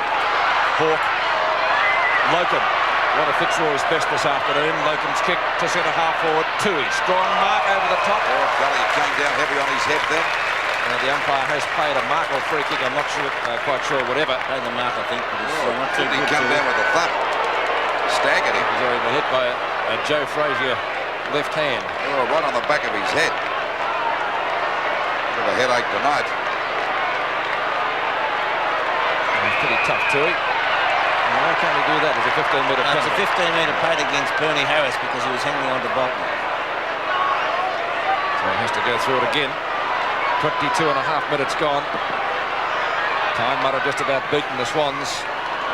Hawke. Loken. One of Fitzroy's best this afternoon. Loken's kick to centre half forward. Toohey. Strong mark over the top. Oh, golly, he came down heavy on his head then. The umpire has played a mark or free kick. I'm not sure, quite sure, whatever. Played the mark, I think. But it's not too Didn't he good come down with a thump? Staggered him. He's already been hit by a Joe Frazier left hand. Oh, right on the back of his head. Got a headache tonight. He's pretty tough, Toohey. Why can't he do that? There's a 15-metre penalty. It's a 15-metre penalty against Bernie Harris because he was hanging on to Bolton. So he has to go through it again. 22 and a half minutes gone. Time might have just about beaten the Swans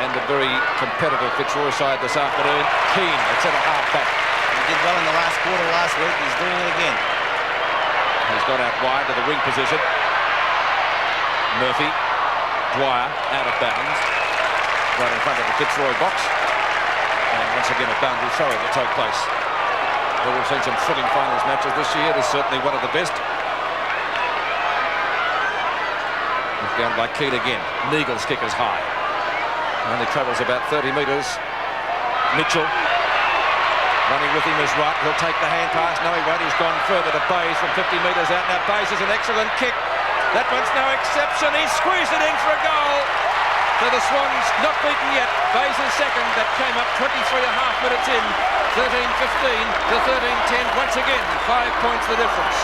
and the very competitive Fitzroy side this afternoon. Keane at centre half back. He did well in the last quarter last week. He's doing it again. He's got out wide to the wing position. Murphy. Dwyer out of bounds. Right in front of the Fitzroy box. And once again a boundary throw that took place. Well, we've seen some thrilling finals matches this year. This is certainly one of the best. Down by Keane again. Neagle's kick is high. Only travels about 30 metres. Mitchell running with him is right. He'll take the hand pass. No, he won't. He's gone further to Bayes from 50 metres out. Now Bayes is an excellent kick. That one's no exception. He's squeezed it in for a goal. So the Swans not beaten yet. Bayes is second. That came up 23 and a half minutes in. 13-15 to 13-10. Once again, 5 points the difference.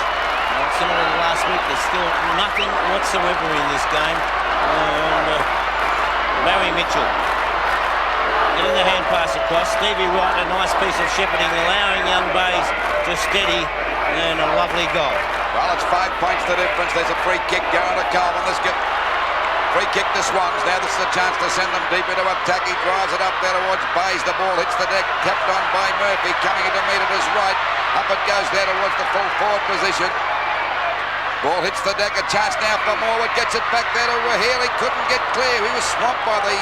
Well, similar to last week, there's still nothing whatsoever in this game. Barry Mitchell getting the hand pass across. Stevie Wright, a nice piece of shepherding, allowing young Bayes to steady, and a lovely goal. Well, it's 5 points the difference. There's a free kick going to Coleman. Free kick to Swans. Now this is a chance to send them deep into attack. He drives it up there towards Bayes. The ball hits the deck. Tapped on by Murphy. Coming into meet at his right. Up it goes there towards the full forward position. Ball hits the deck. A chance now for Morwood. Gets it back there to Raheel. He couldn't get clear. He was swamped by the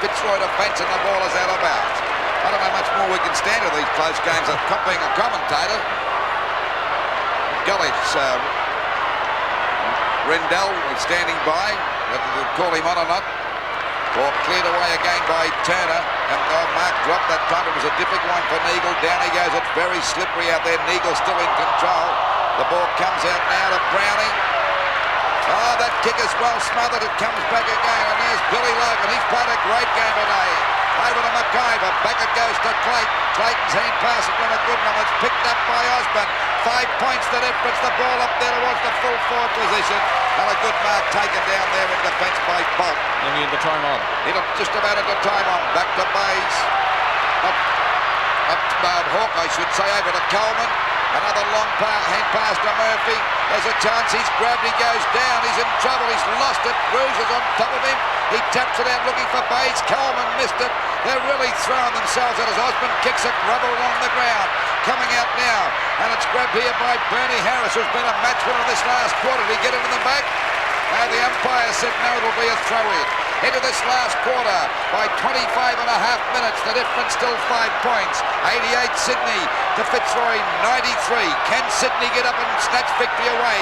Fitzroy defence, and the ball is out of bounds. I don't know how much more we can stand of these close games. I'm being a commentator. Golly, Rendell was standing by. Whether to call him on or not. Ball cleared away again by Turner. And Mark dropped that time. It was a difficult one for Neagle. Down he goes. It's very slippery out there. Neagle still in control. The ball comes out now to Browning. Oh, that kick is well smothered. It comes back again. And there's Billy Logan. He's played a great game today. Over to McIver. Back it goes to Clayton. Clayton's hand pass is not a good one. It's picked up by Osborne. 5 points the difference. The ball up there towards the full forward position. And a good mark taken down there in defence by Bolt. And into time on. Just about into time on. Back to Bayes. Up Hawke, I should say, over to Coleman. Another long hand pass to Murphy. There's a chance. He's grabbed. He goes down. He's in trouble. He's lost it. Roos is on top of him. He taps it out looking for Bayes. Coleman missed it. They're really throwing themselves at as Osborne kicks it rubber along the ground. Coming out now. And it's grabbed here by Bernie Harris, who's been a match winner this last quarter. Did he get it in the back? Now the umpire said no, it'll be a throw-in. Into this last quarter by 25 and a half minutes. The difference still 5 points. 88 Sydney to Fitzroy 93. Can Sydney get up and snatch victory away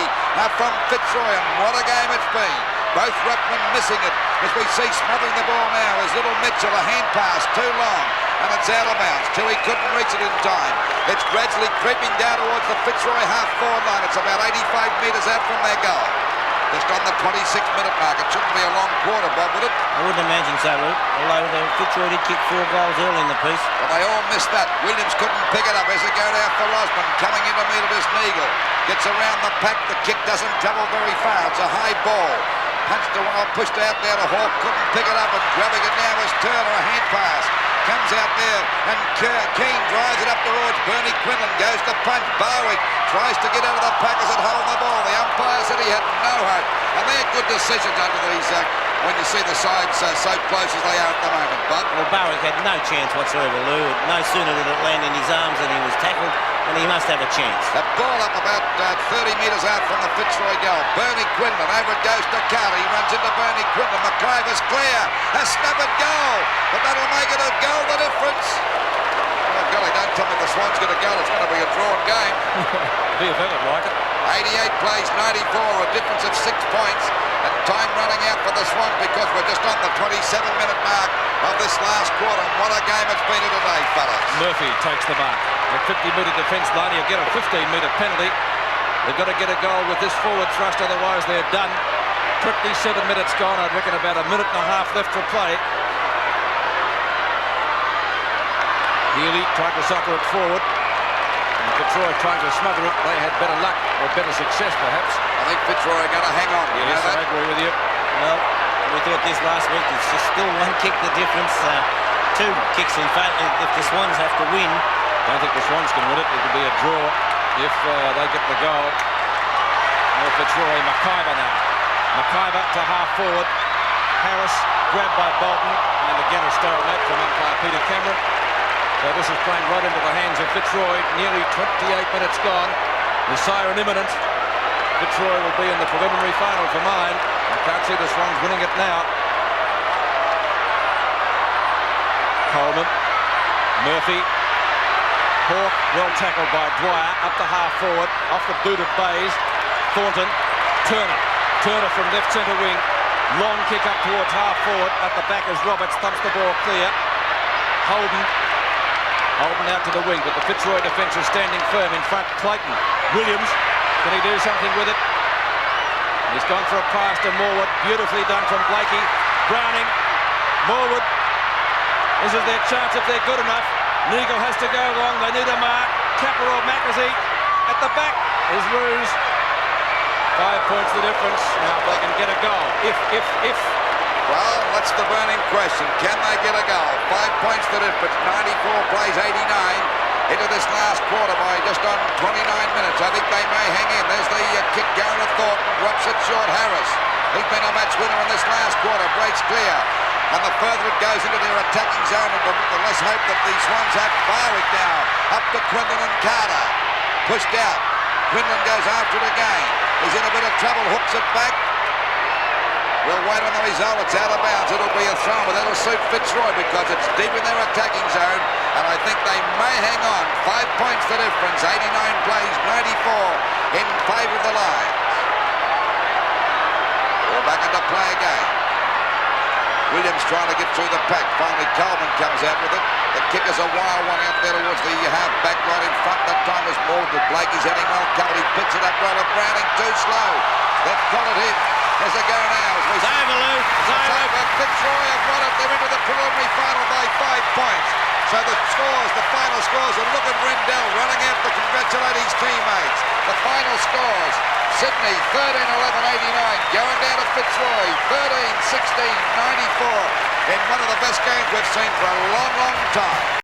from Fitzroy? And what a game it's been. Both ruckmen missing it as we see smothering the ball now is little Mitchell, a hand pass, too long, and it's out of bounds. Tui couldn't reach it in time. It's gradually creeping down towards the Fitzroy half-forward line. It's about 85 metres out from their goal. Just on the 26-minute mark. It shouldn't be a long quarter, Bob, would it? I wouldn't imagine so, Luke. Although the Fitzroy did kick 4 goals early in the piece. Well, they all missed that. Williams couldn't pick it up as it goes out for Osmond. Coming in to meet it is Neagle. Gets around the pack. The kick doesn't travel very far. It's a high ball. Punched a while, pushed out there to Hawke. Couldn't pick it up, and grabbing it now is Turner. A hand pass. Comes out there, and Keane drives it up towards Bernie Quinlan. Goes to punch. Barwick tries to get out of the pack as it holds the ball. The umpire said he had no hope. And they're good decisions under these, when you see the sides so close as they are at the moment, Bud. Well, Barwick had no chance whatsoever, Lou. No sooner did it land in his arms than he was tackled, and he must have a chance. That ball up about 30 metres out from the Fitzroy goal. Bernie Quinlan, over it goes to Carter. He runs into Bernie Quinlan. McIver's clear. A snubbered goal, but that'll make it a goal, the difference. Oh, golly, don't tell me the Swans get a goal. It's going to be a drawn game. VFL would like it. 88 plays 94, a difference of 6 points, and time running out for the Swans because we're just on the 27-minute mark of this last quarter. And what a game it's been today, fellas. Murphy takes the mark. A 50-metre defence line. He'll get a 15-metre penalty. They've got to get a goal with this forward thrust, otherwise they're done. 27 minutes gone. I'd reckon about a minute and a half left to play. Healy tried to sucker it forward. And Fitzroy trying to smother it. They had better luck, or better success perhaps. I think Fitzroy are going to hang on. Yes, I agree with you. Well, we thought this last week, it's just still 1 kick the difference. 2 kicks in fact. If the Swans have to win. I don't think the Swans can win it. It could be a draw if they get the goal. Well, Fitzroy, McIver now. McIver to half forward. Harris grabbed by Bolton, and again a stalemate from umpire Peter Cameron. So this is playing right into the hands of Fitzroy. Nearly 28 minutes gone. The siren imminent. Fitzroy will be in the preliminary final for mine. I can't see the Swans winning it now. Coleman. Murphy. Hawke, well tackled by Dwyer. Up to half forward. Off the boot of Bays. Thornton. Turner. Turner from left centre wing. Long kick up towards half forward. At the back as Roberts thumps the ball clear. Holden out to the wing, but the Fitzroy defence is standing firm in front. Clayton. Williams, can he do something with it? He's gone for a pass to Morwood. Beautifully done from Blakey. Browning. Morwood. This is their chance if they're good enough. Neagle has to go long. They need a mark. Capper or Mackenzie. At the back is Roos. 5 points the difference. Now if they can get a goal. If. Well, that's the burning question. Can they get a goal? 5 points the difference. 94 plays 89 into this last quarter by just on 29 minutes. I think they may hang in. There's the kick going to Thornton. Drops it short. Harris. He's been a match winner in this last quarter. Breaks clear. And the further it goes into their attacking zone, the less hope that the Swans have. Barwick now. Up to Quinlan and Carter. Pushed out. Quinlan goes after it again. He's in a bit of trouble. Hooks it back. We'll wait on the result. It's out of bounds. It'll be a throw, but that'll suit Fitzroy because it's deep in their attacking zone, and I think they may hang on. 5 points the difference. 89 plays, 94 in favour of the Lions. We're back into play again. Williams trying to get through the pack. Finally, Coleman comes out with it. The kick is a wild one out there towards the half-back right in front. That time was more, but Blakey's heading well covered. He picks it up right at Browning. Too slow. They've followed him. There's a go now. It's over, Lou. It's over. Fitzroy have won it. They're into the preliminary final by 5 points. So the scores, the final scores, and look at Rendell running out to congratulate his teammates. The final scores, Sydney 13-11-89, going down to Fitzroy 13-16-94 in one of the best games we've seen for a long, long time.